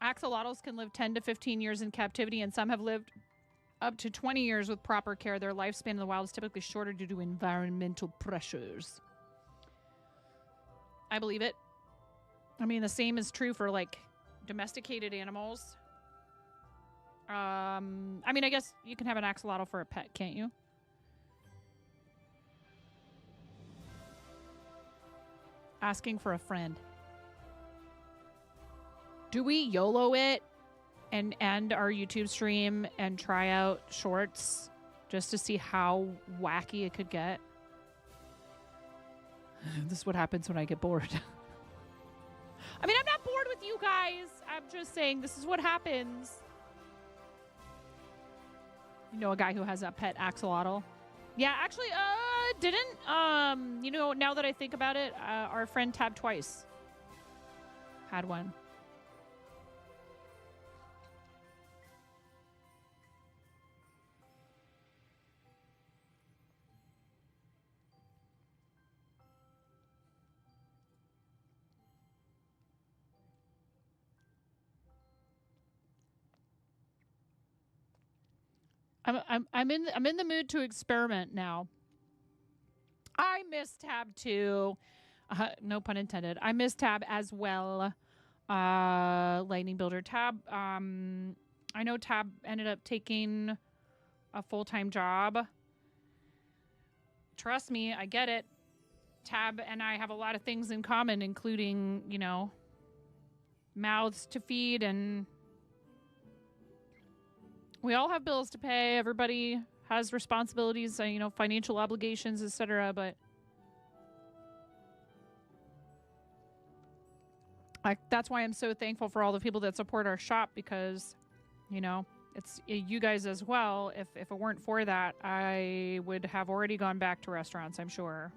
Axolotls can live 10 to 15 years in captivity, and some have lived up to 20 years with proper care. Their lifespan in the wild is typically shorter due to environmental pressures. I believe it. I mean, the same is true for, like, domesticated animals. I mean, I guess you can have an axolotl for a pet, can't you? Asking for a friend. Do we YOLO it and end our YouTube stream and try out shorts just to see how wacky it could get? This is what happens when I get bored. I mean, I'm not bored with you guys. I'm just saying this is what happens. You know a guy who has a pet axolotl? Yeah, actually, didn't. You know, now that I think about it, our friend Tab Twice had one. I'm in the mood to experiment now. I miss Tab too. No pun intended. I miss Tab as well. Lightning Builder Tab. I know Tab ended up taking a full-time job. Trust me, I get it. Tab and I have a lot of things in common, including, you know, mouths to feed, and we all have bills to pay. Everybody has responsibilities, you know, financial obligations, etc. But that's why I'm so thankful for all the people that support our shop, because, you know, it's you guys as well. If it weren't for that, I would have already gone back to restaurants, I'm sure.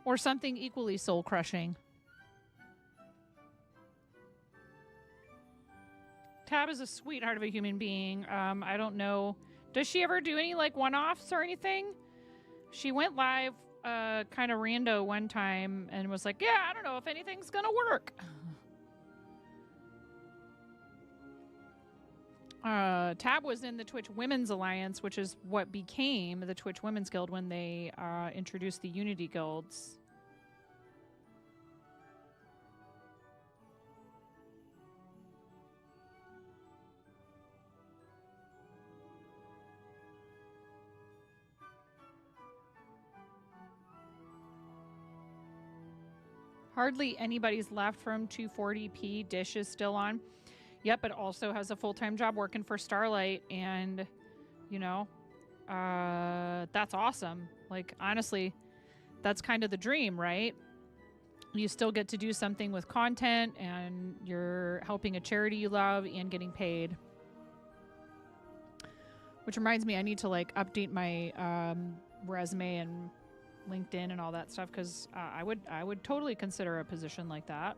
Or something equally soul-crushing. Tab is a sweetheart of a human being. I don't know. Does she ever do any, like, one-offs or anything? She went live kind of rando one time and was like, yeah, I don't know if anything's gonna work. Tab was in the Twitch Women's Alliance, which is what became the Twitch Women's Guild when they introduced the Unity Guilds. Hardly anybody's left from 240p. Dish is still on. Yep, it also has a full-time job working for Starlight, and, you know, that's awesome. Like, honestly, that's kind of the dream, right? You still get to do something with content, and you're helping a charity you love and getting paid. Which reminds me, I need to, like, update my resume and LinkedIn and all that stuff, because I would totally consider a position like that.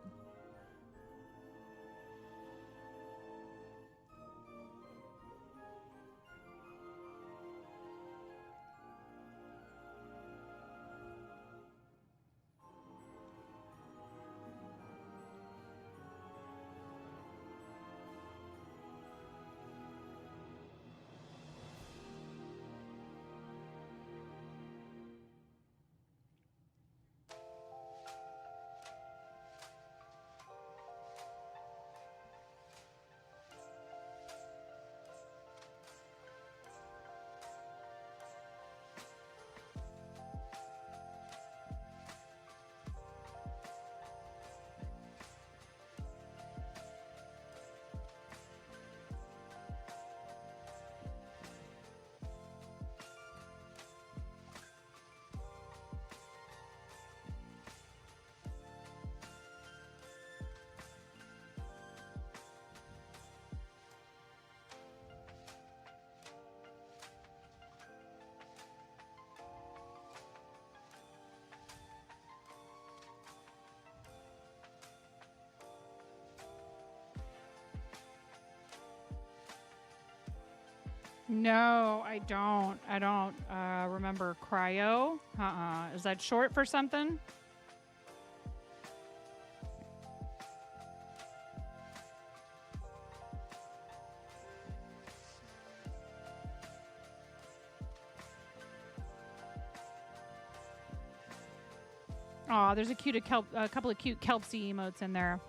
No, I don't. I don't remember cryo. Is that short for something? Oh, there's a couple of cute Kelpsy emotes in there.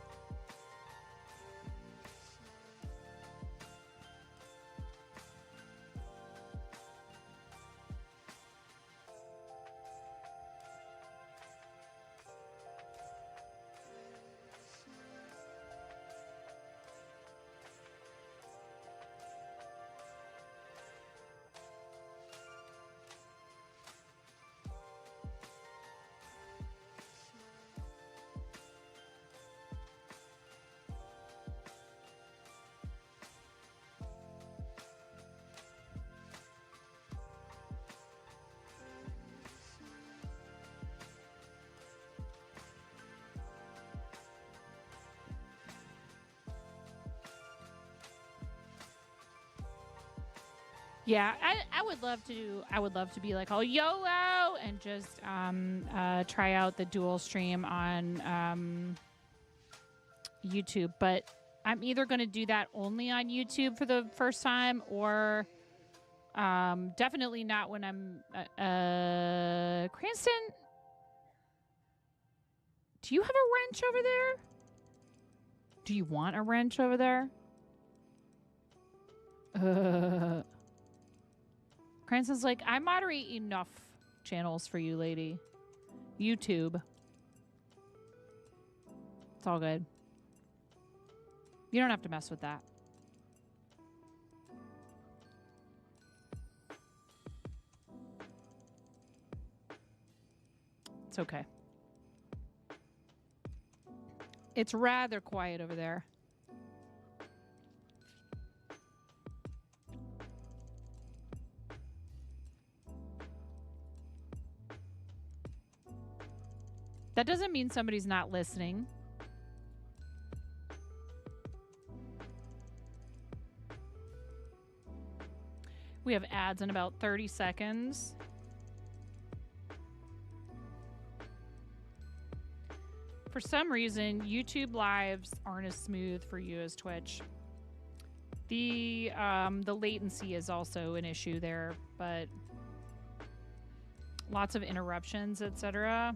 Yeah, I would love to be like, oh YOLO and just try out the dual stream on YouTube, but I'm either going to do that only on YouTube for the first time, or definitely not when I'm Cranston. Do you have a wrench over there? Do you want a wrench over there? Cranston's like, I moderate enough channels for you, lady. YouTube. It's all good. You don't have to mess with that. It's okay. It's rather quiet over there. That doesn't mean somebody's not listening. We have ads in about 30 seconds. For some reason, YouTube lives aren't as smooth for you as Twitch. The latency is also an issue there, but lots of interruptions, etc.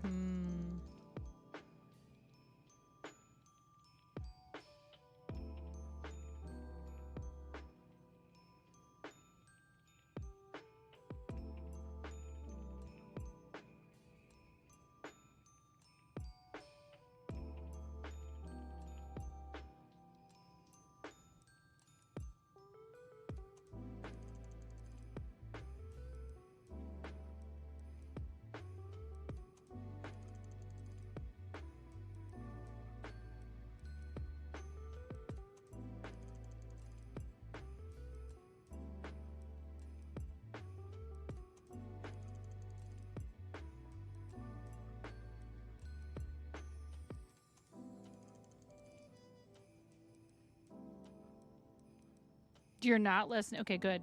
You're not listening. Okay, good.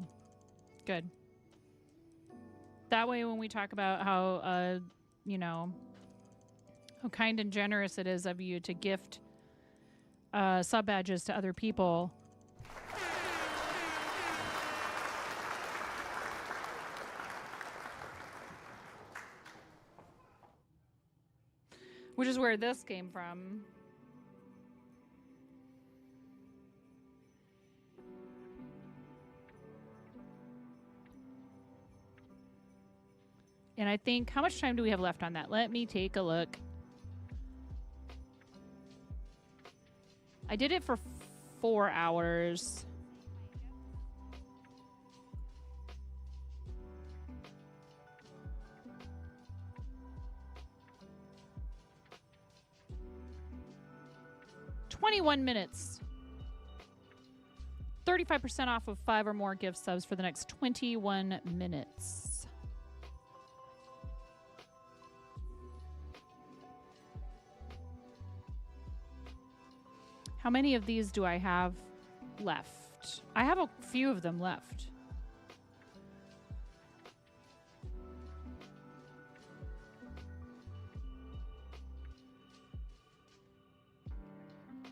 Good. That way when we talk about how, you know, how kind and generous it is of you to gift sub badges to other people. Which is where this came from. And I think, how much time do we have left on that? Let me take a look. I did it for 4 hours. $21 minutes. 35% off of 5 or more gift subs for the next 21 minutes. How many of these do I have left? I have a few of them left.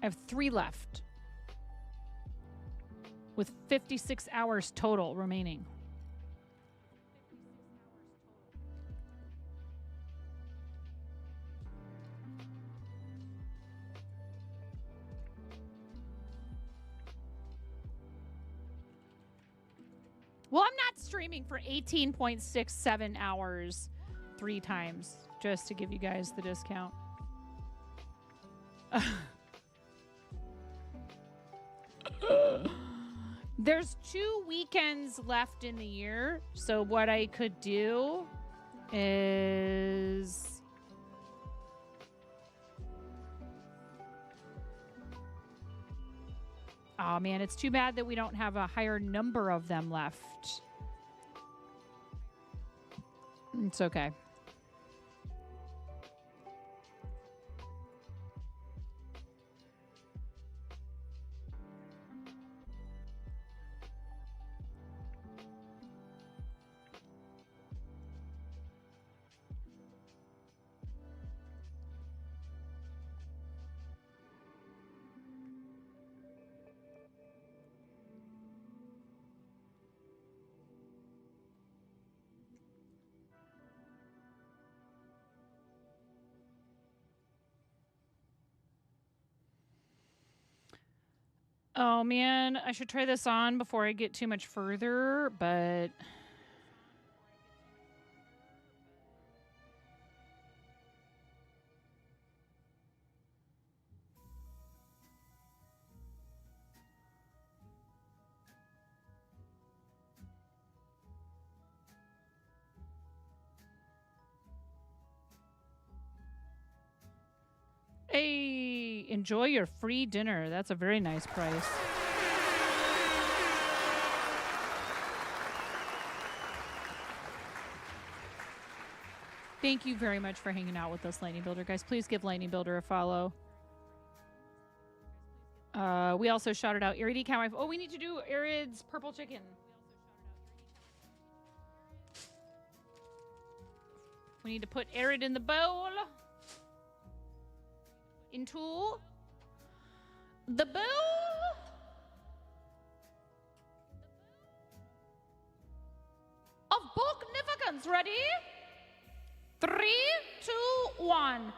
I have 3 left. With 56 hours total remaining. Well, I'm not streaming for 18.67 hours 3 times, just to give you guys the discount. There's 2 weekends left in the year, so what I could do is... Oh man, it's too bad that we don't have a higher number of them left. It's okay. Oh man, I should try this on before I get too much further, but... Hey, enjoy your free dinner. That's a very nice price. Thank you very much for hanging out with us, Lightning Builder. Guys, please give Lightning Builder a follow. We also shouted out Arid Cow. Oh, we need to do Arid's purple chicken. We need to put Arid in the bowl. Into the bowl of Bulknificance. Ready? 3, 2, 1.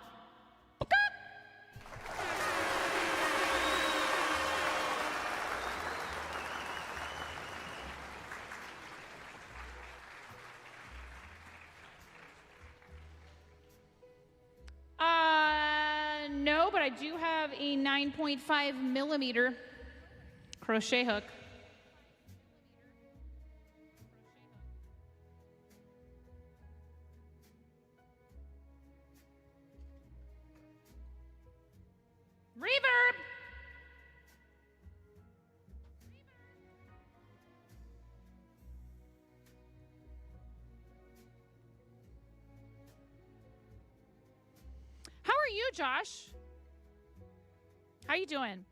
No, but I do have a 9.5 millimeter crochet hook. Reverb! How are you, Josh? How you doing?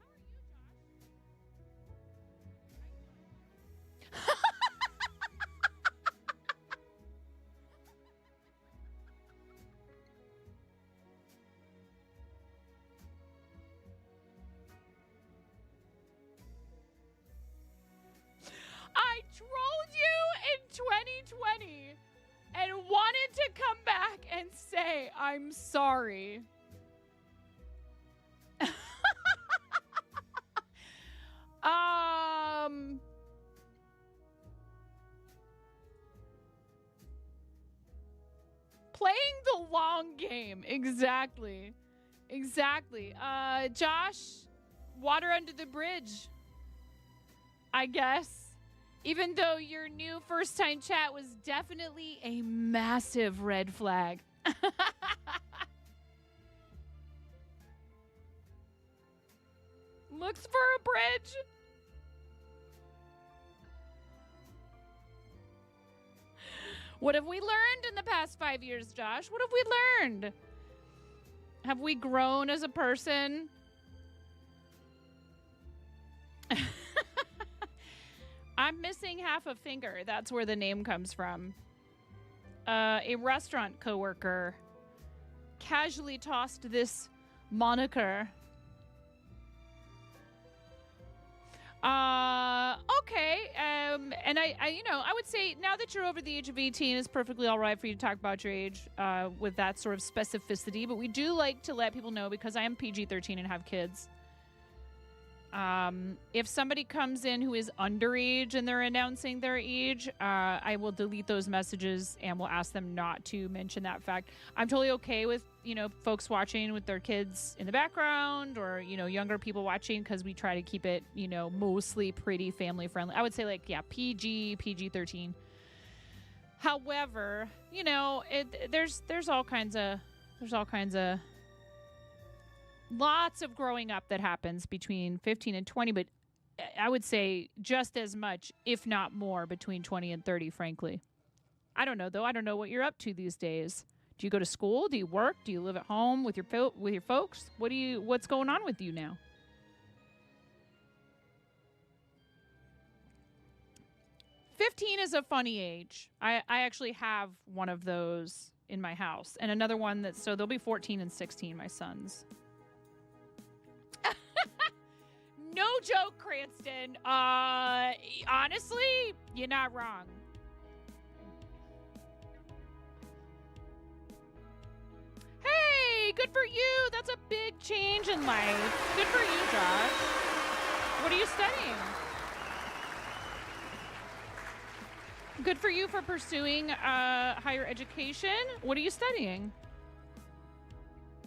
I trolled you in 2020 and wanted to come back and say I'm sorry. Playing the long game. Exactly. Josh, water under the bridge, I guess. Even though your new first time chat was definitely a massive red flag. Looks for a bridge. What have we learned in the past 5 years, Josh? What have we learned? Have we grown as a person? I'm missing half a finger. That's where the name comes from. A restaurant coworker casually tossed this moniker Okay. And I would say now that you're over the age of 18, it's perfectly all right for you to talk about your age with that sort of specificity. But we do like to let people know, because I am PG-13 and have kids. If somebody comes in who is underage and they're announcing their age, I will delete those messages and will ask them not to mention that fact. I'm totally okay with, folks watching with their kids in the background, or, younger people watching, because we try to keep it, mostly pretty family friendly. I would say PG-13. However, there's all kinds of lots of growing up that happens between 15 and 20, but I would say just as much, if not more, between 20 and 30, frankly. I don't know, though. I don't know what you're up to these days. Do you go to school? Do you work? Do you live at home with your folks? What's going on with you now? "15 is a funny age. I actually have one of those in my house, and another one so they'll be 14 and 16, my sons. No joke, Cranston. Honestly, you're not wrong. Hey, good for you. That's a big change in life. Good for you, Josh. What are you studying? Good for you for pursuing higher education. What are you studying?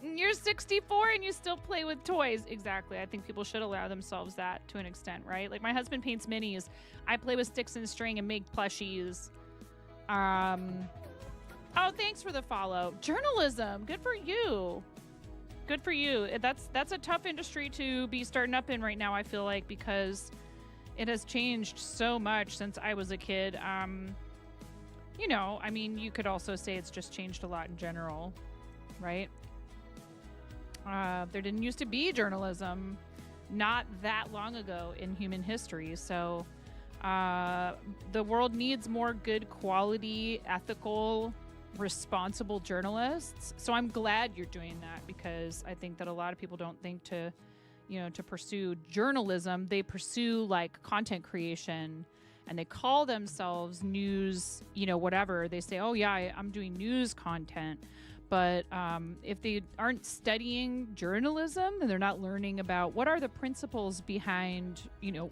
You're 64 and you still play with toys. Exactly. I think people should allow themselves that to an extent, right? Like, my husband paints minis. I play with sticks and string and make plushies. Oh, thanks for the follow. Journalism. Good for you. Good for you. That's a tough industry to be starting up in right now, I feel like, because it has changed so much since I was a kid. You could also say it's just changed a lot in general, right? There didn't used to be journalism not that long ago in human history. So the world needs more good quality, ethical, responsible journalists. So I'm glad you're doing that, because I think that a lot of people don't think to pursue journalism. They pursue like content creation, and they call themselves news, whatever. They say, oh yeah, I'm doing news content. But if they aren't studying journalism, and they're not learning about what are the principles behind,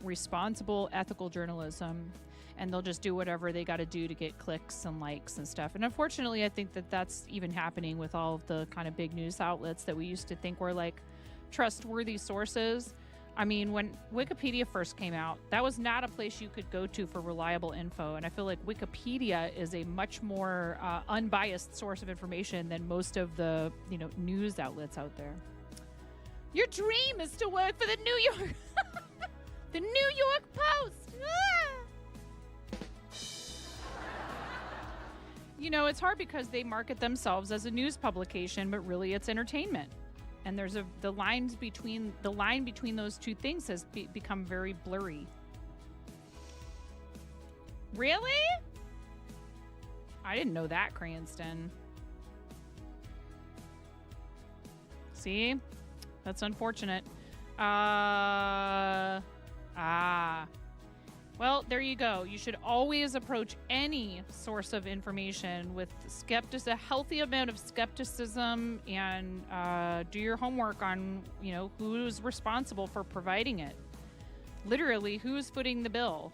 responsible, ethical journalism, and they'll just do whatever they got to do to get clicks and likes and stuff. And unfortunately, I think that that's even happening with all of the kind of big news outlets that we used to think were like trustworthy sources. I mean, when Wikipedia first came out, that was not a place you could go to for reliable info. And I feel like Wikipedia is a much more unbiased source of information than most of the, news outlets out there. Your dream is to work for the New York, the New York Post. It's hard because they market themselves as a news publication, but really it's entertainment. And there's the line between those two things has become very blurry. Really? I didn't know that, Cranston. See? That's unfortunate. Well, there you go. You should always approach any source of information with a healthy amount of skepticism, and do your homework on, who's responsible for providing it. Literally, who's footing the bill?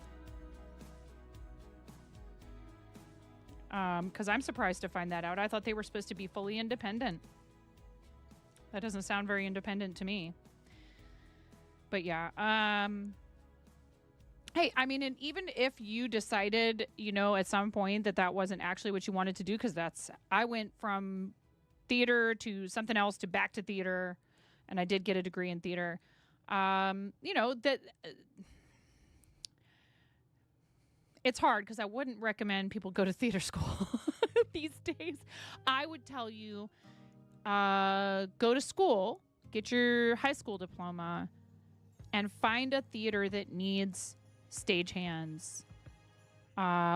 Because I'm surprised to find that out. I thought they were supposed to be fully independent. That doesn't sound very independent to me. But yeah, hey, I mean, and even if you decided, at some point that wasn't actually what you wanted to do, because I went from theater to something else to back to theater, and I did get a degree in theater. It's hard because I wouldn't recommend people go to theater school these days. I would tell you, go to school, get your high school diploma, and find a theater that needs stagehands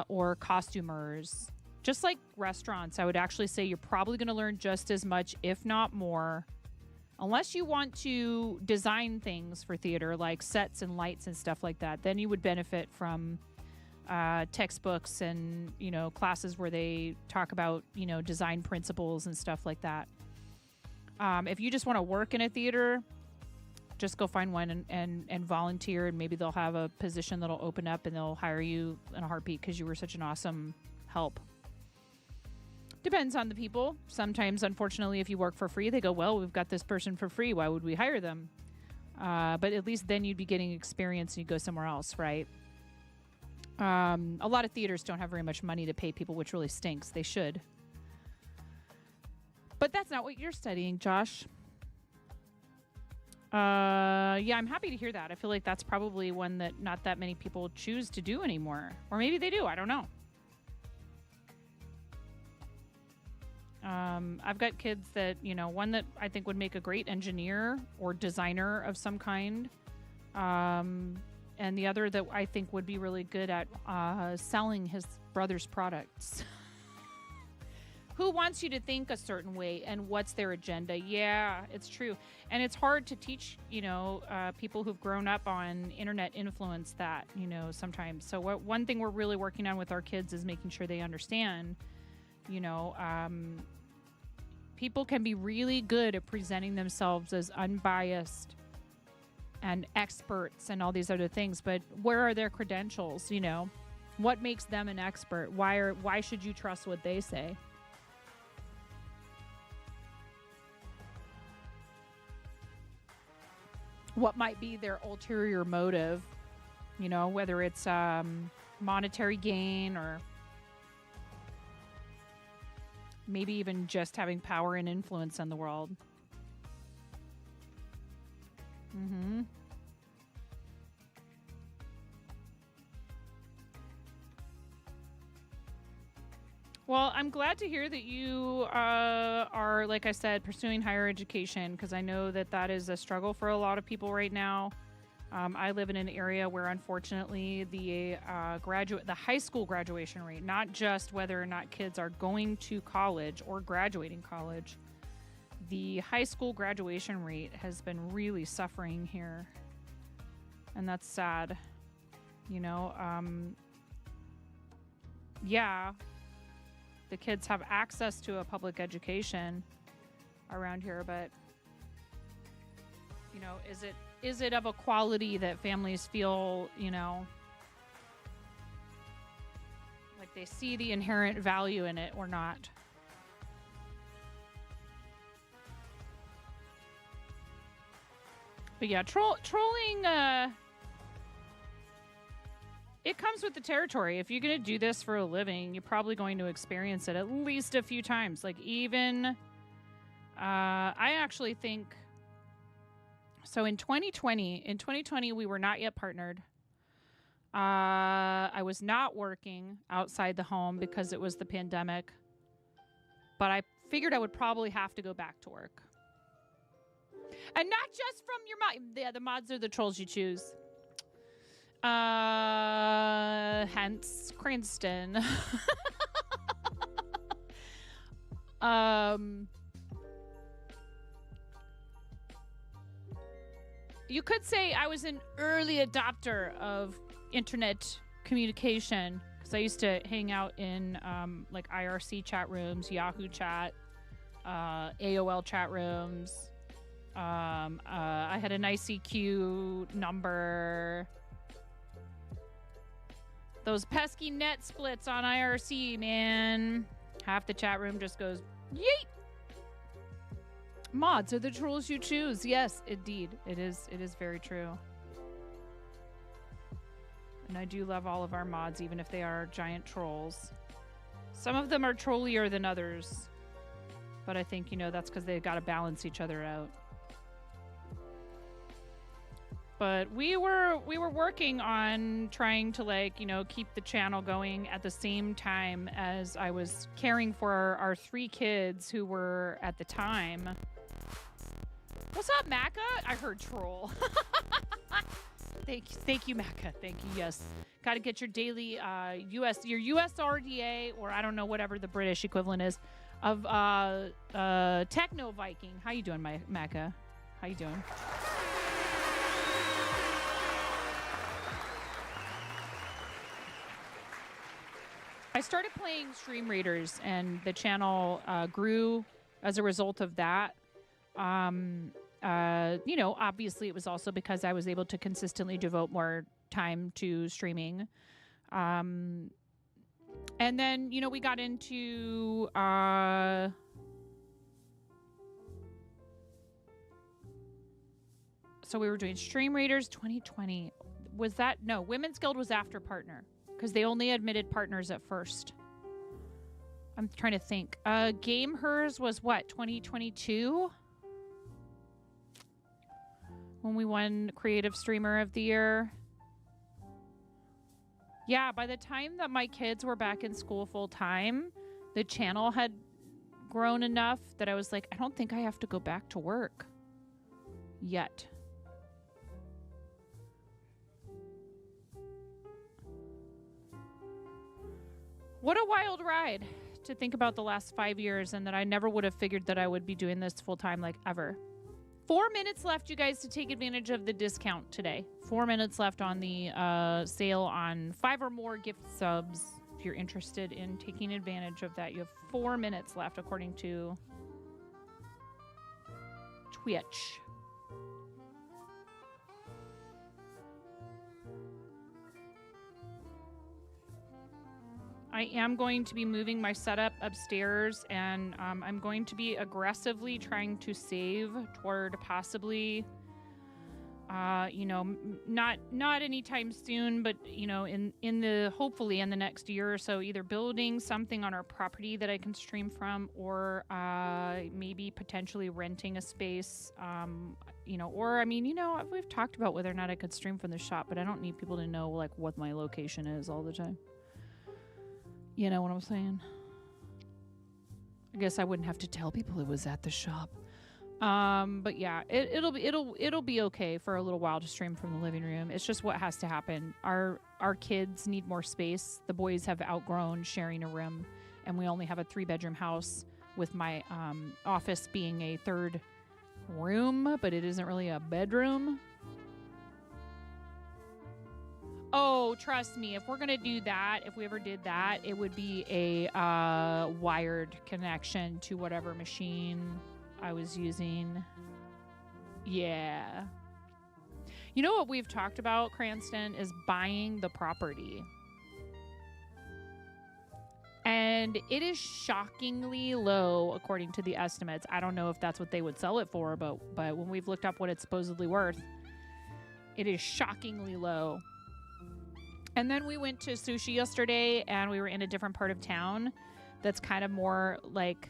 or costumers. Just like restaurants, I would actually say you're probably going to learn just as much, if not more, Unless you want to design things for theater, like sets and lights and stuff like that, then you would benefit from textbooks and, you know, classes where they talk about, you know, design principles and stuff like that. If you just want to work in a theater, just go find one and volunteer, and maybe they'll have a position that'll open up and they'll hire you in a heartbeat because you were such an awesome help. Depends on the people. Sometimes, unfortunately, if you work for free, they go, well, we've got this person for free. Why would we hire them? But at least then you'd be getting experience and you'd go somewhere else, right? A lot of theaters don't have very much money to pay people, which really stinks. They should. But that's not what you're studying, Josh. Yeah, I'm happy to hear that. I feel like that's probably one that not that many people choose to do anymore. Or maybe they do. I don't know. I've got kids that, you know, one that I think would make a great engineer or designer of some kind. And the other that I think would be really good at selling his brother's products. Who wants you to think a certain way and what's their agenda? Yeah, it's true. And it's hard to teach, you know, people who've grown up on internet influence that, you know, sometimes. So one thing we're really working on with our kids is making sure they understand, you know, people can be really good at presenting themselves as unbiased and experts and all these other things, but where are their credentials? You know, what makes them an expert? Why should you trust what they say? What might be their ulterior motive? You know, whether it's monetary gain or maybe even just having power and influence on the world. Mm-hmm. Well, I'm glad to hear that you are, like I said, pursuing higher education, because I know that that is a struggle for a lot of people right now. I live in an area where, unfortunately, the high school graduation rate, not just whether or not kids are going to college or graduating college, the high school graduation rate has been really suffering here, and that's sad. You know, yeah, the kids have access to a public education around here, but you know, is it of a quality that families feel, you know, like they see the inherent value in it or not? But yeah, trolling, it comes with the territory. If you're going to do this for a living, you're probably going to experience it at least a few times. Like even, I actually think, so in 2020, we were not yet partnered. I was not working outside the home because it was the pandemic, but I figured I would probably have to go back to work. And not just from your mod. Yeah, the mods are the trolls you choose. Hence Cranston. You could say I was an early adopter of internet communication, because I used to hang out in like IRC chat rooms, Yahoo chat, AOL chat rooms. I had an ICQ number. Those pesky net splits on IRC, man. Half the chat room just goes, yeet! Mods are the trolls you choose. Yes, indeed. It is very true. And I do love all of our mods, even if they are giant trolls. Some of them are trollier than others. But I think, you know, that's because they've got to balance each other out. But we were working on trying to, like, you know, keep the channel going at the same time as I was caring for our 3 kids who were at the time. What's up, Macca? I heard troll. Thank you, Macca. Thank you. Yes, got to get your daily your US RDA, or I don't know, whatever the British equivalent is of Techno Viking. How you doing, Macca? How you doing? I started playing Stream Raiders, and the channel grew as a result of that. You know, obviously it was also because I was able to consistently devote more time to streaming. And then, you know, we got into so we were doing Stream Raiders 2020. Was that? No, Women's Guild was after Partner because they only admitted partners at first. I'm trying to think. Game Hers was what, 2022? When we won Creative Streamer of the Year. Yeah, by the time that my kids were back in school full time, the channel had grown enough that I was like, I don't think I have to go back to work yet. What a wild ride to think about the last 5 years, and that I never would have figured that I would be doing this full time, like, ever. 4 minutes left, you guys, to take advantage of the discount today. 4 minutes left on the sale on 5 or more gift subs. If you're interested in taking advantage of that, you have 4 minutes left, according to Twitch. I am going to be moving my setup upstairs, and I'm going to be aggressively trying to save toward possibly, you know, not anytime soon, but, you know, hopefully in the next year or so, either building something on our property that I can stream from, or maybe potentially renting a space, you know, or, I mean, you know, we've talked about whether or not I could stream from the shop, but I don't need people to know, like, what my location is all the time. You know what I'm saying? I guess I wouldn't have to tell people it was at the shop. But yeah, it'll be okay for a little while to stream from the living room. It's just what has to happen. Our kids need more space. The boys have outgrown sharing a room, and we only have a 3-bedroom house with my office being a 3rd room, but it isn't really a bedroom. Oh, trust me, if we're going to do that, if we ever did that, it would be a wired connection to whatever machine I was using. Yeah. You know what we've talked about, Cranston, is buying the property. And it is shockingly low, according to the estimates. I don't know if that's what they would sell it for, but when we've looked up what it's supposedly worth, it is shockingly low. And then we went to sushi yesterday, and we were in a different part of town that's kind of more like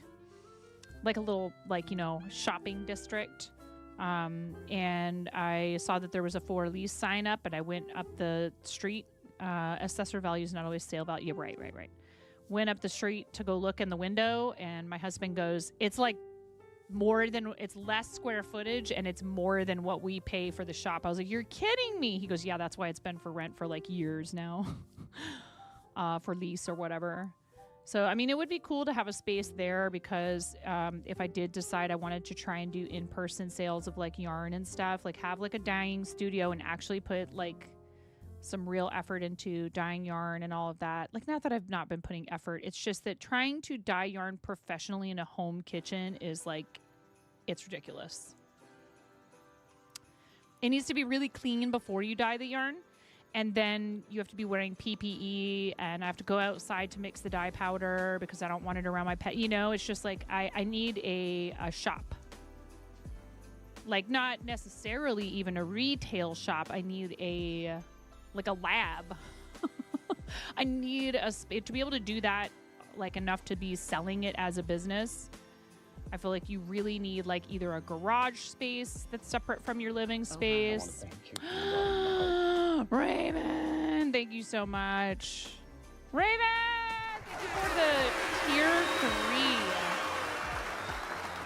a little, like, you know, shopping district. And I saw that there was a for lease sign up, and I went up the street. Assessor value is not always sale value. Yeah, right. Went up the street to go look in the window, and my husband goes, it's like it's less square footage, and it's more than what we pay for the shop. I was like, you're kidding me. He goes, yeah, that's why it's been for rent for like years now, for lease or whatever. So, I mean, it would be cool to have a space there, because if I did decide I wanted to try and do in-person sales of like yarn and stuff, like have like a dyeing studio and actually put like some real effort into dyeing yarn and all of that. Like, not that I've not been putting effort. It's just that trying to dye yarn professionally in a home kitchen is like, it's ridiculous. It needs to be really clean before you dye the yarn. And then you have to be wearing PPE, and I have to go outside to mix the dye powder because I don't want it around my pet. You know, it's just like, I need a shop. Like, not necessarily even a retail shop. I need a lab. I need to be able to do that, like, enough to be selling it as a business. I feel like you really need like either a garage space that's separate from your living space. Raven, thank you so much. Raven, thank you for the tier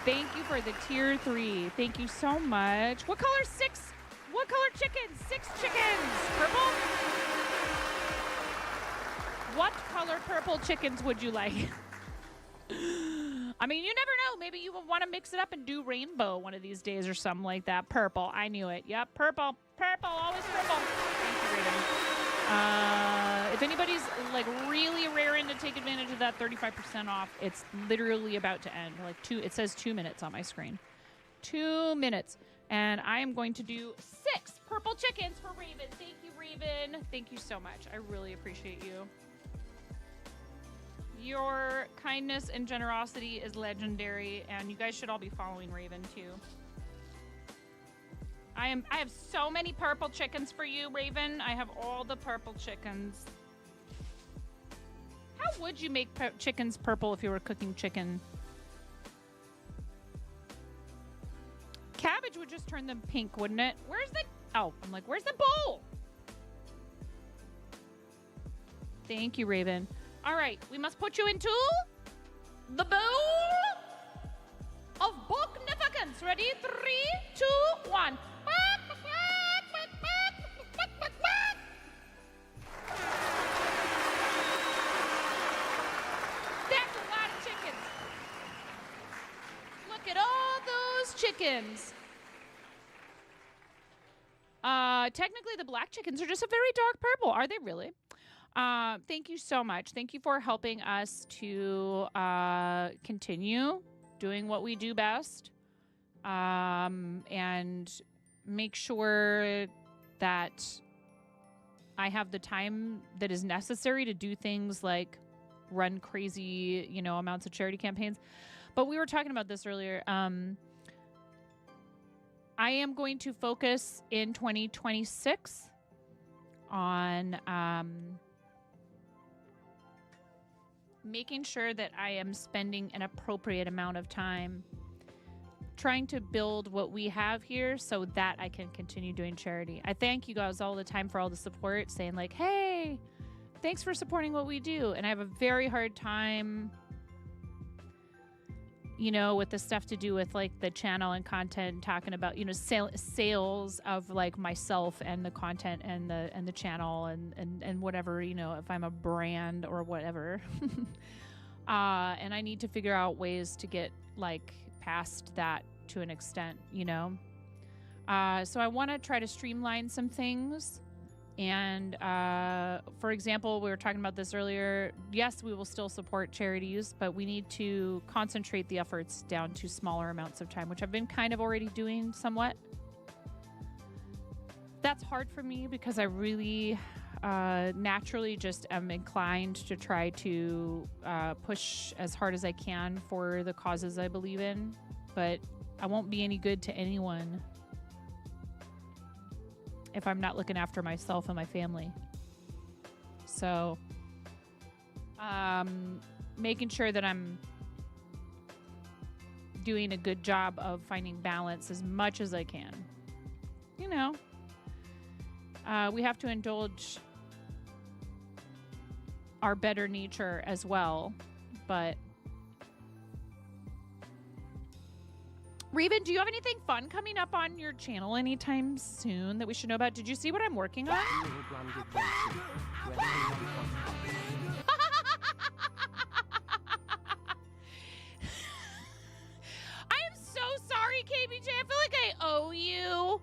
3. Thank you for the tier 3. Thank you so much. What color 6? What color chickens? 6 chickens. Purple? What color purple chickens would you like? I mean, you never know. Maybe you want to mix it up and do rainbow one of these days or something like that. Purple. I knew it. Yep, purple. Purple. Always purple. Thank you, Raven. If anybody's like really raring to take advantage of that 35% off, it's literally about to end. Like it says 2 minutes on my screen. 2 minutes. And I am going to do 6 purple chickens for Raven. Thank you, Raven. Thank you so much. I really appreciate you. Your kindness and generosity is legendary, and you guys should all be following Raven too. I have so many purple chickens for you, Raven. I have all the purple chickens. How would you make chickens purple if you were cooking chicken? Cabbage would just turn them pink, wouldn't it? Where's the... Oh, I'm like, where's the bowl? Thank you, Raven. All right, we must put you into the bowl of Bognificence. Ready? 3, 2, 1. That's a lot of chickens. Look at all those chickens. Technically, the black chickens are just a very dark purple. Are they really? Thank you so much. Thank you for helping us to continue doing what we do best, and make sure that I have the time that is necessary to do things like run crazy, amounts of charity campaigns. But we were talking about this earlier. I am going to focus in 2026 on making sure that I am spending an appropriate amount of time trying to build what we have here so that I can continue doing charity. I thank you guys all the time for all the support, saying like, hey, thanks for supporting what we do. And I have a very hard time, with the stuff to do with like the channel and content, talking about, sales of like myself and the content and the channel and whatever, if I'm a brand or whatever. And I need to figure out ways to get like past that to an extent, so I want to try to streamline some things. And for example, we were talking about this earlier. Yes, we will still support charities, but we need to concentrate the efforts down to smaller amounts of time, which I've been kind of already doing somewhat. That's hard for me because I really naturally just am inclined to try to push as hard as I can for the causes I believe in, but I won't be any good to anyone if I'm not looking after myself and my family. So, making sure that I'm doing a good job of finding balance as much as I can. We have to indulge our better nature as well, but Raven, do you have anything fun coming up on your channel anytime soon that we should know about? Did you see what I'm working on? I am so sorry, KBJ. I feel like I owe you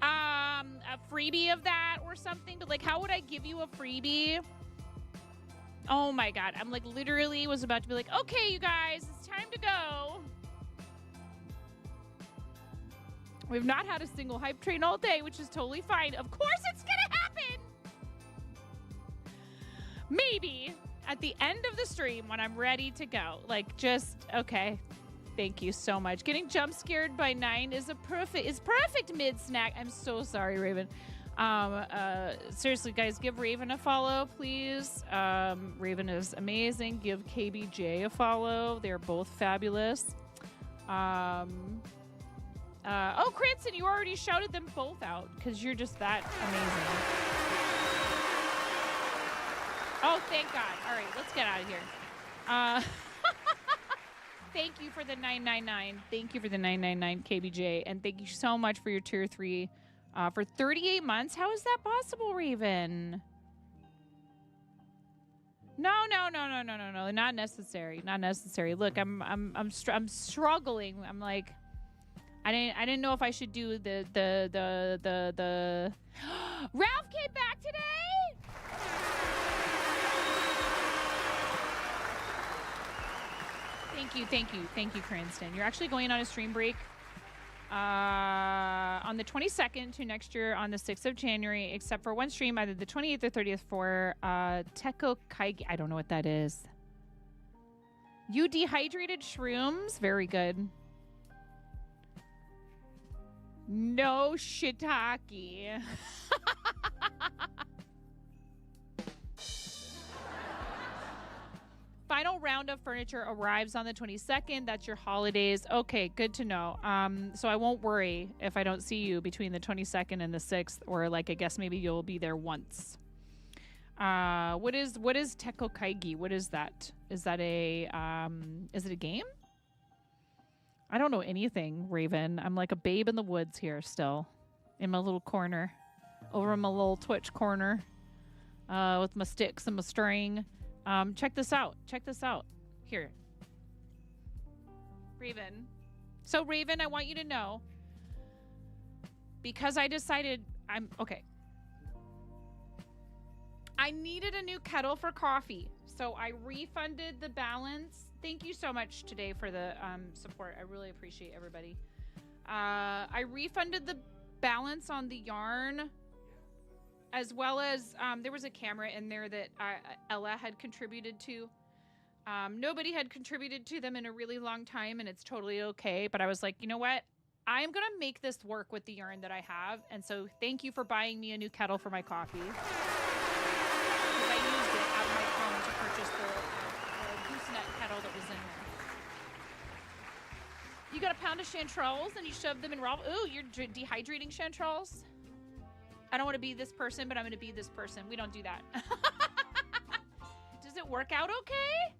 a freebie of that or something, but like, how would I give you a freebie? Oh my God. I'm like literally was about to be like, okay, you guys, it's time to go. We've not had a single hype train all day, which is totally fine. Of course it's gonna happen! Maybe at the end of the stream when I'm ready to go. Like, just, okay. Thank you so much. Getting jump scared by 9 is perfect mid-snack. I'm so sorry, Raven. Seriously, guys, give Raven a follow, please. Raven is amazing. Give KBJ a follow. They're both fabulous. Oh, Cranston, you already shouted them both out because you're just that amazing. Oh, thank God. All right, let's get out of here. Thank you for the 999. Thank you for the 999, KBJ. And thank you so much for your tier 3 for 38 months. How is that possible, Raven? No, not necessary. Not necessary. Look, I'm struggling. I'm like, I didn't know if I should do the Ralph came back today. Thank you, Cranston. You're actually going on a stream break on the 22nd to next year on the 6th of January, except for one stream, either the 28th or 30th for Teko Kaigi. I don't know what that is. You dehydrated shrooms? Very good. No shiitake. Final round of furniture arrives on the 22nd. That's your holidays. Okay, good to know. So I won't worry if I don't see you between the 22nd and the 6th, or like I guess maybe you'll be there once. What is Teko Kaigi? What is that? Is that is it a game? I don't know anything, Raven. I'm like a babe in the woods here still, in my little corner, over in my little Twitch corner, with my sticks and my string. Check this out. Here. Raven. So, Raven, I want you to know, because I decided okay. I needed a new kettle for coffee, so I refunded the balance. Thank you so much today for the support. I really appreciate everybody. I refunded the balance on the yarn, as well as there was a camera in there that Ella had contributed to. Nobody had contributed to them in a really long time, and it's totally okay. But I was like, you know what? I am going to make this work with the yarn that I have. And so thank you for buying me a new kettle for my coffee. Because I used it out of my phone to purchase the gooseneck kettle that was in there. You got a pound of chanterelles and you shoved them in raw. Ooh, you're dehydrating chanterelles? I don't want to be this person, but I'm going to be this person. We don't do that. Does it work out okay?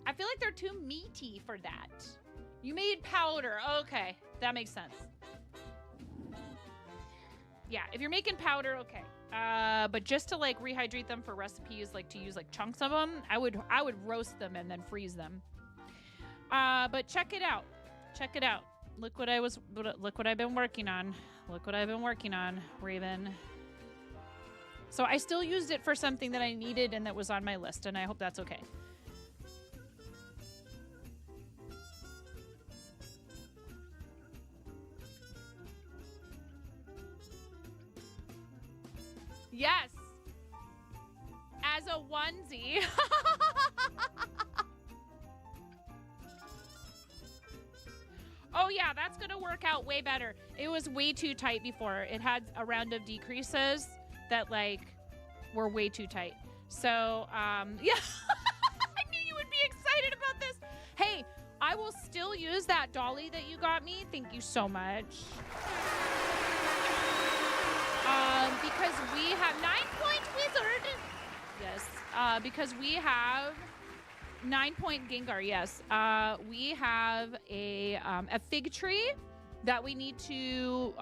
I feel like they're too meaty for that. You made powder. Okay, that makes sense. Yeah, if you're making powder, okay. But just to like rehydrate them for recipes, like to use like chunks of them, I would roast them and then freeze them. But check it out. Check it out. Look what I've been working on. Look what I've been working on, Raven. So I still used it for something that I needed and that was on my list, and I hope that's okay. Yes. As a onesie. Oh yeah, that's gonna work out way better. It was way too tight before. It had a round of decreases that like were way too tight. So yeah. I knew you would be excited about this. Hey, I will still use that dolly that you got me. Thank you so much. Because we have 9-point wizard. Yes. Because we have 9-point Gengar. Yes. We have a fig tree that we need to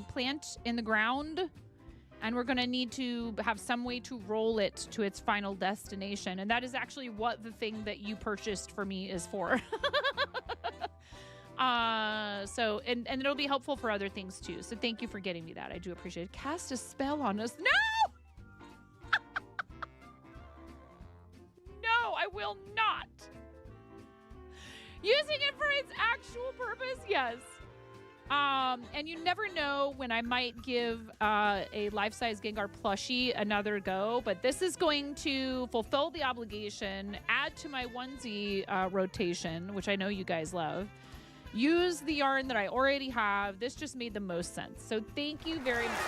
plant in the ground, and we're going to need to have some way to roll it to its final destination. And that is actually what the thing that you purchased for me is for. So it'll be helpful for other things too. So thank you for getting me that. I do appreciate it. Cast a spell on us. No! No, I will not. Using it for its actual purpose, yes. And you never know when I might give a life-size Gengar plushie another go, but this is going to fulfill the obligation, add to my onesie rotation, which I know you guys love. Use the yarn that I already have. This just made the most sense. So thank you very much.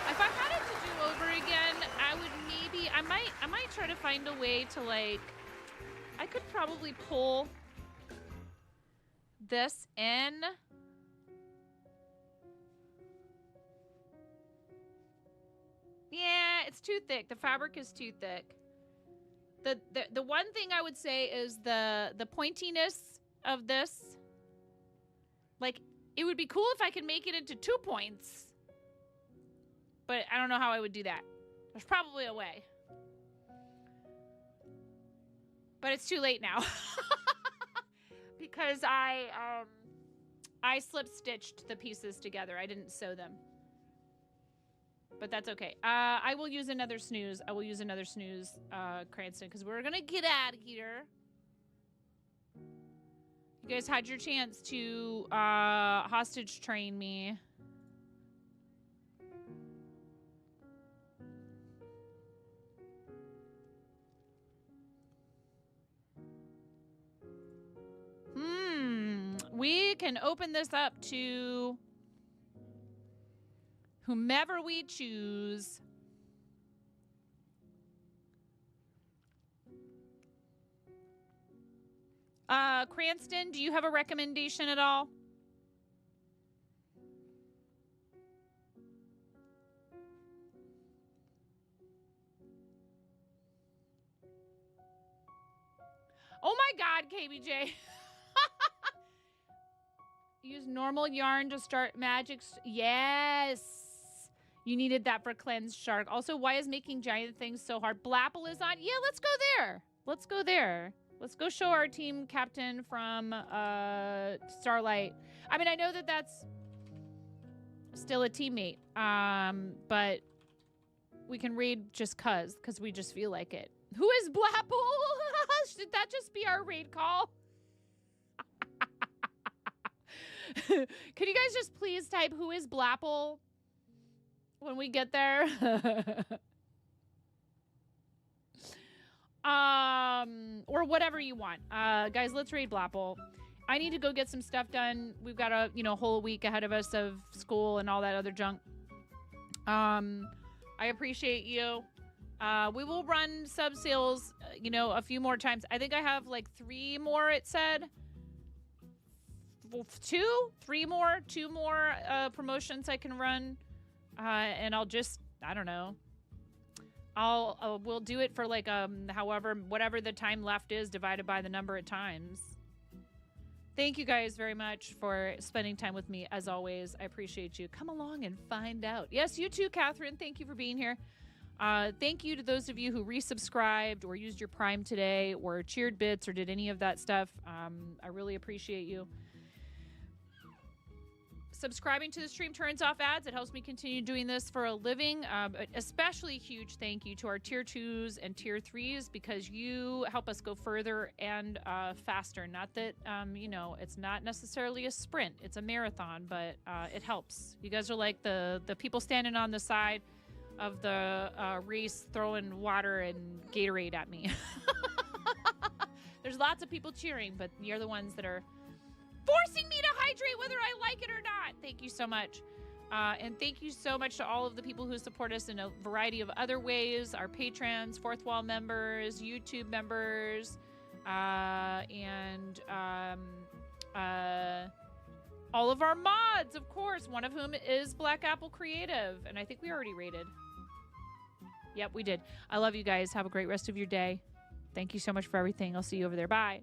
If I had it to do over again, I would maybe, I might try to find a way to like, I could probably pull this in. Yeah, it's too thick. The fabric is too thick. The one thing I would say is the pointiness of this. Like, it would be cool if I could make it into 2 points. But I don't know how I would do that. There's probably a way. But it's too late now. Because I slip stitched the pieces together. I didn't sew them. But that's okay. I will use another snooze. I will use another snooze, Cranston, because we're going to get out of here. You guys had your chance to hostage train me. We can open this up to whomever we choose. Cranston, do you have a recommendation at all? Oh my God, KBJ. Use normal yarn to start magic. Yes. You needed that for Cleanse Shark. Also, why is making giant things so hard? Blapple is on. Yeah, let's go there. Let's go there. Let's go show our team captain from Starlight. I mean, I know that that's still a teammate. But we can raid just because we just feel like it. Who is Blapple? Should that just be our raid call? Could you guys just please type who is Blapple when we get there? Or whatever you want. Guys, let's raid Blapple. I need to go get some stuff done. We've got a, whole week ahead of us of school and all that other junk. I appreciate you. We will run sub sales, a few more times. I think I have like 3 more, it said. 2 more promotions I can run, and I'll just, I don't know, we'll do it for like whatever the time left is divided by the number of times. Thank you guys very much for spending time with me as always. I appreciate you. Come along and find out. Yes, you too, Catherine. Thank you for being here. Thank you to those of you who resubscribed or used your Prime today or cheered bits or did any of that stuff. I really appreciate you. Subscribing to the stream turns off ads. It helps me continue doing this for a living. Especially huge thank you to our tier 2s and tier 3s because you help us go further and faster. Not that, it's not necessarily a sprint. It's a marathon, but it helps. You guys are like the people standing on the side of the race throwing water and Gatorade at me. There's lots of people cheering, but you're the ones that are forcing me to hydrate whether I like it or not. Thank you so much. And thank you so much to all of the people who support us in a variety of other ways. Our patrons, Fourth Wall members, YouTube members, and all of our mods, of course, one of whom is Black Apple Creative. And I think we already rated. Yep, we did. I love you guys. Have a great rest of your day. Thank you so much for everything. I'll see you over there. Bye.